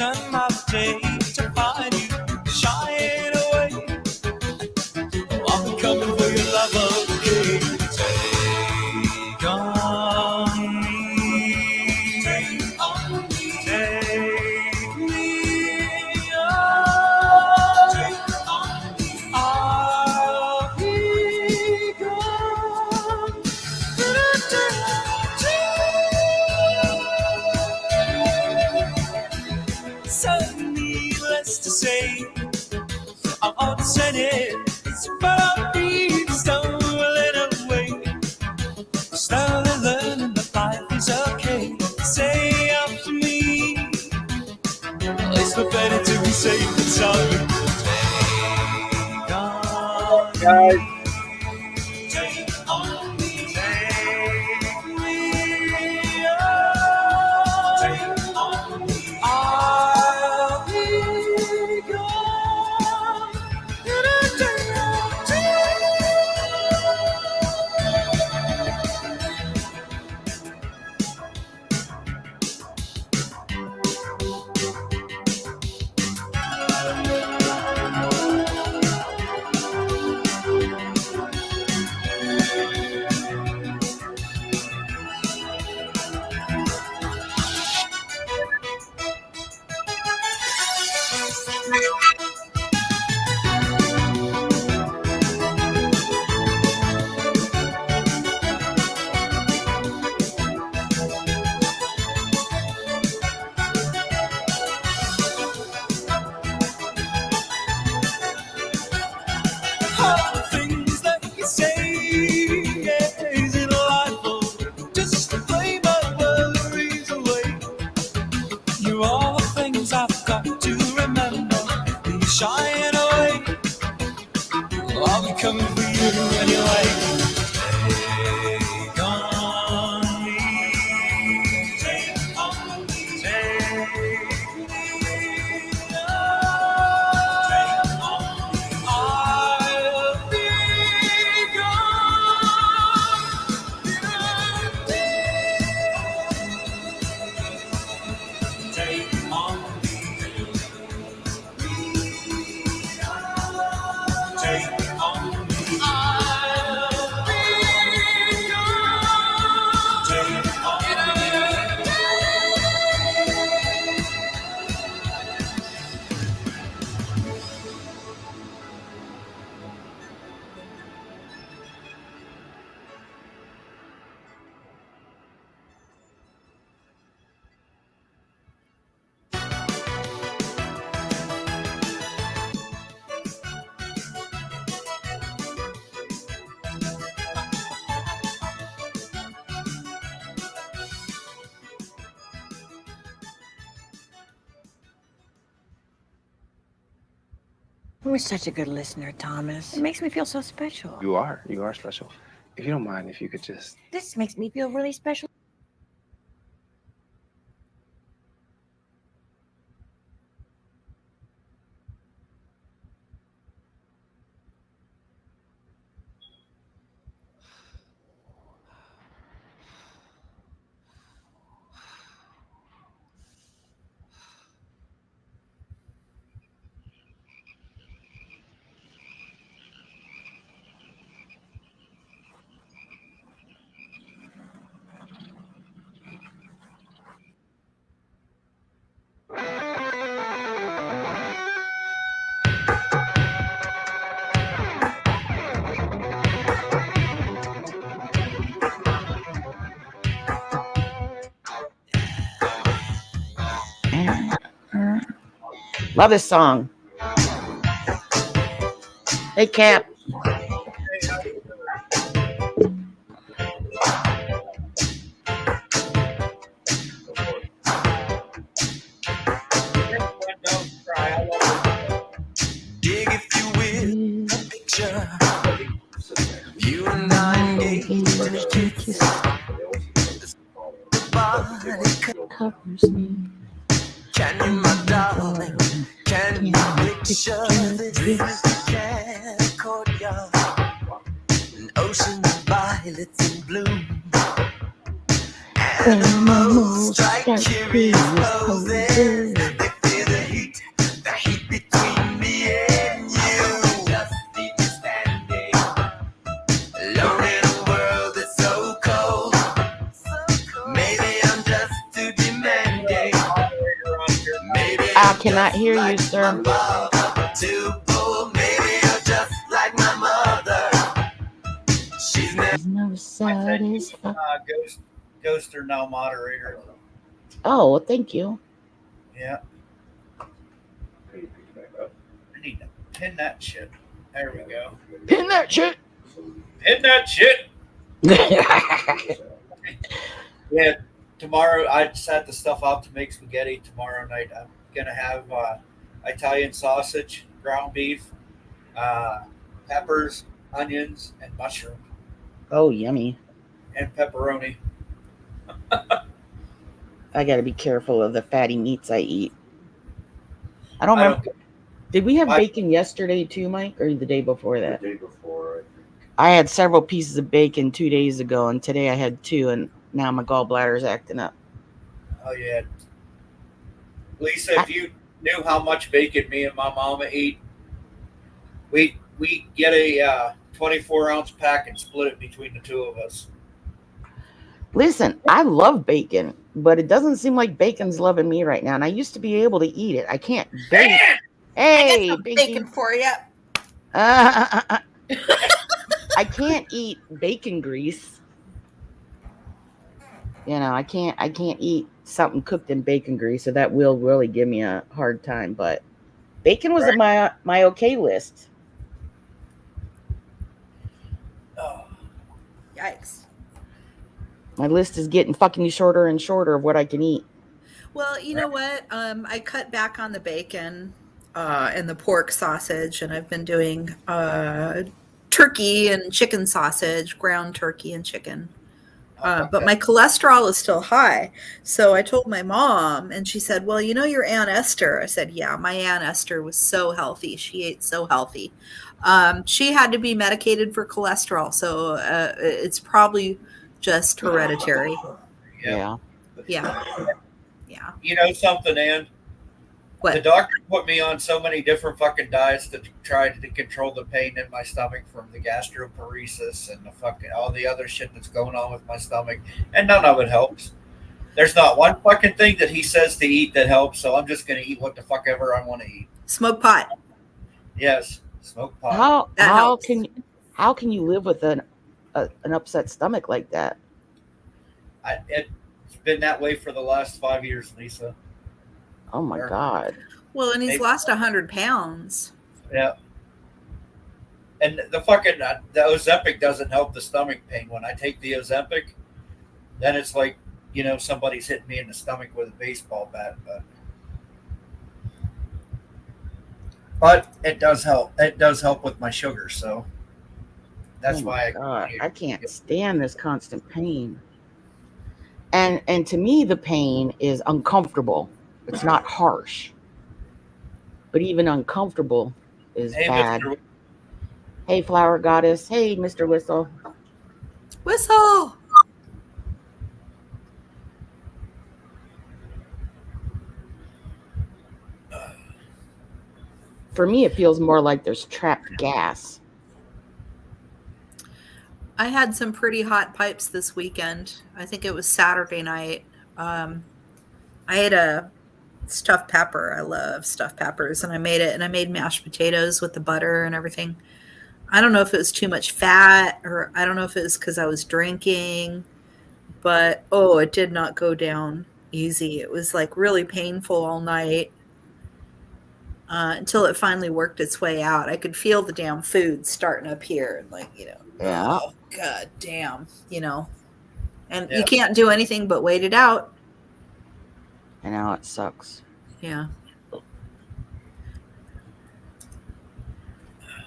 turn my day to find you shying away. I'll be coming for your love, okay? Take on me, take on me, take me on, take on me. I'll be gone. So needless to say, I ought to say it, but I'll be stolen away. Slowly learning that life is okay. Say after me, it's no better to be safe than sorry. Take on Guys, me, take on me, take me on, take on me. I'll be gone in a day or two. All the things that you say, yeah, is it delightful just to play my worries away? You're all the things I've got to remember. You're shying away. I'll be coming for you anyway. Take on me, take on me, take me on, take on me. I'll be gone in a day. Take on me, take on me. I'll be gone. Take on me. You're such a good listener, Thomas. It makes me feel so special. you are special. If you don't mind, if you could just. This makes me feel really special. Love this song. Hey, Cap. Dig, if you will, a picture. You and I engaged in a kiss. The body Covers me. can you, my darling? Can you picture this? Can a courtyard, an ocean of violets in bloom. Animals strike curious poses. They I cannot hear you, sir. She's never satisfied. Ghost are now moderator. Oh, well, thank you. Yeah. I need to pin that shit. There we go. Pin that shit. Pin that shit. Yeah. Tomorrow I set the stuff out to make spaghetti. Tomorrow night I'm gonna have Italian sausage, ground beef, peppers, onions, and mushroom, Oh, yummy. and pepperoni. I got to be careful of the fatty meats I eat. I don't remember. Did we have bacon yesterday too, Mike, or the day before that? The day before, I think. I had several pieces of bacon 2 days ago, and today I had 2, and now my gallbladder's acting up. Oh yeah, Lisa, if you knew how much bacon me and my mama eat, we get a 24-ounce pack and split it between the two of us. Listen, I love bacon, but it doesn't seem like bacon's loving me right now, and I used to be able to eat it. I can't bake. Hey, I got some bacon for you. I can't eat bacon grease. You know, I can't eat something cooked in bacon grease, so that will really give me a hard time. But bacon was on my okay list. Oh. Yikes. My list is getting fucking shorter and shorter of what I can eat. Well, you know what? I cut back on the bacon and the pork sausage, and I've been doing turkey and chicken sausage, ground turkey and chicken. But my cholesterol is still high. So I told my mom, and she said, well, you know your Aunt Esther? I said, yeah, my Aunt Esther was so healthy. She ate so healthy. She had to be medicated for cholesterol. So it's probably just hereditary. Yeah. Yeah. You know something, Ann? What? The doctor put me on so many different fucking diets to try to control the pain in my stomach from the gastroparesis and the fucking all the other shit that's going on with my stomach, and none of it helps. There's not one fucking thing that he says to eat that helps, so I'm just gonna eat what the fuck ever I want to eat. Smoke pot. Yes, smoke pot. How can you live with an upset stomach like that? It's been that way for the last 5 years, Lisa. Oh my God. Well, and he's lost 100 pounds. Yeah. And the fucking the Ozempic doesn't help the stomach pain. When I take the Ozempic, then it's like, you know, somebody's hitting me in the stomach with a baseball bat. But it does help. It does help with my sugar, so that's why I can't stand this constant pain. And to me, the pain is uncomfortable. It's not harsh. But even uncomfortable is bad. Mr. Hey, Flower Goddess. Hey, Mr. Whistle. Whistle! For me, it feels more like there's trapped gas. I had some pretty hot pipes this weekend. I think it was Saturday night. I ate a stuffed pepper. I love stuffed peppers, and I made it, and I made mashed potatoes with the butter and everything. I don't know if it was too much fat, or I don't know if it was because I was drinking, but it did not go down easy. It was like really painful all night until it finally worked its way out. I could feel the damn food starting up here, and like, you know, yeah. Oh, God damn, you know, and you can't do anything but wait it out. I know, it sucks. Yeah.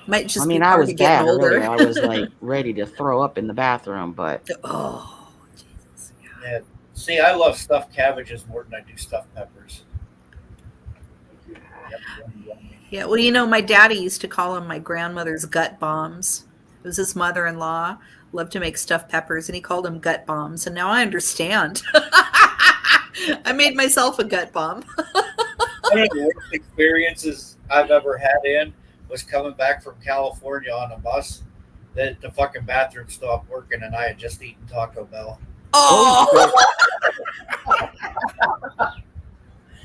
Might just I was bad earlier. I was like ready to throw up in the bathroom, but Jesus. Yeah. See, I love stuffed cabbages more than I do stuffed peppers. Yeah, well, you know, my daddy used to call them my grandmother's gut bombs. It was his mother-in-law, loved to make stuffed peppers, and he called them gut bombs. And now I understand. I made myself a gut bomb. One of the worst experiences I've ever had was coming back from California on a bus. That the fucking bathroom stopped working, and I had just eaten Taco Bell. Oh!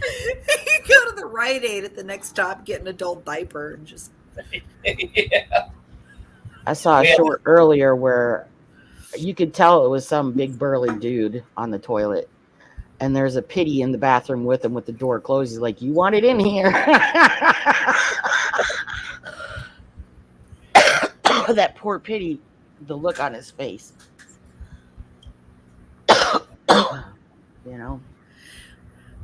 You go to the right Rite Aid at the next stop, get an adult diaper, and just Yeah. I saw a Yeah. short earlier where you could tell it was some big burly dude on the toilet. And there's a pity in the bathroom with him with the door closed. He's like, you want it in here. That poor pity, the look on his face. You know?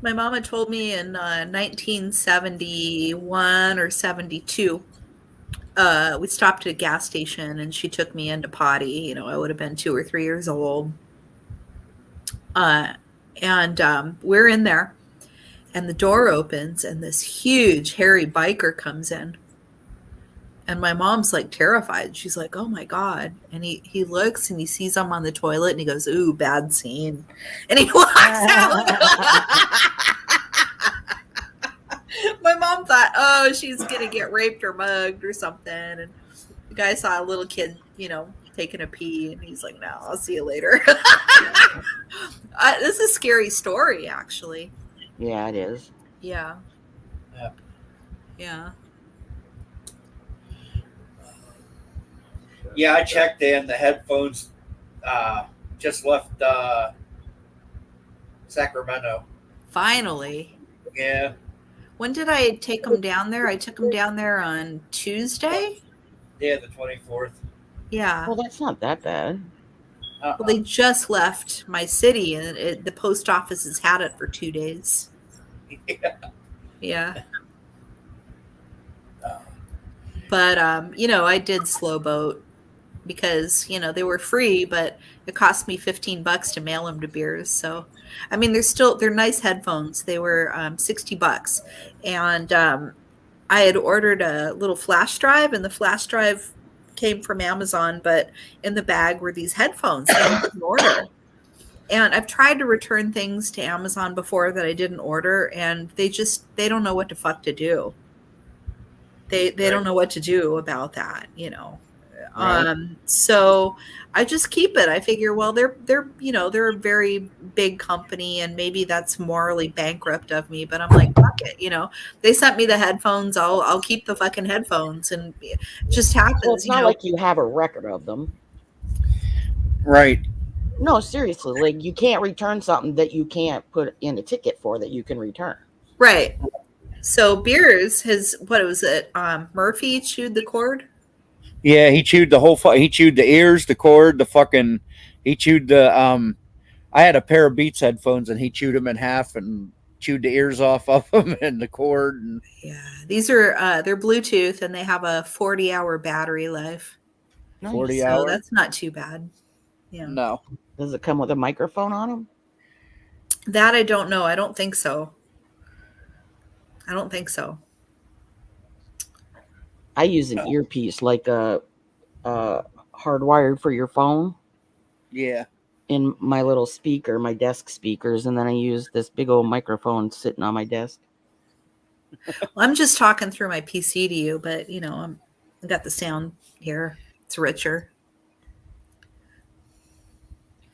my mama told me in 1971 or 72. We stopped at a gas station and she took me into potty. You know, I would have been 2 or 3 years old. And we're in there and the door opens and this huge hairy biker comes in. And my mom's like terrified. She's like, oh my God. And he looks and he sees I'm on the toilet and he goes, ooh, bad scene. And he walks out. My mom thought, oh, she's going to get raped or mugged or something. And the guy saw a little kid, you know, taking a pee. And he's like, no, I'll see you later. This is a scary story, actually. Yeah, it is. Yeah. Yeah. Yeah. Yeah, I checked in. The headphones just left Sacramento. Finally. Yeah. When did I take them down there? I took them down there on Tuesday. Yeah, the 24th. Yeah. Well, that's not that bad. Well, they just left my city, and the post office has had it for 2 days. Yeah. Yeah. But you know, I did slow boat because you know they were free, but it cost me $15 to mail them to Beers. So, I mean, they're nice headphones. They were $60, and I had ordered a little flash drive, and the flash drive came from Amazon, but in the bag were these headphones that I didn't order. And I've tried to return things to Amazon before that I didn't order, and they don't know what the fuck to do. They don't know what to do about that, you know. Right. So I just keep it. I figure, well, they're you know, they're a very big company, and maybe that's morally bankrupt of me, but I'm like, fuck it, you know. They sent me the headphones. I'll keep the fucking headphones, and it just happens. Well, it's you not know? like you have a record of them. Right. No, seriously, like you can't return something that you can't put in a ticket for that you can return. Right. So Beers what was it? Murphy chewed the cord. Yeah, he chewed the whole. He chewed the ears, the cord, the fucking. He chewed the. I had a pair of Beats headphones, and he chewed them in half and chewed the ears off of them and the cord. And Yeah, these are they're Bluetooth, and they have a 40-hour battery life. 40 So hours. that's not too bad. Yeah. No. Does it come with a microphone on them? That I don't know. I don't think so. I use an earpiece, like a hardwired for your phone, Yeah. in my little speaker, my desk speakers, and then I use this big old microphone sitting on my desk. Well, I'm just talking through my PC to you, but you know, I got the sound here. It's richer.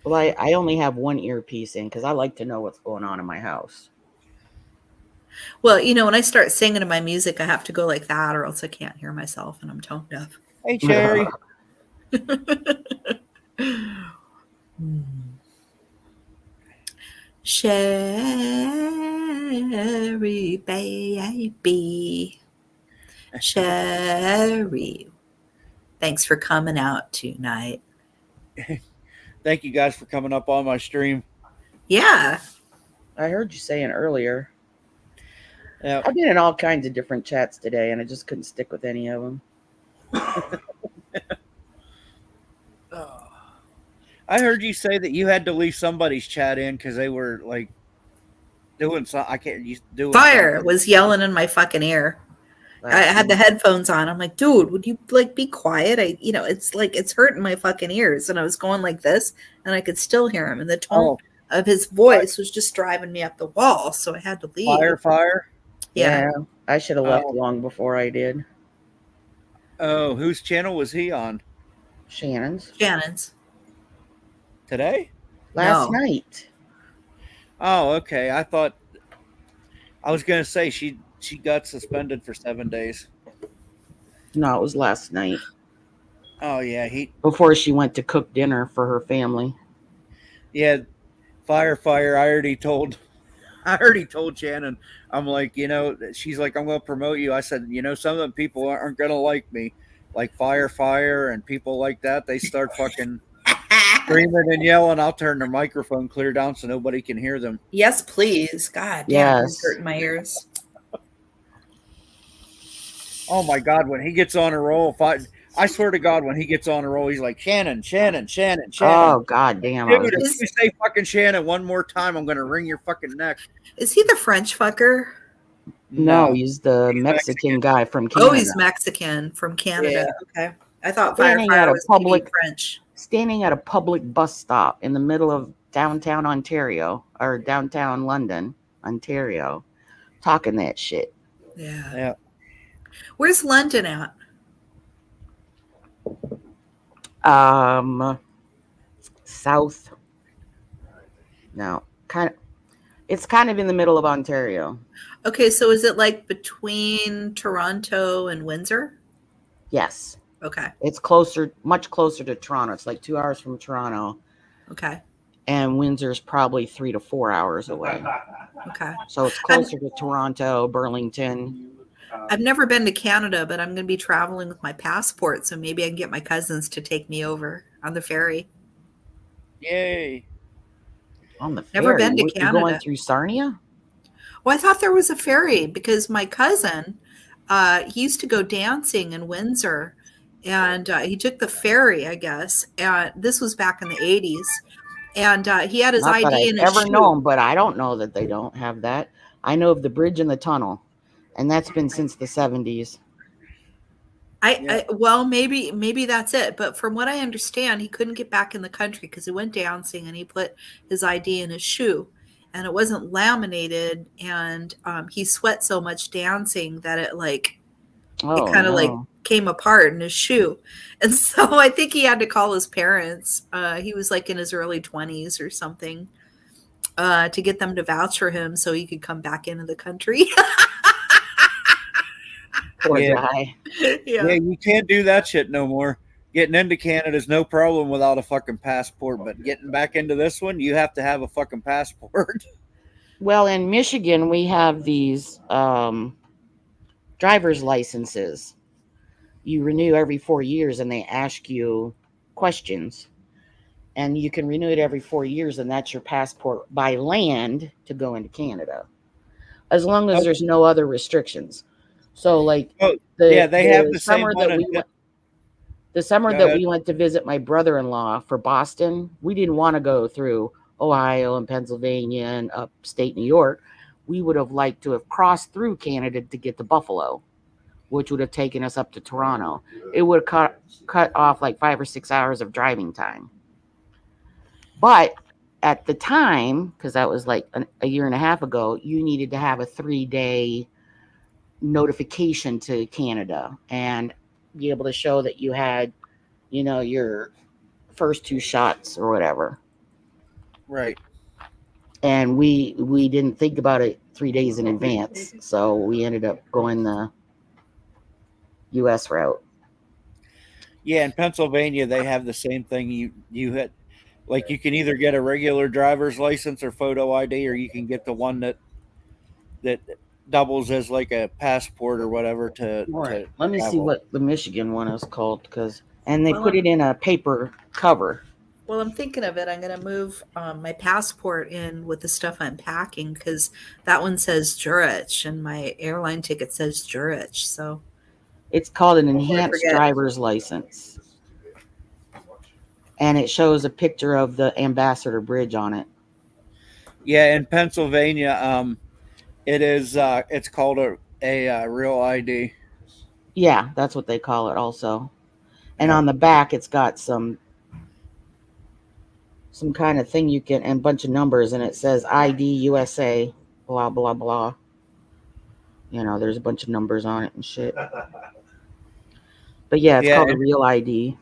Well, I only have one earpiece in because I like to know what's going on in my house. Well, you know, when I start singing to my music, I have to go like that, or else I can't hear myself, and I'm tone deaf. Hey, Cherry. Sherry, baby. Sherry. Thanks for coming out tonight. Thank you guys for coming up on my stream. Yeah. I heard you saying earlier. Yeah. I've been in all kinds of different chats today, and I just couldn't stick with any of them. I heard you say that you had to leave somebody's chat in because they were like doing something. I can't use doing Fire something. was yelling in my fucking ear. I had the headphones on. I'm like, dude, would you like be quiet? It's like it's hurting my fucking ears. And I was going like this, and I could still hear him. And the tone of his voice was just driving me up the wall. So I had to leave. Fire. Yeah. I should have left long before I did. Oh, whose channel was he on Shannon's Shannon's. today? last No. night. Oh, okay. I thought I was gonna say she got suspended for 7 days. No, it was last night Oh yeah, before she went to cook dinner for her family. fire. I already told Shannon. I'm like, she's like, I'm going to promote you. I said, some of them people aren't going to like me, like fire, and people like that. They start fucking screaming and yelling. I'll turn the microphone clear down so nobody can hear them. Yes, please. God damn, Yes. it's hurting my ears. Oh my God, when he gets on a roll, I swear to God, when he gets on a roll, he's like, Shannon. Oh God damn! Dude, if you say fucking Shannon one more time, I'm gonna wring your fucking neck. Is he the French fucker? No, he's the Mexican guy from Canada. Oh, he's Mexican from Canada. Yeah. Okay. I thought Standing at Firefire a was public- French. Standing at a public bus stop in the middle of downtown Ontario or downtown London, Ontario, talking that shit. Yeah. Where's London at? South. No, it's kind of in the middle of Ontario. Okay, so is it like between Toronto and Windsor? Yes, Okay. it's much closer to Toronto. It's like 2 hours from Toronto, Okay. and Windsor's probably 3 to 4 hours away. Okay. So it's closer to Toronto, Burlington. I've never been to Canada, but I'm going to be traveling with my passport, so maybe I can get my cousins to take me over on the ferry. Yay. On the Never ferry. been to You're going Canada. through Sarnia? Well, I thought there was a ferry because my cousin, he used to go dancing in Windsor, and he took the ferry, I guess. And this was back in the 80s, and he had his Not that ID I've in his ever shoe. known, but I don't know that they don't have that. I know of the bridge and the tunnel, and that's been since the 70s. Well, maybe that's it. But from what I understand, he couldn't get back in the country because he went dancing and he put his ID in his shoe, and it wasn't laminated, and he sweat so much dancing that it kind of like came apart in his shoe. And so I think he had to call his parents. He was like in his early 20s or something, to get them to vouch for him so he could come back into the country. Poor Yeah. guy. Yeah, you can't do that shit no more. Getting into Canada is no problem without a fucking passport, but getting back into this one, you have to have a fucking passport. Well, in Michigan, we have these driver's licenses. You renew every 4 years, and they ask you questions. And you can renew it every 4 years, and that's your passport by land to go into Canada, as long as there's no other restrictions. So, like, they have the same summer one that we in- went, the summer Go that ahead. we went to visit my brother-in-law for Boston, we didn't want to go through Ohio and Pennsylvania and upstate New York. We would have liked to have crossed through Canada to get to Buffalo, which would have taken us up to Toronto. It would have cut off like 5 or 6 hours of driving time. But at the time, because that was like a year and a half ago, you needed to have a 3-day notification to Canada and be able to show that you had, your first 2 shots or whatever. Right. And we didn't think about it 3 days in advance, so we ended up going the U.S. route. Yeah, in Pennsylvania, they have the same thing. You had, like, you can either get a regular driver's license or photo ID, or you can get the one that doubles as like a passport or whatever to Let me see travel. what the Michigan one is called, and they put it in a paper cover. Well, I'm thinking of it. I'm going to move my passport in with the stuff I'm packing because that one says Zurich and my airline ticket says Zurich. So It's called an Before I enhanced forget. driver's license. And it shows a picture of the Ambassador Bridge on it. Yeah, in Pennsylvania, it is. It's called a real ID. Yeah, that's what they call it also. And on the back, it's got some kind of thing you can, and a bunch of numbers, and it says ID USA, blah, blah, blah. There's a bunch of numbers on it and shit. But yeah, it's called a real ID.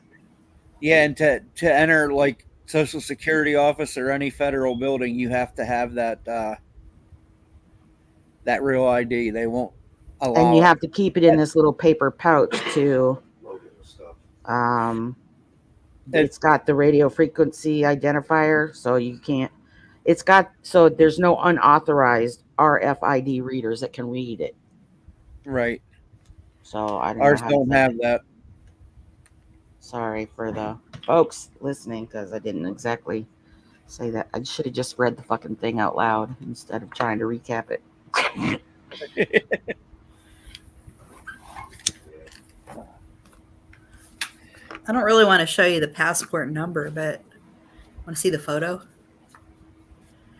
Yeah, and to enter like Social Security office or any federal building, you have to have that real ID. They won't allow And you it. have to keep it in this little paper pouch too. It's got the radio frequency identifier, so you can't. It's got so there's no unauthorized RFID readers that can read it. Right. So I don't Ours know how don't to, have that. sorry for the folks listening because I didn't exactly say that. I should have just read the fucking thing out loud instead of trying to recap it. I don't really want to show you the passport number, but want to see the photo?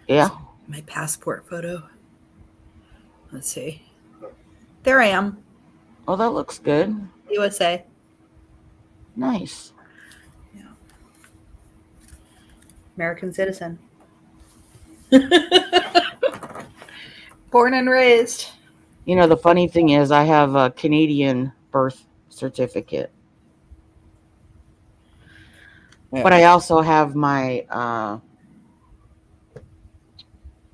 Yeah. My passport photo. Let's see. There I am. Oh, that looks good. USA. Nice. American citizen. Born and raised. You know, the funny thing is, I have a Canadian birth certificate, Yeah. but I also have my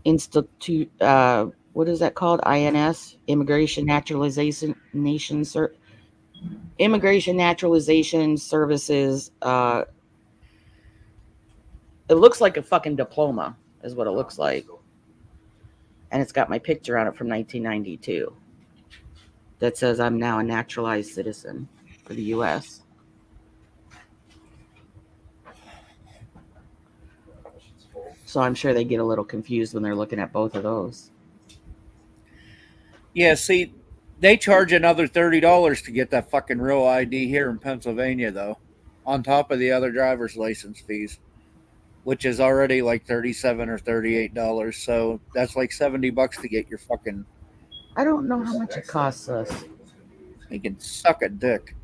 institute. What is that called? INS, Immigration Naturalization Immigration Naturalization Services. It looks like a fucking diploma, is what it looks like. And it's got my picture on it from 1992 that says I'm now a naturalized citizen for the U.S. So I'm sure they get a little confused when they're looking at both of those. Yeah, see, they charge another $30 to get that fucking real ID here in Pennsylvania, though, on top of the other driver's license fees, which is already like $37 or $38. So that's like $70 to get your fucking. I don't know how much it costs us. You can suck a dick.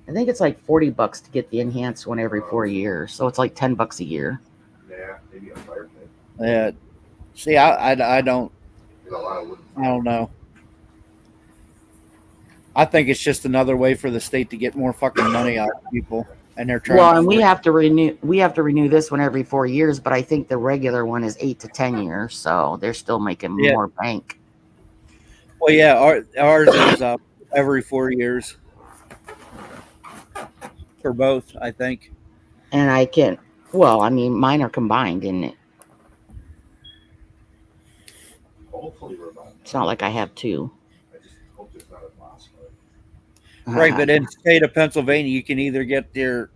I think it's like $40 to get the enhanced one every 4 years. So it's like $10 a year. Yeah, maybe a fire pit. Yeah. See, I don't. There's a lot of I don't know. I think it's just another way for the state to get more fucking money out of people, and they're trying. Well, and we have to renew this one every 4 years, but I think the regular one is 8 to 10 years, so they're still making Yeah. more bank. Well, yeah, ours is every 4 years for both, I think. And I can, well, I mean, mine are combined, isn't it? hopefully we're about. It's not like I have two. I just hope there's not a loss. Right, but in the state of Pennsylvania, you can either get your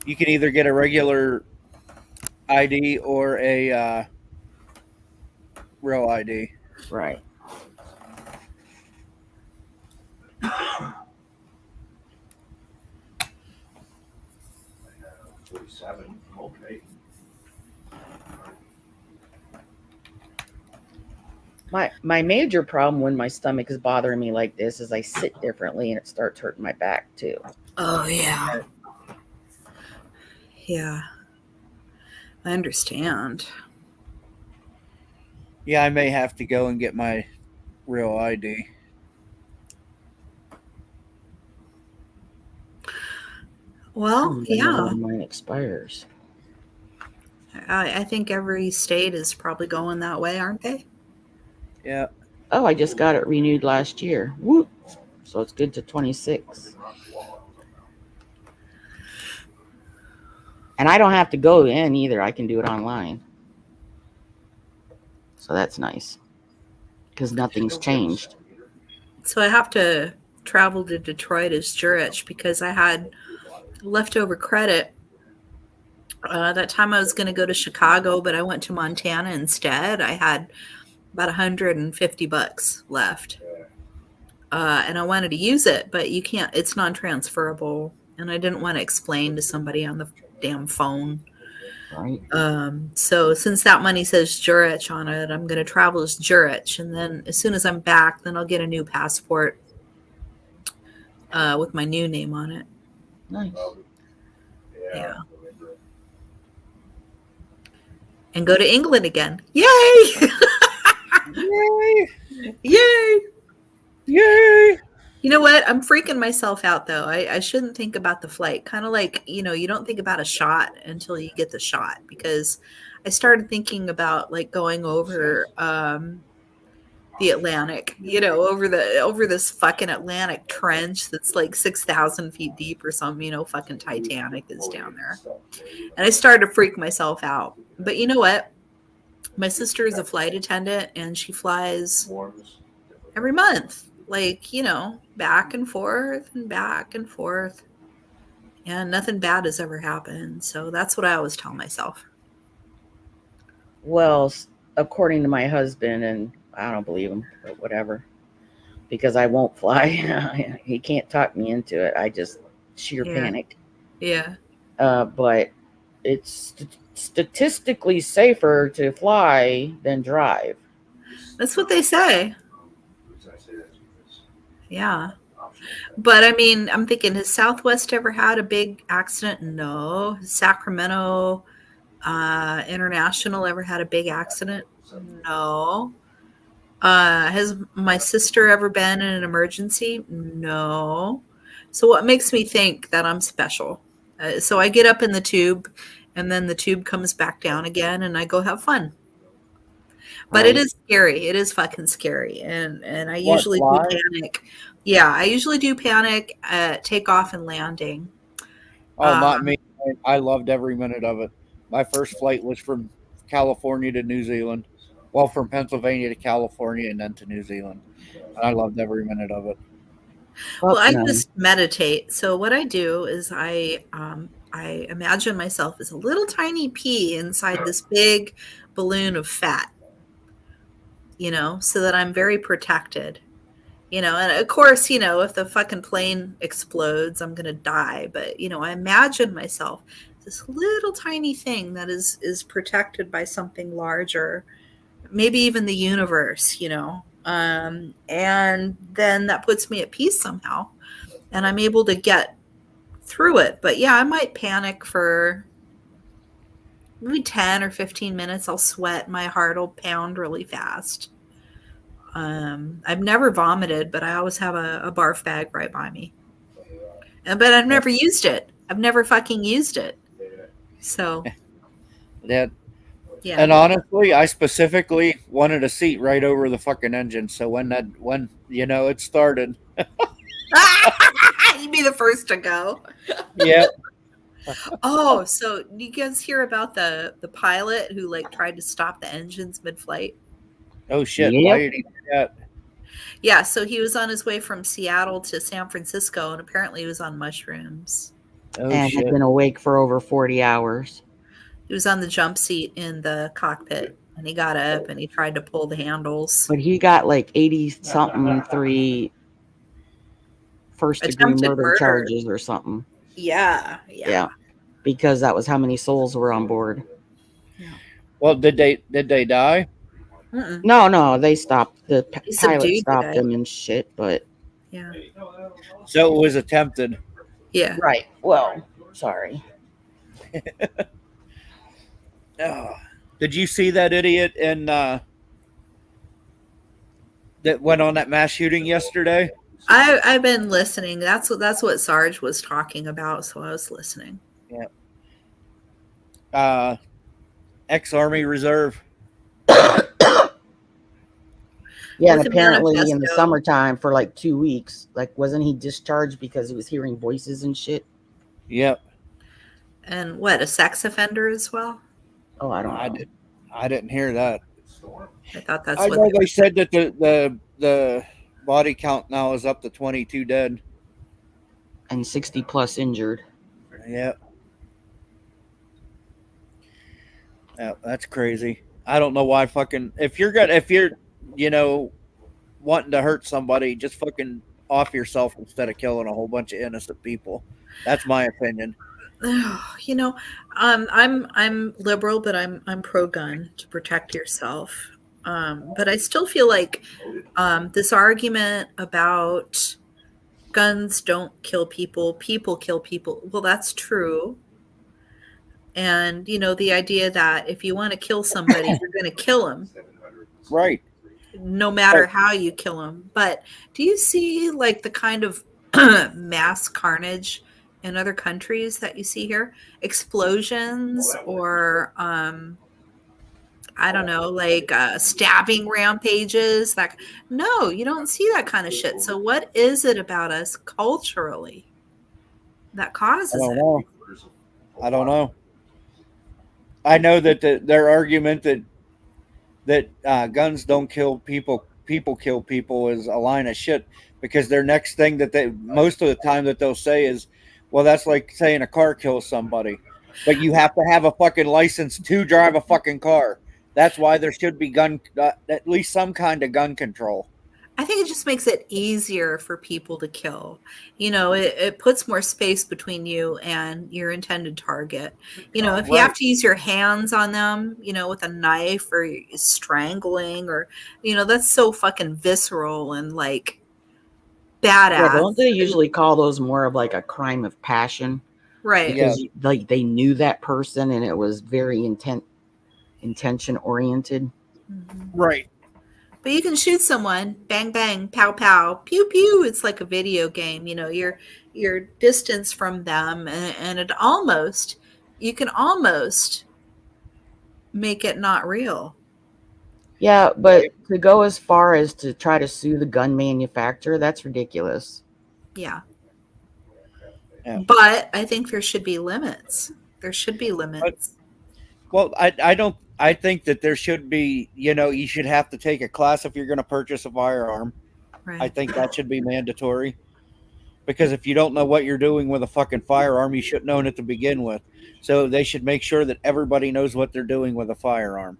you can either get a regular ID or a real ID. Right. I have 47. Okay. My major problem when my stomach is bothering me like this is I sit differently and it starts hurting my back too. Oh, yeah. Yeah. I understand. Yeah, I may have to go and get my real ID. Well, I don't know yeah. when mine expires. I think every state is probably going that way, aren't they? Yeah. Oh, I just got it renewed last year. Whoop. So it's good to 26. And I don't have to go in either. I can do it online. So that's nice. Because nothing's changed. So I have to travel to Detroit as Jurich because I had leftover credit. That time I was going to go to Chicago, but I went to Montana instead. I had about $150 left. And I wanted to use it, but you can't, it's non-transferable. And I didn't want to explain to somebody on the damn phone. Right. So since that money says Jurich on it, I'm going to travel as Jurich. And then as soon as I'm back, then I'll get a new passport with my new name on it. Nice. Yeah. And go to England again. Yay! Yay! Yay! Yay! You know what? I'm freaking myself out though. I shouldn't think about the flight. Kind of like, you know, you don't think about a shot until you get the shot because I started thinking about like going over the Atlantic, over this fucking Atlantic trench that's like 6,000 feet deep or something. Fucking Titanic is down there, and I started to freak myself out. But you know what? My sister is a flight attendant, and she flies every month, like back and forth and back and forth, and nothing bad has ever happened. So that's what I always tell myself. Well, according to my husband, and I don't believe him, but whatever, because I won't fly. He can't talk me into it. I just sheer panic. Yeah. But it's statistically safer to fly than drive. That's what they say. Yeah. But I mean, I'm thinking, has Southwest ever had a big accident? No. Has Sacramento International ever had a big accident? No. Has my sister ever been in an emergency? No. So what makes me think that I'm special? So I get up in the tube, and then the tube comes back down again, and I go have fun. But it is scary. It is fucking scary. And I usually do panic. Yeah, I usually do panic at takeoff and landing. Oh, not me. I loved every minute of it. My first flight was from California to New Zealand. Well, from Pennsylvania to California and then to New Zealand. And I loved every minute of it. Well, I just meditate. So what I do is I imagine myself as a little tiny pea inside this big balloon of fat, so that I'm very protected, and of course, if the fucking plane explodes, I'm going to die. But, I imagine myself this little tiny thing that is protected by something larger, maybe even the universe, and then that puts me at peace somehow, and I'm able to get through it. But yeah, I might panic for maybe 10 or 15 minutes. I'll sweat, my heart will pound really fast. I've never vomited, but I always have a barf bag right by me. But I've never used it. I've never fucking used it. So Yeah. yeah. And honestly, I specifically wanted a seat right over the fucking engine. So when it started. You'd be the first to go. Yeah. Oh, so do you guys hear about the pilot who like tried to stop the engines mid-flight? Oh shit. Yep. Why did he do that? Yeah, so he was on his way from Seattle to San Francisco, and apparently he was on mushrooms. Oh and shit. had been awake for over 40 hours. He was on the jump seat in the cockpit, and he got up and he tried to pull the handles. But he got like 80-something 3 first-degree Attempted murder charges or something. Yeah. Yeah, because that was how many souls were on board. Well, did they die? Mm-mm. No, they stopped. The He pilot subdued the stopped guy. them and shit, but... Yeah. So it was attempted. Yeah. Right. Well, sorry. Oh. Did you see that idiot that went on that mass shooting yesterday? I've been listening. That's what Sarge was talking about, so I was listening. Yeah. Ex-Army Reserve. Yeah, and With the apparently in the manifesto. summertime for like 2 weeks, like wasn't he discharged because he was hearing voices and shit? Yep. And what, a sex offender as well? Oh, I don't know. I didn't hear that. I thought that's I what know they they said that the body count now is up to 22 dead. And 60 plus injured. Yep. Yeah, that's crazy. I don't know why fucking if you're wanting to hurt somebody, just fucking off yourself instead of killing a whole bunch of innocent people. That's my opinion. I'm liberal, but I'm pro-gun to protect yourself. But I still feel like this argument about guns don't kill people, people kill people. Well, that's true. And, the idea that if you want to kill somebody, you're going to kill them. Right. No matter how you kill them. But do you see like the kind of mass carnage in other countries that you see here? Explosions or I don't know, like stabbing rampages. Like, no, you don't see that kind of shit. So, what is it about us culturally that I causes don't it? know. I don't know. I know that their argument that guns don't kill people, people kill people is a line of shit, because their next thing that they most of the time that they'll say is, well, that's like saying a car kills somebody, but you have to have a fucking license to drive a fucking car. That's why there should be at least some kind of gun control. I think it just makes it easier for people to kill. You know, it puts more space between you and your intended target. You know, if you have to use your hands on them, you know, with a knife or strangling or, you know, that's so fucking visceral and like Yeah, badass. don't they usually call those more of like a crime of passion? Right. Yeah. Because like they knew that person and it was very intention oriented. Mhm. Right. But you can shoot someone, bang bang, pow pow, pew pew. It's like a video game, you know. You're distance from them, and it almost you can almost make it not real. Yeah, but to go as far as to try to sue the gun manufacturer, that's ridiculous. Yeah. Yeah. But I think there should be limits. There should be limits. Well, I think that there should be, you should have to take a class if you're going to purchase a firearm. Right. I think that should be mandatory, because if you don't know what you're doing with a fucking firearm, you shouldn't own it to begin with. So they should make sure that everybody knows what they're doing with a firearm.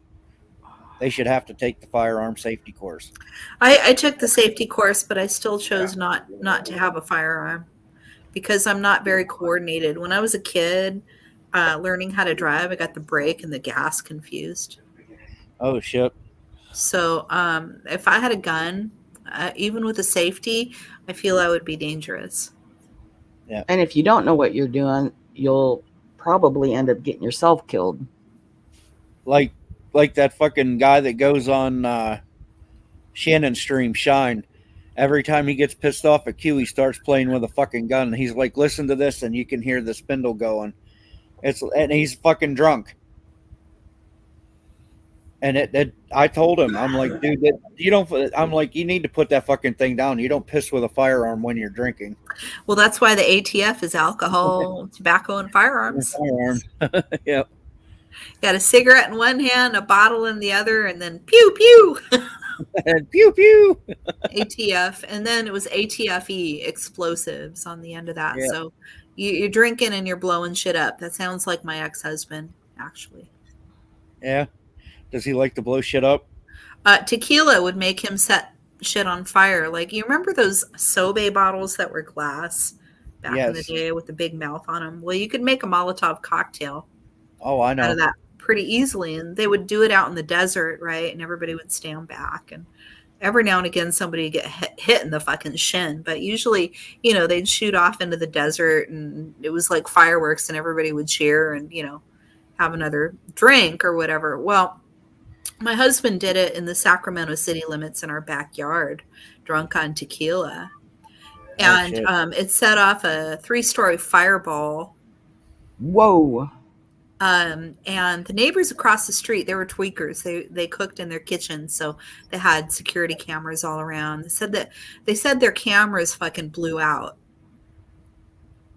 They should have to take the firearm safety course. I took the safety course, but I still chose not to have a firearm because I'm not very coordinated. When I was a kid, learning how to drive, I got the brake and the gas confused. Oh shit! So if I had a gun, even with a safety, I feel I would be dangerous. And if you don't know what you're doing, you'll probably end up getting yourself killed. Like that fucking guy that goes on Shannon Stream Shine. Every time he gets pissed off at Q, he starts playing with a fucking gun. He's like, "Listen to this," and you can hear the spindle going. And he's fucking drunk. And I told him, I'm like, dude, you don't. I'm like, you need to put that fucking thing down. You don't piss with a firearm when you're drinking. Well, that's why the ATF is alcohol, tobacco, and firearms. Firearm. Yeah. Got a cigarette in one hand, a bottle in the other, and then pew pew. And pew pew. ATF, and then it was ATFE, explosives on the end of that. Yeah. So you're drinking and you're blowing shit up. That sounds like my ex-husband, actually. Yeah. Does he like to blow shit up? Tequila would make him set shit on fire. Like, you remember those Sobe bottles that were glass back in the Yes. day with the big mouth on them? Well, you could make a Molotov cocktail Oh, I out know. of that pretty easily, and they would do it out in the desert, right? And everybody would stand back, and every now and again somebody would get hit in the fucking shin, but usually, they'd shoot off into the desert and it was like fireworks and everybody would cheer and have another drink or whatever. Well, my husband did it in the Sacramento city limits in our backyard, drunk on tequila, and shit. it set off a 3-story fireball. Whoa. And the neighbors across the street, they were tweakers. They cooked in their kitchen, so they had security cameras all around. They said their cameras fucking blew out,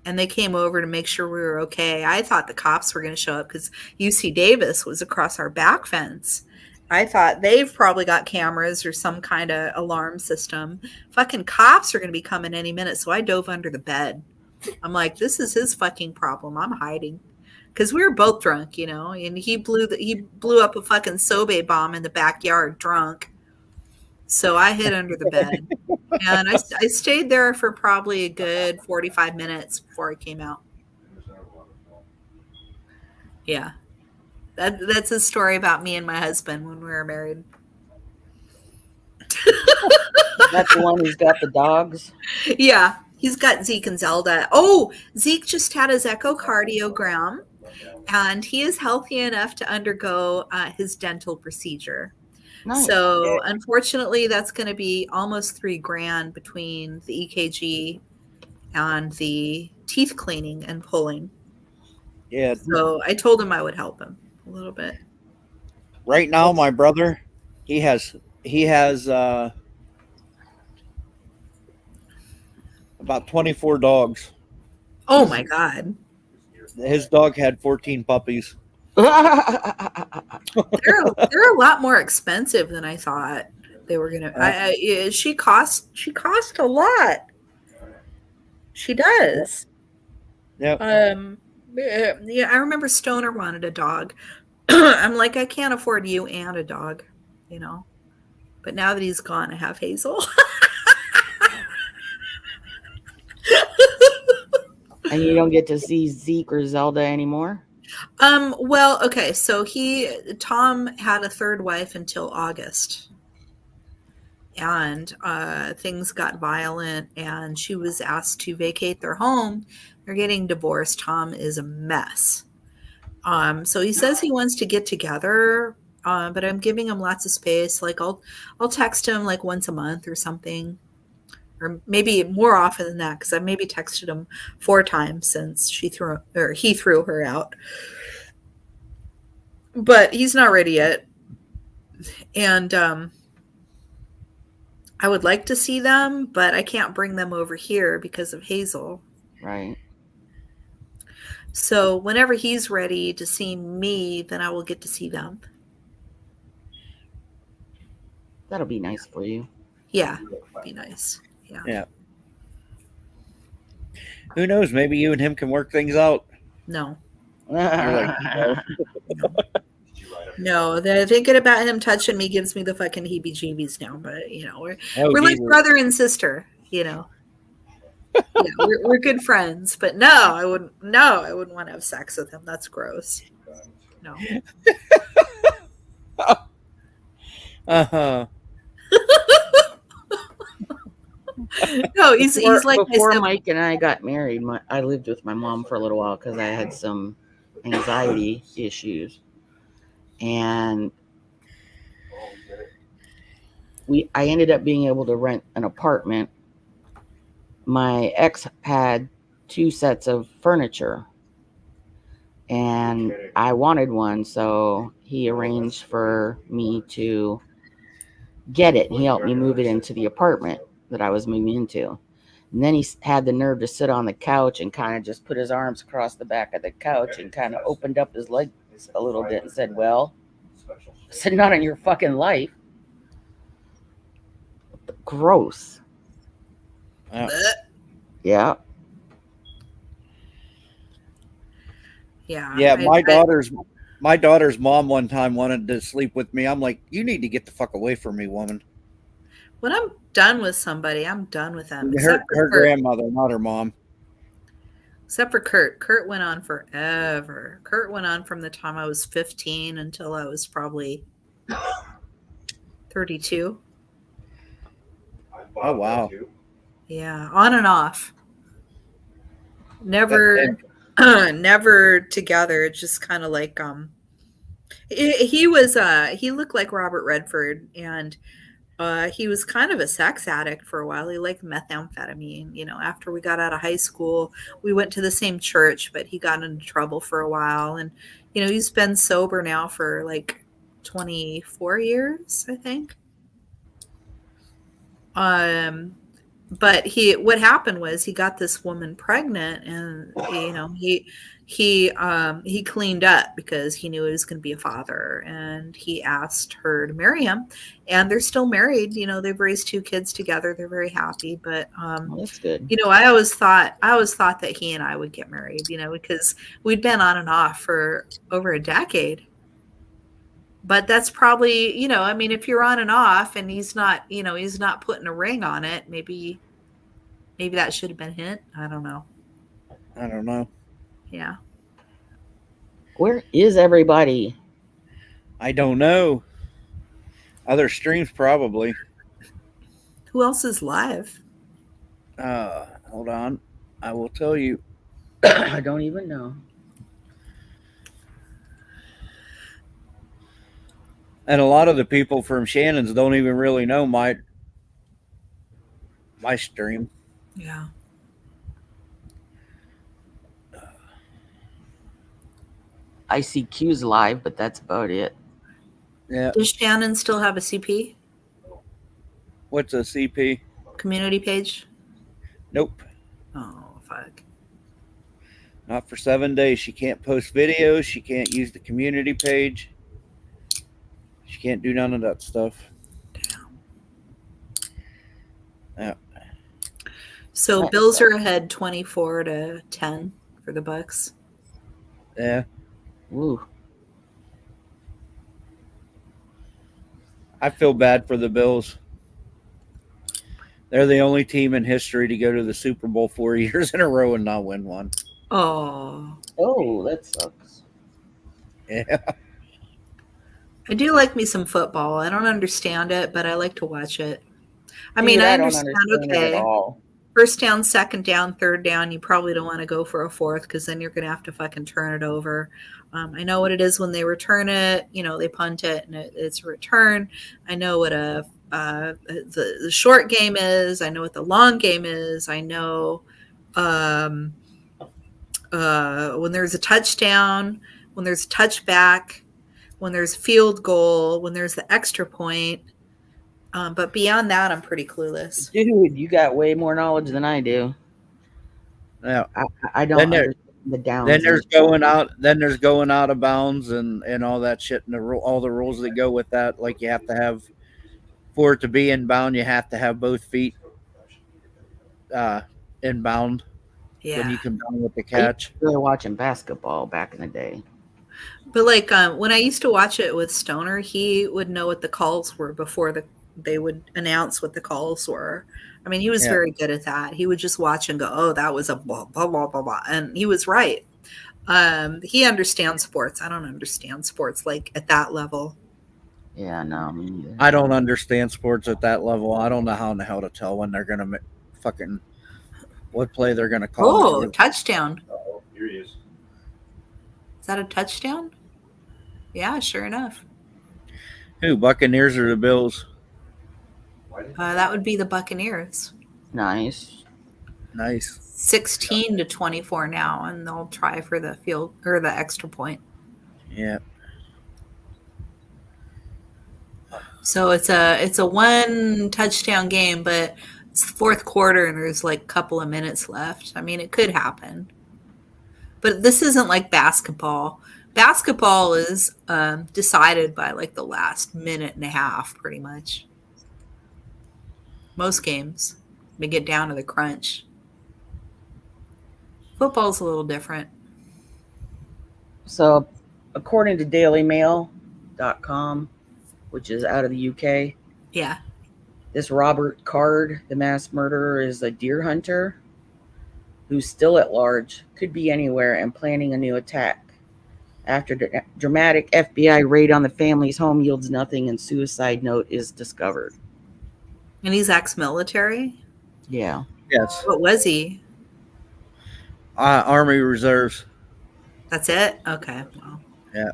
and they came over to make sure we were okay. I thought the cops were going to show up because UC Davis was across our back fence. I thought they've probably got cameras or some kind of alarm system. Fucking cops are going to be coming any minute, so I dove under the bed. I'm like, this is his fucking problem. I'm hiding. Because we were both drunk, and he blew up a fucking Sobe bomb in the backyard drunk. So I hid under the bed. And I stayed there for probably a good 45 minutes before I came out. Yeah. That's a story about me and my husband when we were married. That's the one who's got the dogs. Yeah. He's got Zeke and Zelda. Oh, Zeke just had his echocardiogram. And he is healthy enough to undergo his dental procedure. Nice. So unfortunately, that's going to be almost $3,000 between the EKG and the teeth cleaning and pulling. Yeah. So I told him I would help him a little bit. Right now, my brother, he has about 24 dogs. Oh my God. His dog had 14 puppies. They're a lot more expensive than I thought they were gonna. She cost a lot. She does. Yep. Yeah, I remember Stoner wanted a dog. I'm like, I can't afford you and a dog, you know. But now that he's gone, I have Hazel. And you don't get to see Zeke or Zelda anymore? Well, okay, so Tom had a third wife until August. And things got violent, and she was asked to vacate their home. They're getting divorced. Tom is a mess. So he says he wants to get together, but I'm giving him lots of space. Like I'll text him like once a month or something, or maybe more often than that, because I maybe texted him 4 times since he threw her out. But he's not ready yet, and I would like to see them, but I can't bring them over here because of Hazel. Right. So whenever he's ready to see me, then I will get to see them. That'll be nice for you. Yeah, be nice. Yeah. Yeah. Who knows? Maybe you and him can work things out. No. You're like, No, the thinking about him touching me gives me the fucking heebie-jeebies now. But you know, we're like Jesus. brother and sister. You know, yeah, we're good friends. But no, I wouldn't want to have sex with him. That's gross. No. Uh-huh. No, he's like before I said, Mike and I got married. I lived with my mom for a little while because I had some anxiety issues, and I ended up being able to rent an apartment. My ex had 2 sets of furniture, and I wanted one, so he arranged for me to get it. He helped me move it into the apartment that I was moving into. And then he had the nerve to sit on the couch and kind of just put his arms across the back of the couch and kind of opened up his legs a little bit and said, well, I said, not in your fucking life. Gross. Yeah. Yeah. yeah. Yeah, my daughter's mom one time wanted to sleep with me. I'm like, you need to get the fuck away from me, woman. When I'm done with somebody, I'm done with them. Her grandmother, not her mom. Except for Kurt. Kurt went on forever. Kurt went on from the time I was 15 until I was probably 32. Oh, wow. Yeah, on and off. Never never together. It's just kind of like he looked like Robert Redford, and he was kind of a sex addict for a while. He liked methamphetamine. You know, after we got out of high school, we went to the same church, but he got into trouble for a while. And, you know, he's been sober now for like 24 years, I think. But what happened was he got this woman pregnant, and, you know, he cleaned up because he knew he was going to be a father, and he asked her to marry him, and they're still married. You know, they've raised 2 kids together. They're very happy, but, Well, that's good. you know, I always thought that he and I would get married, you know, because we'd been on and off for over a decade. But that's probably, you know, I mean, if you're on and off and he's not putting a ring on it, maybe that should have been a hint. I don't know. Yeah. Where is everybody? I don't know. Other streams probably. Who else is live? Hold on. I will tell you. I don't even know. And a lot of the people from Shannon's don't even really know my stream. Yeah. I see Q's live, but that's about it. Yeah. Does Shannon still have a CP What's a CP? community page? Nope. Oh, fuck. Not for 7 days. She can't post videos. She can't use the community page. She can't do none of that stuff. Yeah. So Bills are ahead 24-10 for the Bucks. Yeah. Ooh. I feel bad for the Bills. They're the only team in history to go to the Super Bowl 4 years in a row and not win one. Oh. Oh, that sucks. Yeah. I do like me some football. I don't understand it, but I like to watch it. I Dude, mean, I don't understand, it at okay, all. first down, second down, third down, you probably don't want to go for a fourth because then you're going to have to fucking turn it over. I know what it is when they return it. You know, they punt it and it's a return. I know what the short game is. I know what the long game is. I know when there's a touchdown, when there's a touchback, when there's a field goal, when there's the extra point. But beyond that, I'm pretty clueless. Dude, you got way more knowledge than I do. Yeah. I don't understand the downs. Then there's going out. Then there's going out of bounds and all that shit and all the rules that go with that. Like you have to have for it to be inbound, you have to have both feet inbound Yeah. when you come down with the catch. We were watching basketball back in the day. But like when I used to watch it with Stoner, he would know what the calls were before they would announce what the calls were. I mean, he was very good at that. He would just watch and go, "Oh, that was a blah blah blah blah blah," and he was right. He understands sports. I don't understand sports like at that level. Yeah, no, me neither. I don't understand sports at that level. I don't know how in the hell to tell when they're gonna fucking what play they're gonna call. Oh, touchdown! Oh, here he is. Is that a touchdown? Yeah, sure enough. Who, Buccaneers or the Bills? That would be the Buccaneers. Nice. Nice. 16-24 now, and they'll try for the field or the extra point. Yeah. So it's a one touchdown game, but it's the fourth quarter and there's like a couple of minutes left. I mean, it could happen. But this isn't like basketball. Basketball is decided by like the last minute and a half, pretty much. Most games, they get down to the crunch. Football's a little different. So, according to DailyMail.com, which is out of the UK, Yeah. this Robert Card, the mass murderer, is a deer hunter who's still at large, could be anywhere, and planning a new attack. After dramatic FBI raid on the family's home yields nothing and suicide note is discovered. And he's ex-military? Yeah. Yes. What was he? Army Reserves. That's it? Okay. Well, Yeah.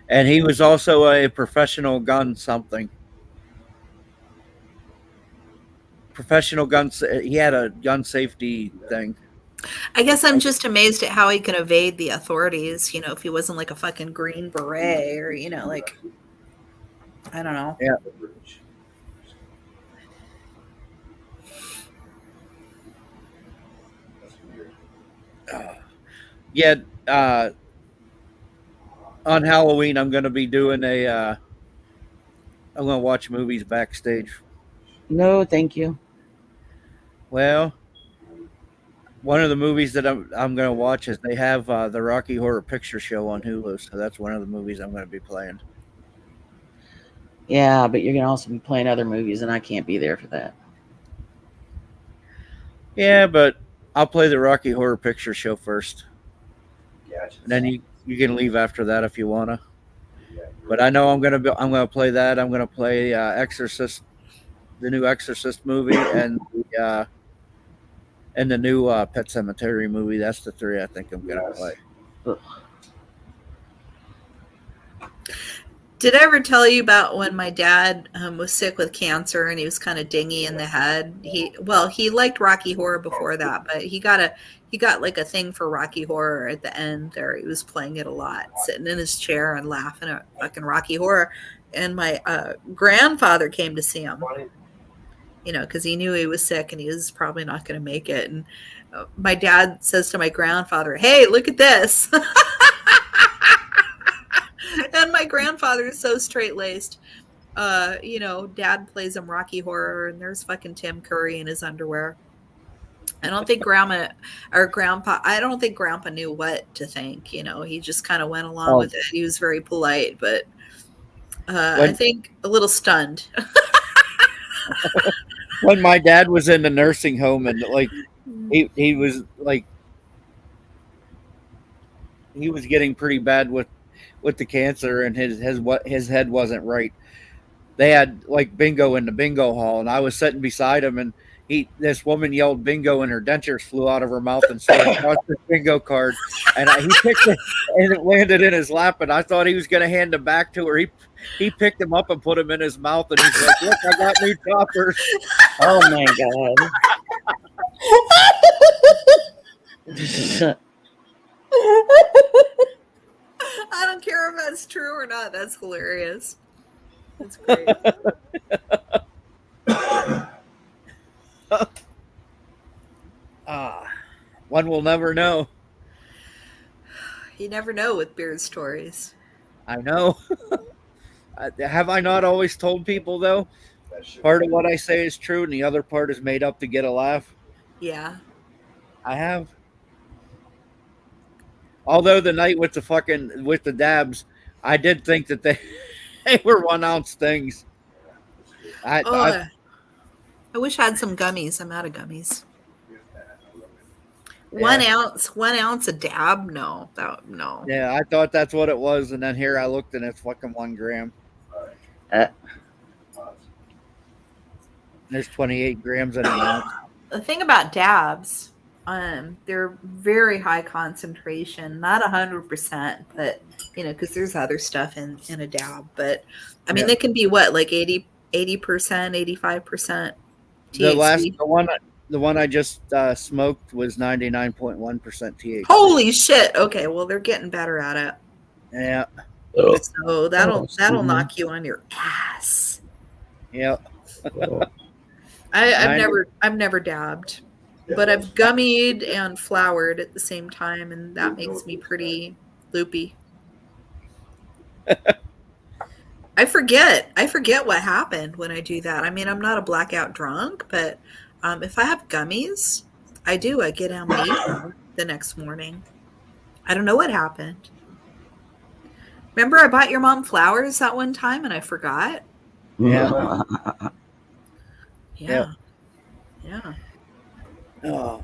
And he was also a professional gun something. Professional gun. He had a gun safety thing. I guess I'm just amazed at how he can evade the authorities, you know, if he wasn't like a fucking Green Beret or, you know, like, I don't know. Yeah. Yeah. On Halloween, I'm going to be doing I'm going to watch movies backstage. No, thank you. Well, one of the movies that I'm going to watch is they have the Rocky Horror Picture Show on Hulu, so that's one of the movies I'm going to be playing. Yeah, but you're going to also be playing other movies, and I can't be there for that. Yeah, but I'll play the Rocky Horror Picture Show first. Yeah, And then you can leave after that if you wanna. But I know I'm gonna play that. I'm gonna play Exorcist, the new Exorcist movie, and the new Pet Sematary movie. That's the three I think I'm gonna play. Did I ever tell you about when my dad was sick with cancer and he was kind of dingy in the head? He liked Rocky Horror before that, but he got like a thing for Rocky Horror at the end there. He was playing it a lot, sitting in his chair and laughing at fucking Rocky Horror. and my grandfather came to see him, you know, because he knew he was sick and he was probably not going to make it. And my dad says to my grandfather, "Hey, look at this." And my grandfather is so straight-laced. You know, Dad plays him Rocky Horror, and there's fucking Tim Curry in his underwear. I don't think Grandpa knew what to think. You know, he just kind of went along with it. He was very polite, but I think a little stunned. When my dad was in the nursing home and like he was like he was getting pretty bad with the cancer, and his head wasn't right. They had like bingo in the bingo hall, and I was sitting beside him, and this woman yelled bingo, and her dentures flew out of her mouth and started across the bingo card, and he picked it, and it landed in his lap, and I thought he was going to hand it back to her. He picked him up and put him in his mouth, and he's like, "Look, I got new choppers." Oh my god. I don't care if that's true or not. That's hilarious. That's great. One will never know. You never know with beard stories. I know. Have I not always told people, though? Part of what I say is true, and the other part is made up to get a laugh. Yeah. I have. Although the night with the dabs, I did think that they were 1 ounce things. I wish I had some gummies. I'm out of gummies. Yeah. 1 ounce a dab? No. No. Yeah, I thought that's what it was, and then here I looked, and it's fucking 1 gram. There's 28 grams in an ounce. The thing about dabs, they're very high concentration, not 100%, but you know, because there's other stuff in a dab. But I mean, they can be what, like 80%, 85% THC. The one I just smoked was 99.1% THC. Holy shit! Okay, well they're getting better at it. Yeah. So that'll knock you on your ass. Yeah. I've never dabbed, but I've gummied and flowered at the same time, and that makes me pretty loopy. I forget what happened when I do that. I mean, I'm not a blackout drunk, but if I have gummies, I get amnesia the next morning. I don't know what happened. Remember I bought your mom flowers that one time and I forgot? Yeah. Yeah. Oh.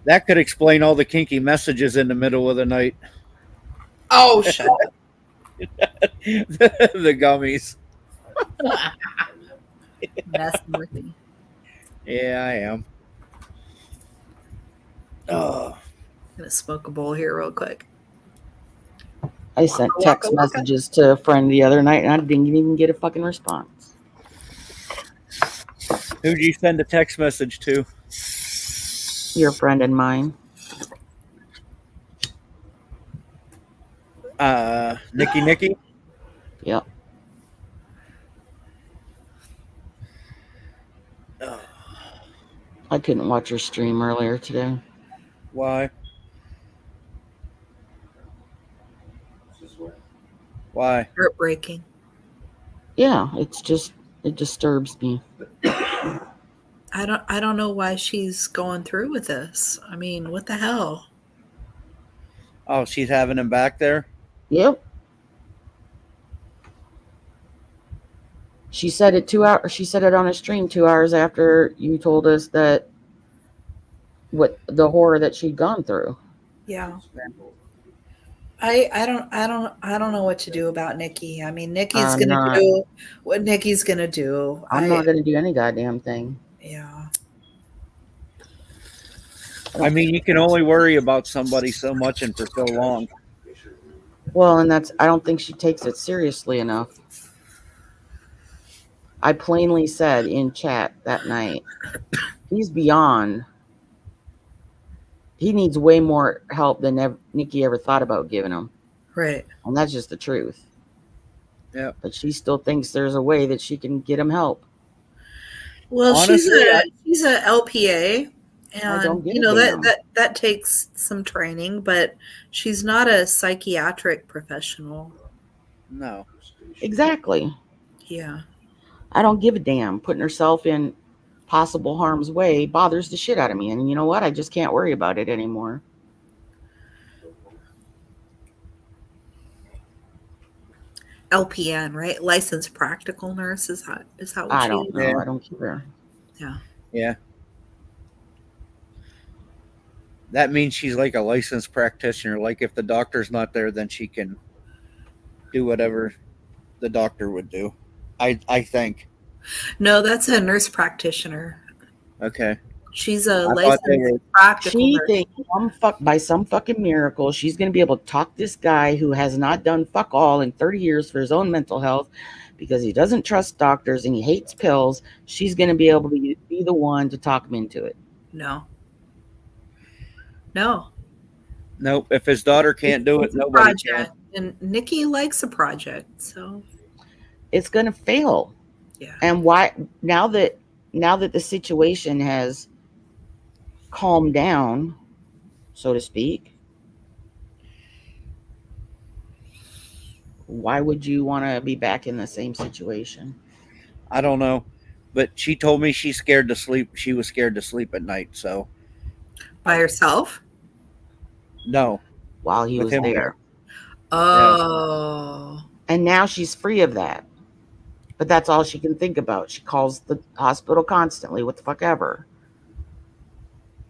That could explain all the kinky messages in the middle of the night. Oh, shut up. The gummies. Messing with me. Yeah, I am. Oh. I'm gonna smoke a bowl here real quick. I sent text messages to a friend the other night and I didn't even get a fucking response. Who'd you send a text message to? Your friend and mine. Nikki? Yep. Oh. I couldn't watch your stream earlier today. Why? Why? Heartbreaking. Yeah, it disturbs me. I don't know why she's going through with this. I mean, what the hell? Oh, she's having him back there? Yep. She said it 2 hours. She said it on a stream 2 hours after you told us that what the horror that she'd gone through. Yeah. I don't know what to do about Nikki. I mean, Nikki's gonna do what Nikki's gonna do. I'm not gonna do any goddamn thing. Yeah. I mean, you can only worry about somebody so much and for so long. Well, and I don't think she takes it seriously enough. I plainly said in chat that night, he's beyond. He needs way more help than Nikki ever thought about giving him. Right. And that's just the truth. Yeah. But she still thinks there's a way that she can get him help. Well, Honestly, she's a LPA, I don't and give you a know damn. that takes some training, but she's not a psychiatric professional. No. Exactly. Yeah. I don't give a damn. Putting herself in possible harm's way bothers the shit out of me. And you know what? I just can't worry about it anymore. LPN, right? Licensed practical nurse. Is that what I she don't is? know. Yeah. I don't care. Yeah. Yeah. That means she's like a licensed practitioner. Like if the doctor's not there, then she can do whatever the doctor would do. I think. No, that's a nurse practitioner. Okay. She's a I thought they licensed were. practical She nurse. thinks by some fucking miracle, she's going to be able to talk this guy who has not done fuck all in 30 years for his own mental health because he doesn't trust doctors and he hates pills. She's going to be able to be the one to talk him into it. No. Nope. If his daughter can't do it, It's a nobody can. project, and Nikki likes a project, so It's going to fail. yeah. And why now that the situation has calmed down, so to speak, why would you want to be back in the same situation? I don't know. But she told me she's scared to sleep. She was scared to sleep at night. So By herself? While no. he With was him. there. Oh. And now she's free of that. But that's all she can think about. She calls the hospital constantly. What the fuck ever.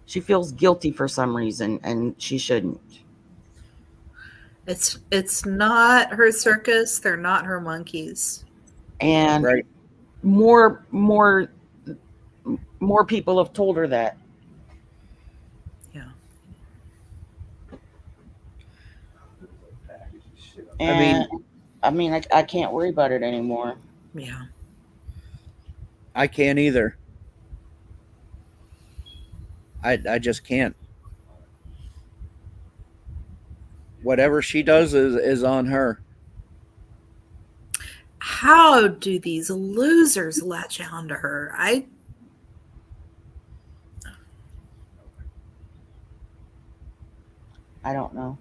She feels guilty for some reason, and she shouldn't. It's not her circus. They're not her monkeys. And Right. more people have told her that. Yeah. And I mean, I can't worry about it anymore. Yeah. I can't either. I just can't. Whatever she does is on her. How do these losers latch on to her? I don't know.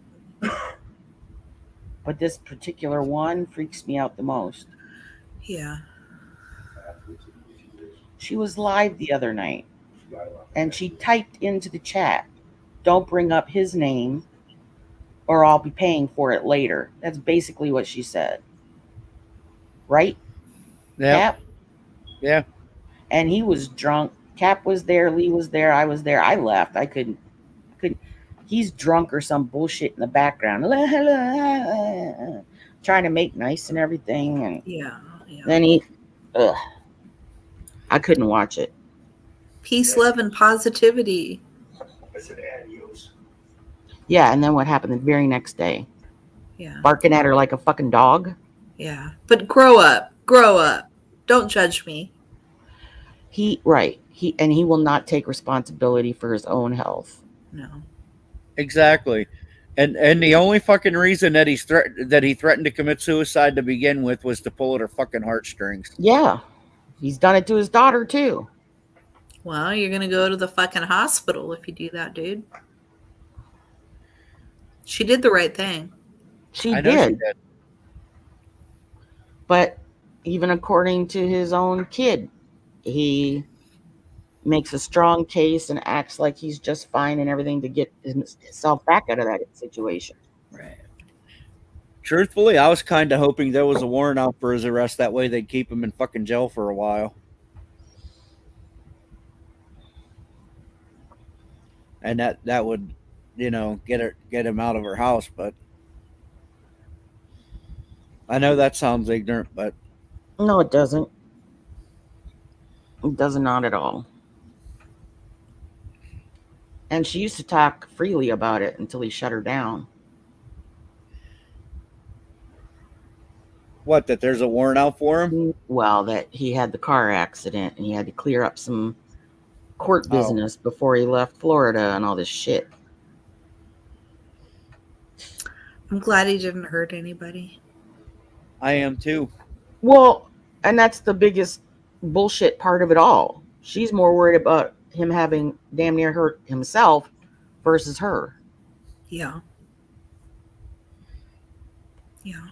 But this particular one freaks me out the most. Yeah. She was live the other night and she typed into the chat, "Don't bring up his name or I'll be paying for it later." That's basically what she said. Right? Yeah. Cap? Yeah. And he was drunk. Cap was there, Lee was there, I was there. I left. I couldn't. He's drunk or some bullshit in the background. Trying to make nice and everything. And Yeah. then I couldn't watch it. Peace, love, and positivity. I said adios. Yeah, and then what happened the very next day? Yeah. Barking at her like a fucking dog. Yeah. But grow up. Grow up. Don't judge me. He will not take responsibility for his own health. No. Exactly. And the only fucking reason that he threatened to commit suicide to begin with was to pull at her fucking heartstrings. Yeah. He's done it to his daughter too. Well, you're going to go to the fucking hospital if you do that, dude. She did the right thing. She I know did. she did. But even according to his own kid, he makes a strong case and acts like he's just fine and everything to get himself back out of that situation. Right. Truthfully, I was kind of hoping there was a warrant out for his arrest. That way they'd keep him in fucking jail for a while. And that would, get him out of her house. But I know that sounds ignorant, but No, it doesn't. It does not at all. And she used to talk freely about it until he shut her down. what, that there's a warrant out for him? Well, that he had the car accident and he had to clear up some court Oh. business before he left Florida and all this shit. I'm glad he didn't hurt anybody. I am too. Well, and that's the biggest bullshit part of it all. She's more worried about him having damn near hurt himself versus her. Yeah. Yeah.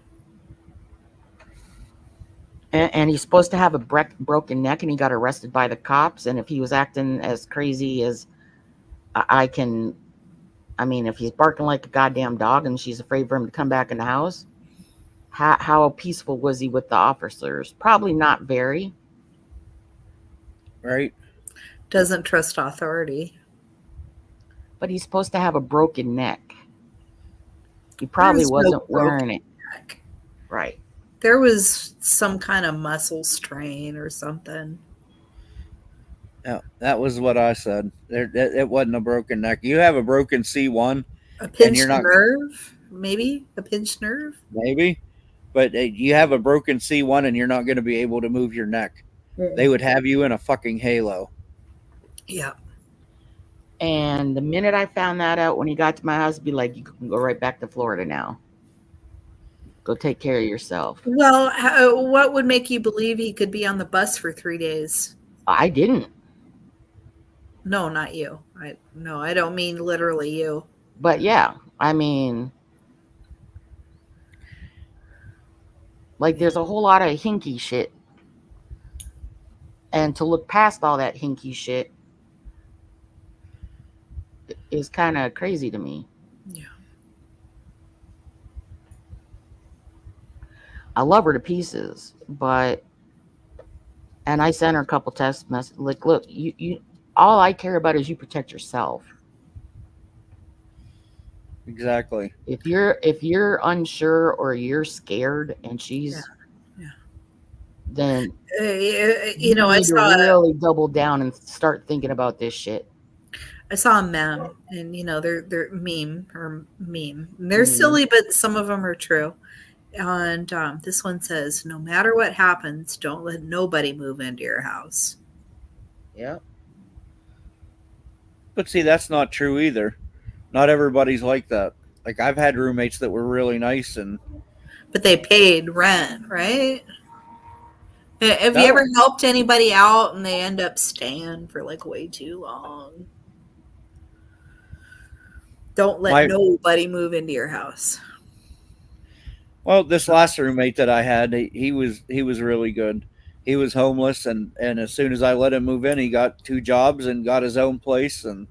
And he's supposed to have a broken neck, and he got arrested by the cops. And if he was acting as crazy as I mean, if he's barking like a goddamn dog and she's afraid for him to come back in the house, how peaceful was he with the officers? Probably not very. Right? Doesn't trust authority. But he's supposed to have a broken neck. He probably There's no wasn't broken wearing it. neck. Right. There was some kind of muscle strain or something. Yeah, that was what I said. It wasn't a broken neck. You have a broken C1, A pinched you're not- nerve, maybe a pinched nerve. maybe, but you have a broken C1 and you're not going to be able to move your neck. They would have you in a fucking halo. Yeah. And the minute I found that out, when he got to my house, be like, you can go right back to Florida now. Go take care of yourself. Well, what would make you believe he could be on the bus for 3 days? I didn't. No, not you. I don't mean literally you. But yeah, I mean, like there's a whole lot of hinky shit. And to look past all that hinky shit is kind of crazy to me. Yeah. I love her to pieces, but, and I sent her a couple text messages, like, look, you, all I care about is you protect yourself. Exactly. If you're unsure or you're scared and she's, Yeah. then I need saw to really double down and start thinking about this shit. I saw a meme, and they're meme. They're silly, but some of them are true. And this one says, "No matter what happens, don't let nobody move into your house." Yeah. But see, that's not true either. Not everybody's like that. Like I've had roommates that were really nice and But they paid rent, right? Have No. you ever helped anybody out and they end up staying for like way too long? Don't let nobody move into your house. well, this last roommate that I had, he was really good. He was homeless and as soon as I let him move in, he got 2 jobs and got his own place and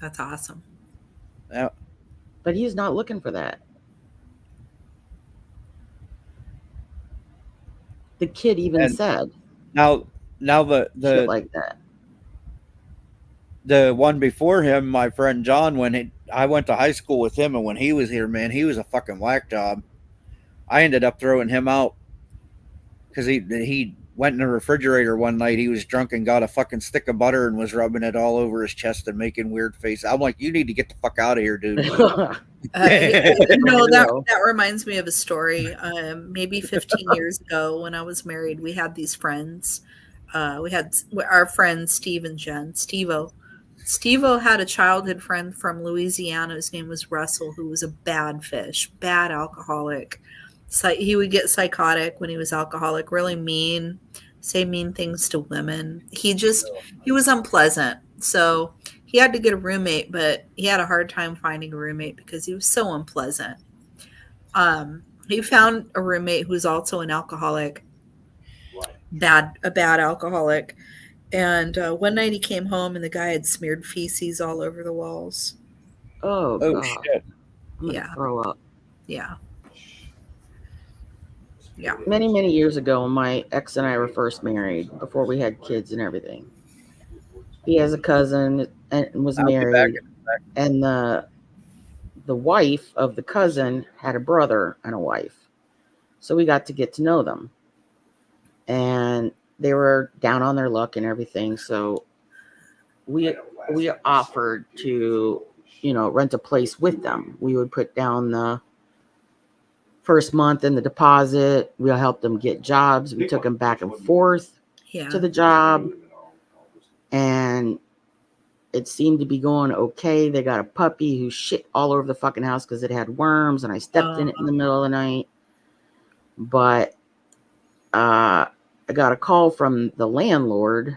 That's awesome. yeah. But he's not looking for that. The kid even And said Now shit the like that. the one before him, my friend John, I went to high school with him, and when he was here, man, he was a fucking whack job. I ended up throwing him out because he went in the refrigerator one night. He was drunk and got a fucking stick of butter and was rubbing it all over his chest and making weird faces. I'm like, you need to get the fuck out of here, dude. That reminds me of a story. Maybe 15 years ago, when I was married, we had these friends. We had our friends Steve and Jen. Steve-O had a childhood friend from Louisiana. His name was Russell, who was a bad fish, bad alcoholic. He would get psychotic when he was alcoholic, really mean, say mean things to women. He was unpleasant. So he had to get a roommate, but he had a hard time finding a roommate because he was so unpleasant. He found a roommate who was also an alcoholic, a bad alcoholic. And one night he came home and the guy had smeared feces all over the walls. Oh God. Shit. I'm gonna Yeah. throw up. Yeah. Yeah. Many years ago, when my ex and I were first married, before we had kids and everything, he has a cousin and was I'll be back married, in a sec. and the wife of the cousin had a brother and a wife, so we got to get to know them, and they were down on their luck and everything. So we offered to, rent a place with them. We would put down the first month in the deposit. We'll help them get jobs. We took them back and forth Yeah. to the job, and it seemed to be going okay. They got a puppy who shit all over the fucking house because it had worms, and I stepped in it in the middle of the night. But I got a call from the landlord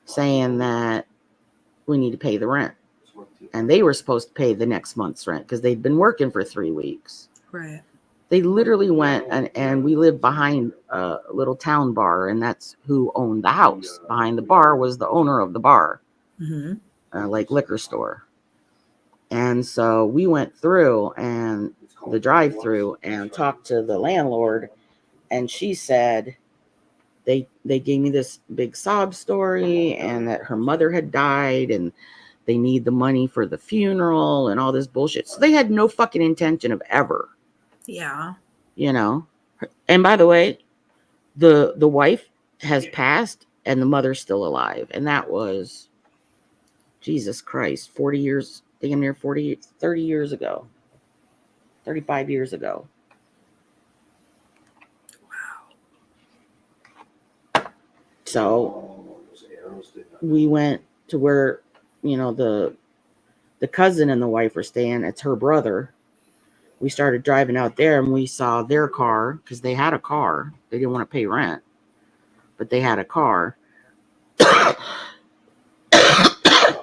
saying that we need to pay the rent. And they were supposed to pay the next month's rent because they'd been working for 3 weeks. Right. They literally went and we lived behind a little town bar, and that's who owned the house. Behind the bar was the owner of the bar, like liquor store. And so we went through and the drive-through and talked to the landlord, and she said they gave me this big sob story and that her mother had died and they need the money for the funeral and all this bullshit. So they had no fucking intention of ever. Yeah. You know. And by the way, the wife has passed and the mother's still alive. And that was, Jesus Christ, 40 years, damn near 30 years ago. 35 years ago. Wow. So we went to where, you know, the cousin and the wife were staying. It's her brother. We started driving out there and we saw their car because they had a car. They didn't want to pay rent, but they had a car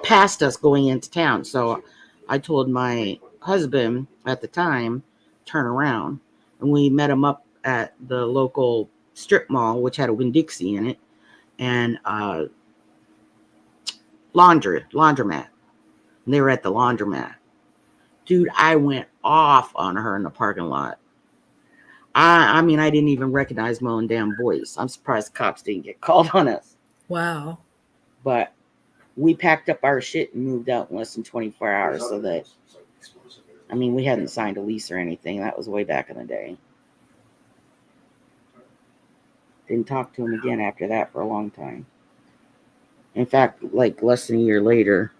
past us going into town. So I told my husband at the time, turn around, and we met him up at the local strip mall, which had a Winn-Dixie in it, and laundromat. And they were at the laundromat. Dude, I went off on her in the parking lot. I mean, I didn't even recognize my own damn voice. I'm surprised the cops didn't get called on us. Wow. But we packed up our shit and moved out in less than 24 hours. So that, I mean, we hadn't signed a lease or anything. That was way back in the day. Didn't talk to him again after that for a long time. In fact, like less than a year later,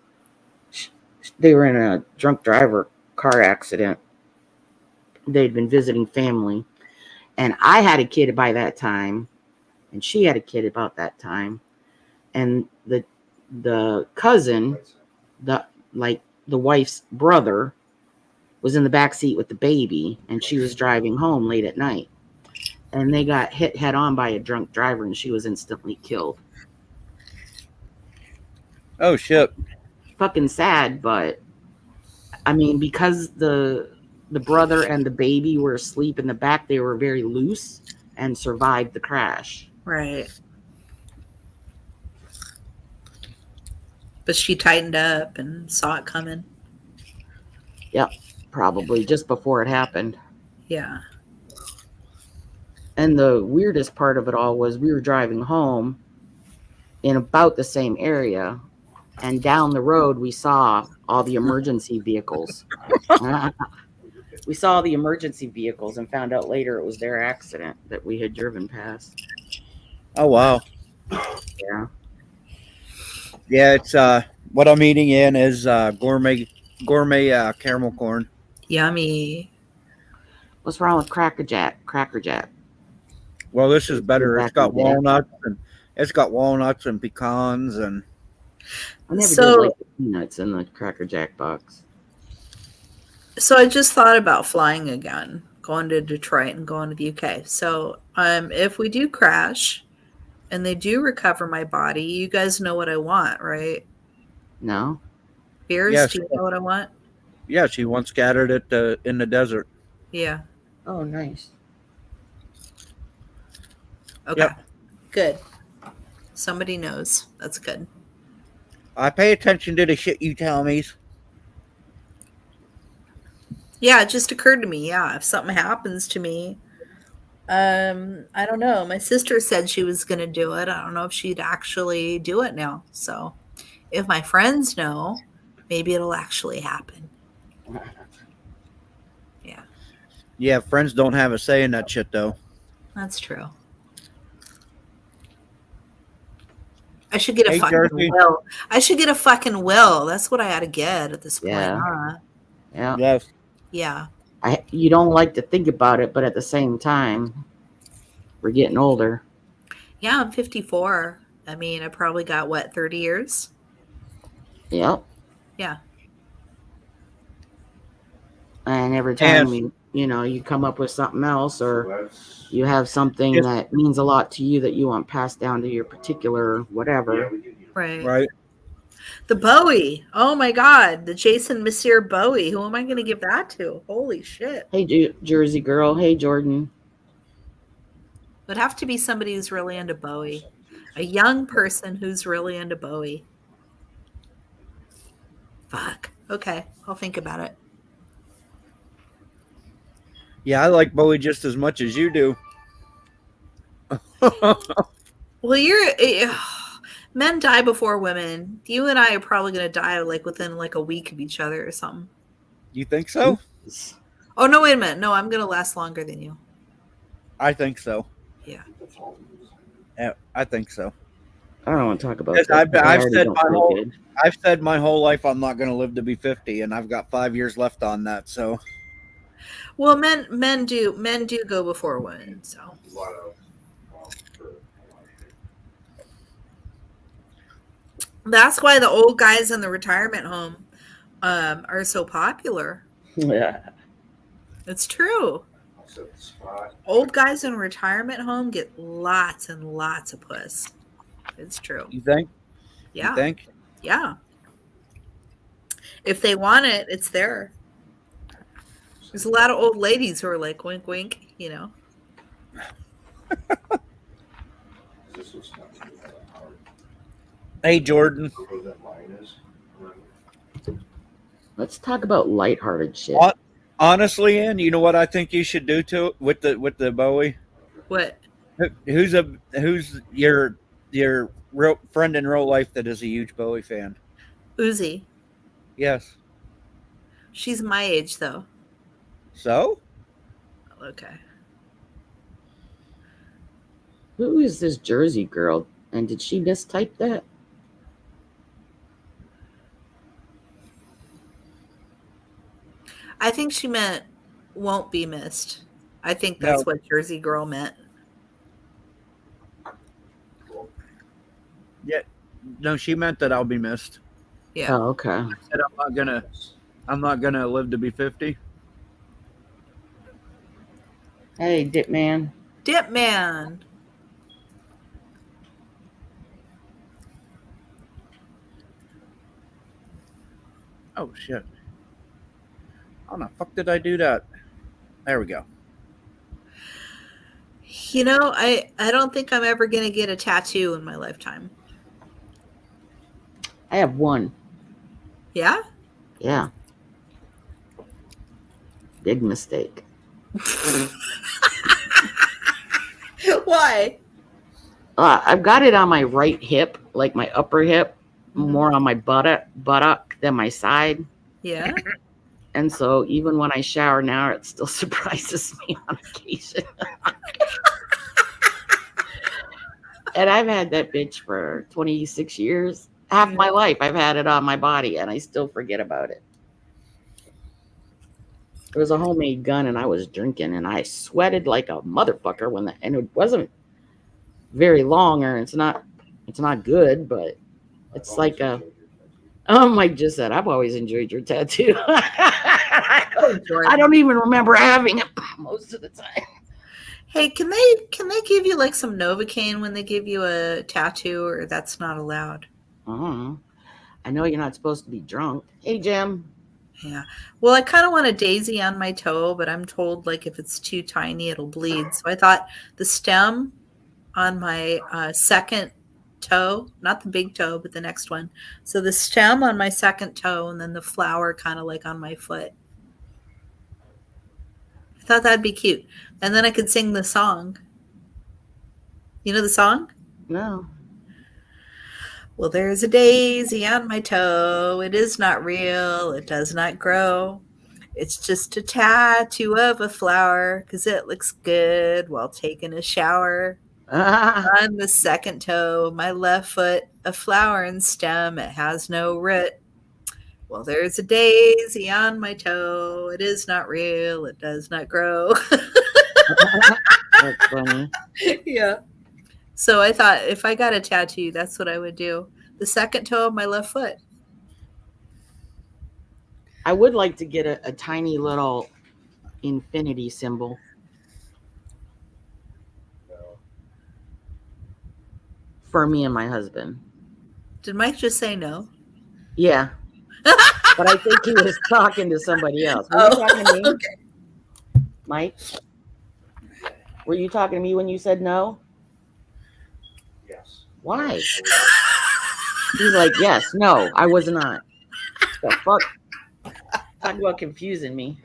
they were in a drunk driver car accident. They'd been visiting family. And I had a kid by that time. And she had a kid about that time. And the cousin, the wife's brother, was in the back seat with the baby. And she was driving home late at night. And they got hit head on by a drunk driver. And she was instantly killed. Oh, shit. Fucking sad, but I mean, because the brother and the baby were asleep in the back, they were very loose and survived the crash. Right. But she tightened up and saw it coming. Yep, probably just before it happened. Yeah. And the weirdest part of it all was we were driving home in about the same area, and down the road we saw all the emergency vehicles. We saw the emergency vehicles and found out later it was their accident that we had driven past. Oh, wow. Yeah. Yeah, it's what I'm eating in is gourmet caramel corn. Yummy. What's wrong with Cracker Jack? Well, this is better. Back It's got in the day. walnuts and pecans and I never So- did like the peanuts in the Cracker Jack box. So I just thought about flying again, going to Detroit and going to the UK. So if we do crash and they do recover my body, you guys know what I want, right? No? Beers, Yes. do you know what I want? yeah, she once scattered it in the desert. Yeah. Oh, nice. Okay. Yep. Good. Somebody knows. That's good. I pay attention to the shit you tell me. Yeah, it just occurred to me. Yeah, if something happens to me, I don't know. My sister said she was going to do it. I don't know if she'd actually do it now. So if my friends know, maybe it'll actually happen. Yeah, Yeah, friends don't have a say in that shit though. that's true. I should get a Hey, fucking Jersey. will. I should get a fucking will. That's what I ought to get at this point. Yeah. Huh? Yeah. Yes. Yeah. You don't like to think about it, but at the same time, we're getting older. Yeah, I'm 54. I mean, I probably got, 30 years? Yep. Yeah. And every time And- you come up with something else, or That's, you have something Yes. that means a lot to you that you want passed down to your particular whatever. we do. Right. right. The Bowie. Oh my God. The Jason Messier Bowie. Who am I going to give that to? Holy shit. Hey, Jersey girl. Hey, Jordan. Would have to be somebody who's really into Bowie. A young person who's really into Bowie. Fuck. Okay. I'll think about it. Yeah, I like Bowie just as much as you do. Well, men die before women. You and I are probably going to die like within like a week of each other or something. You think so? Oh, no, wait a minute. No, I'm going to last longer than you. I think so. Yeah. Yeah, I think so. I don't want to talk about Yes, that. I've already said don't my feel whole- good. I've said my whole life I'm not going to live to be 50, and I've got 5 years left on that. So Well, men do go before women. So that's why the old guys in the retirement home are so popular. Yeah. It's true. Old guys in a retirement home get lots and lots of puss. It's true. you think? Yeah. You think? Yeah. If they want it, it's there. There's a lot of old ladies who are like, wink, wink, you know. Hey, Jordan. Let's talk about lighthearted shit. What? Honestly, Ann, you know what I think you should do to with the Bowie? What? Who's your real friend in real life that is a huge Bowie fan? Uzi. Yes. She's my age, though. So? Okay. Who is this Jersey girl? And did she mistype that? I think she meant won't be missed. I think that's what Jersey Girl meant. Yeah. No, she meant that I'll be missed. Yeah. Oh, okay. I said I'm not gonna live to be 50. Hey, Dip Man. Dip Man. Oh shit. How the fuck did I do that? There we go. You know, I don't think I'm ever going to get a tattoo in my lifetime. I have one. Yeah? Yeah. Big mistake. Why? I've got it on my right hip, like my upper hip, more on my buttock than my side. Yeah. And so even when I shower now, it still surprises me on occasion. And I've had that bitch for 26 years. Half my life I've had it on my body and I still forget about it. It was a homemade gun and I was drinking and I sweated like a motherfucker and it wasn't very long, or it's not good, but it's like a Mike just said, I've always enjoyed your tattoo. I don't even remember having it most of the time. Hey, can they give you like some Novocaine when they give you a tattoo, or that's not allowed? I know you're not supposed to be drunk. Hey, Jim. Yeah. Well, I kind of want a daisy on my toe, but I'm told like if it's too tiny, it'll bleed. So I thought the stem on my second toe, not the big toe, but the next one. So the stem on my second toe and then the flower kind of like on my foot. I thought that'd be cute. And then I could sing the song. You know the song? No. Well, there's a daisy on my toe. It is not real. It does not grow. It's just a tattoo of a flower because it looks good while taking a shower. On the second toe, my left foot, a flower and stem. It has no root. Well, there's a daisy on my toe. It is not real. It does not grow. That's funny. Yeah. So I thought if I got a tattoo, that's what I would do. The second toe of my left foot. I would like to get a tiny little infinity symbol. For me and my husband. Did Mike just say no? Yeah. But I think he was talking to somebody else. Were you talking to me? Okay. Mike? Were you talking to me when you said no? Yes. Why? He's like, yes, no, I was not. The fuck? Talk about confusing me.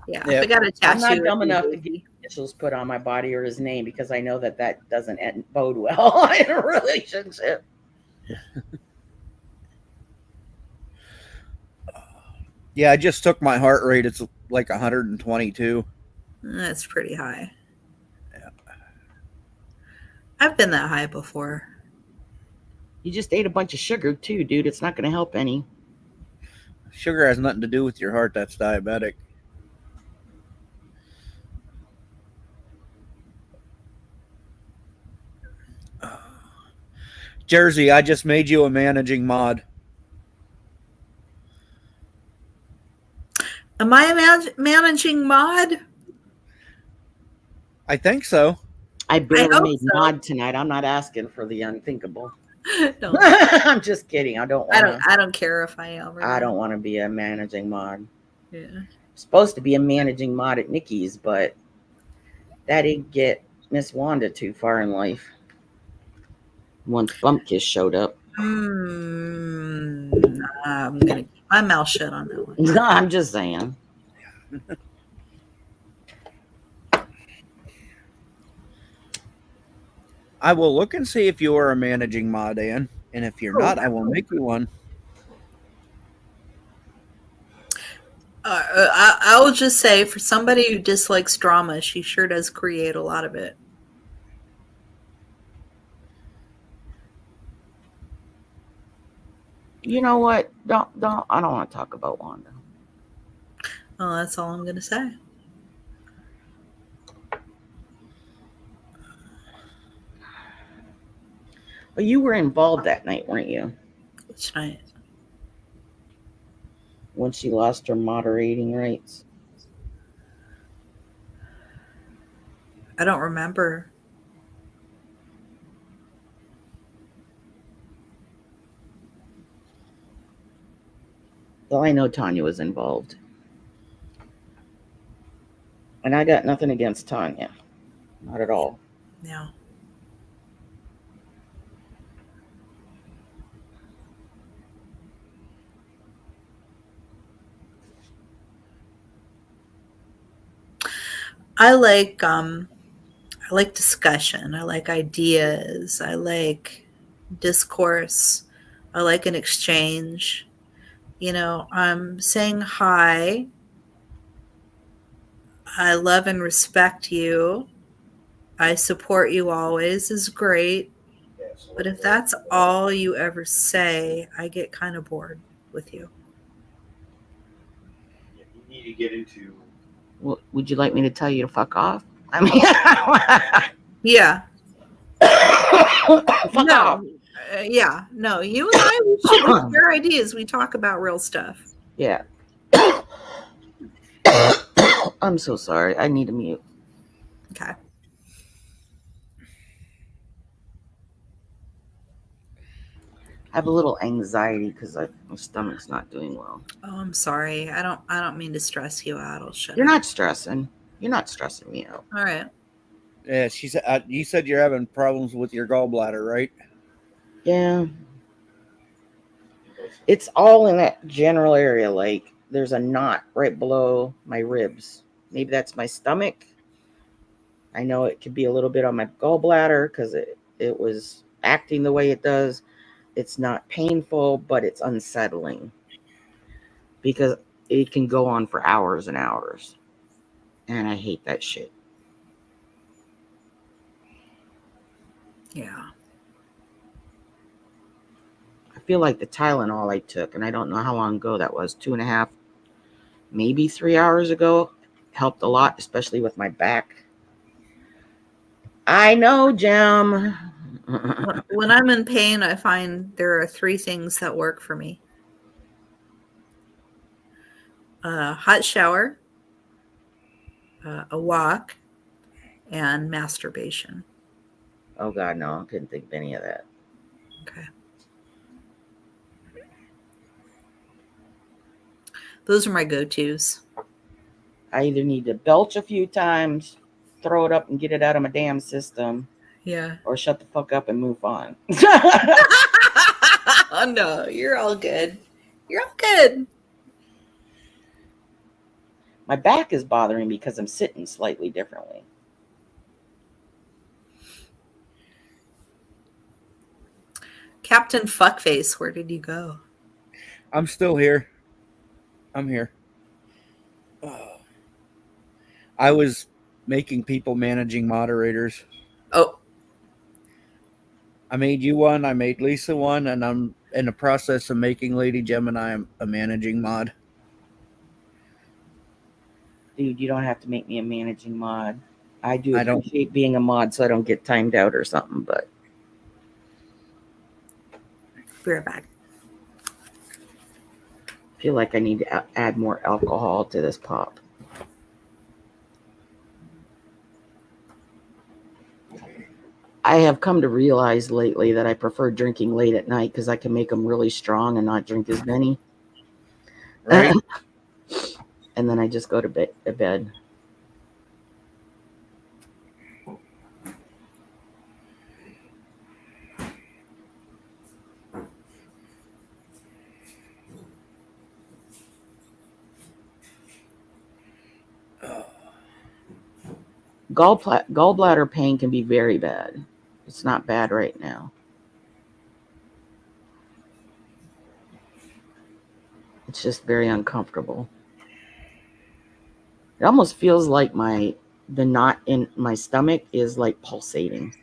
Yeah, Yeah. I got a tattoo. I'm not dumb with you, enough to baby. get initials put on my body or his name because I know that doesn't bode well in a relationship. Yeah, I just took my heart rate. It's like 122. That's pretty high. Yeah. I've been that high before. You just ate a bunch of sugar too, dude. It's not going to help any. Sugar has nothing to do with your heart. That's diabetic. Jersey, I just made you a managing mod. Am I a managing mod? I think so. I barely hope made so. mod tonight. I'm not asking for the unthinkable. No, I'm just kidding. I don't want to. I don't care if I am. Or I not. don't want to be a managing mod. Yeah. I'm supposed to be a managing mod at Nikki's, but that didn't get Miss Wanda too far in life. Once Bumpkiss showed up. I'm gonna keep my mouth shut on that one. No, I'm just saying. I will look and see if you are a managing mod, Ann. And if you're not, I will make you one. I will just say, for somebody who dislikes drama, she sure does create a lot of it. You know what? Don't. I don't want to talk about Wanda. Well, that's all I'm gonna say. But you were involved that night, weren't you? Which night? When she lost her moderating rights. I don't remember. Well, I know Tanya was involved. And I got nothing against Tanya. Not at all. No. I like discussion. I like ideas. I like discourse. I like an exchange. You know, I'm saying hi. I love and respect you. I support you always is great. But if that's all you ever say, I get kind of bored with you. You need to get into. Well, would you like me to tell you to fuck off? I mean, Yeah. fuck No. off. Yeah. No, you and I, we share ideas. We talk about real stuff. Yeah. I'm so sorry. I need to mute. Okay. I have a little anxiety because my stomach's not doing well. Oh, I'm sorry. I don't mean to stress you out. I'll shut You're up. not stressing. You're not stressing me out. All right. Yeah, she said. You said you're having problems with your gallbladder, right? Yeah. It's all in that general area. Like there's a knot right below my ribs. Maybe that's my stomach. I know it could be a little bit on my gallbladder because it was acting the way it does. It's not painful, but it's unsettling because it can go on for hours and hours. And I hate that shit. Yeah. I feel like the Tylenol I took, and I don't know how long ago that was, 2.5, maybe 3 hours ago, helped a lot, especially with my back. I know, Jim. When I'm in pain, I find there are 3 things that work for me: a hot shower, a walk, and masturbation. Oh God, no, I couldn't think of any of that. Okay. Those are my go-tos. I either need to belch a few times, throw it up and get it out of my damn system, Yeah. or shut the fuck up and move on. Oh no, you're all good. You're all good. My back is bothering me because I'm sitting slightly differently. Captain Fuckface, where did you go? I'm still here. I'm here. I was making people managing moderators. Oh, I made you one. I made Lisa one, and I'm in the process of making Lady Gemini a managing mod. Dude, you don't have to make me a managing mod. I do I don't- appreciate being a mod so I don't get timed out or something, but be right back. I feel like I need to add more alcohol to this pop. I have come to realize lately that I prefer drinking late at night because I can make them really strong and not drink as many. Right? And then I just go to bed. Gallbladder pain can be very bad. It's not bad right now. It's just very uncomfortable. It almost feels like the knot in my stomach is like pulsating.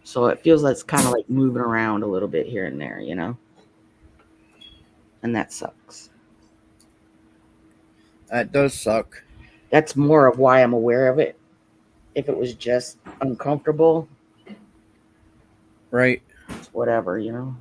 So it feels like it's kind of like moving around a little bit here and there, you know? And that sucks. That does suck. That's more of why I'm aware of it. If it was just uncomfortable, Right. it's whatever, you know?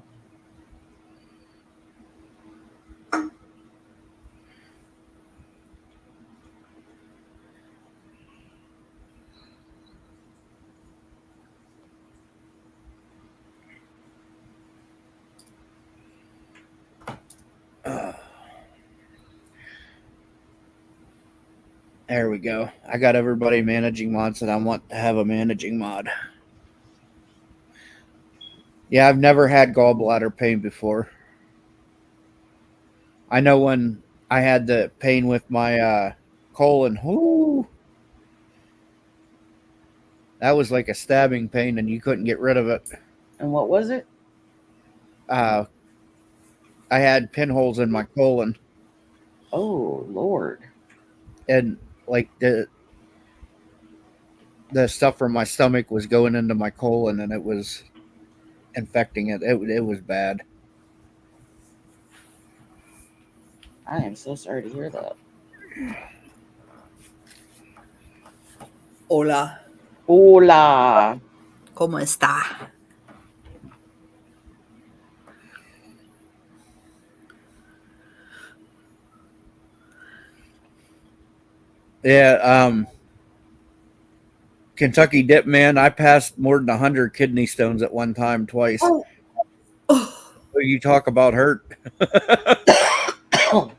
There we go. I got everybody managing mods that I want to have a managing mod. Yeah, I've never had gallbladder pain before. I know when I had the pain with my colon, whoo, that was like a stabbing pain and you couldn't get rid of it. And what was it? I had pinholes in my colon. Oh, Lord. And like the stuff from my stomach was going into my colon and it was infecting it. It was bad. I am so sorry to hear that. Hola. Hola. ¿Cómo está? Yeah, Kentucky Dip, man, I passed more than 100 kidney stones at one time, twice. Oh. You talk about hurt. I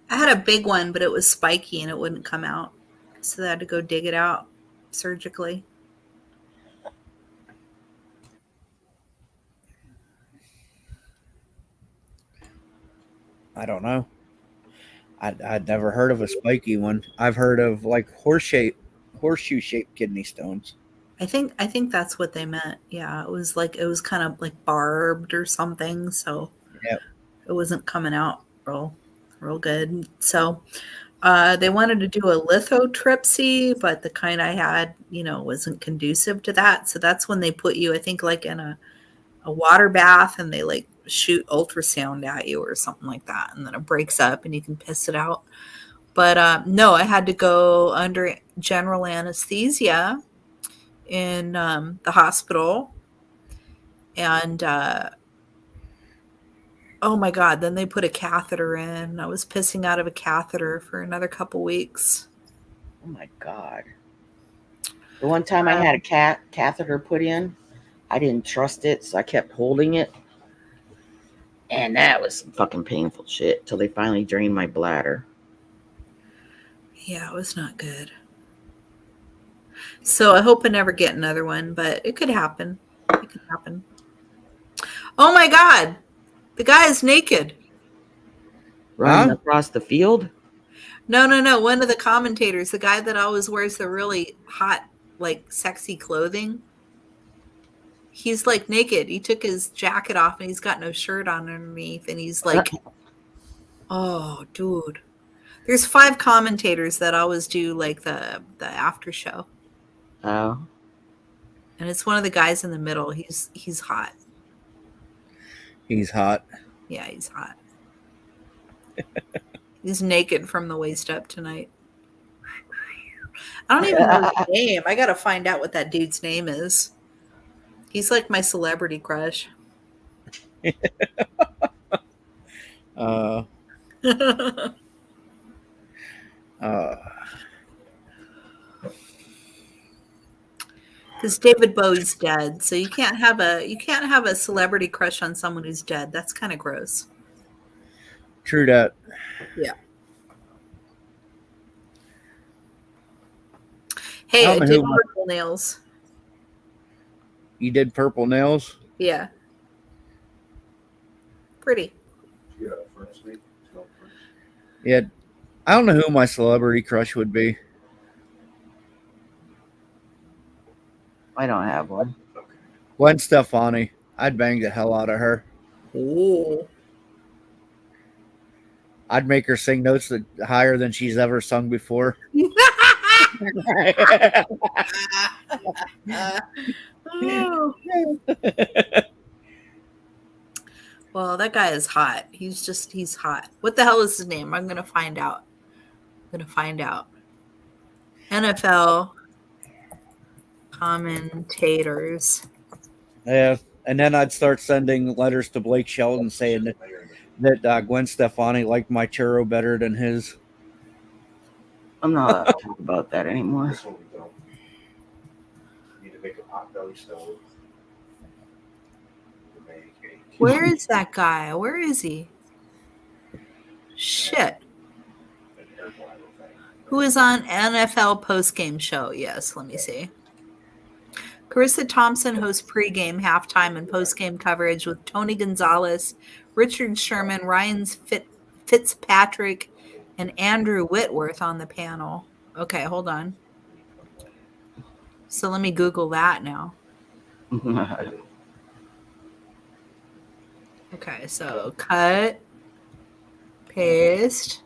had a big one, but it was spiky and it wouldn't come out. So I had to go dig it out surgically. I don't know. I'd never heard of a spiky one. I've heard of like horseshoe-shaped kidney stones. I think that's what they meant. Yeah, it was kind of like barbed or something, so Yep. It wasn't coming out real good. So they wanted to do a lithotripsy, but the kind I had, wasn't conducive to that. So that's when they put you, I think, like in a water bath, and they like shoot ultrasound at you or something like that, and then it breaks up and you can piss it out. But no, I had to go under general anesthesia in the hospital. And oh my God, then they put a catheter in. I was pissing out of a catheter for another couple weeks. Oh my God. The one time I had a catheter put in, I didn't trust it, so I kept holding it. And that was some fucking painful shit till they finally drained my bladder. Yeah, it was not good. So I hope I never get another one, but it could happen. It could happen. Oh my God. The guy is naked. Running across the field? No. One of the commentators, the guy that always wears the really hot, like sexy clothing. He's like naked. He took his jacket off and he's got no shirt on underneath. And he's like, oh, dude. There's 5 commentators that always do like the after show. Oh. And it's one of the guys in the middle. He's hot. He's hot. Yeah, he's hot. He's naked from the waist up tonight. I don't even know his name. I got to find out what that dude's name is. He's like my celebrity crush. Because David Bowie's dead, so you can't have a celebrity crush on someone who's dead. That's kind of gross. True that. Yeah. Hey, Tell I me did who- purple nails. You did purple nails? Yeah. Pretty. Yeah, first week. So first. Yeah. I don't know who my celebrity crush would be. I don't have one. Gwen Stefani. I'd bang the hell out of her. Oh. I'd make her sing notes that higher than she's ever sung before. Well, that guy is hot. He's hot. What the hell is his name? I'm going to find out. NFL commentators. Yeah. And then I'd start sending letters to Blake Shelton saying that Gwen Stefani liked my churro better than his. I'm not allowed to talk about that anymore. This one we don't. You need to make a pot belly stove. Make a Where is that guy? Where is he? Shit. an air bladder thing. Who is on NFL postgame show? Yes, let me see. Carissa Thompson hosts pregame, halftime, and postgame coverage with Tony Gonzalez, Richard Sherman, Ryan Fitzpatrick, and Andrew Whitworth on the panel. Okay, hold on. So let me Google that now. Okay, so cut, paste.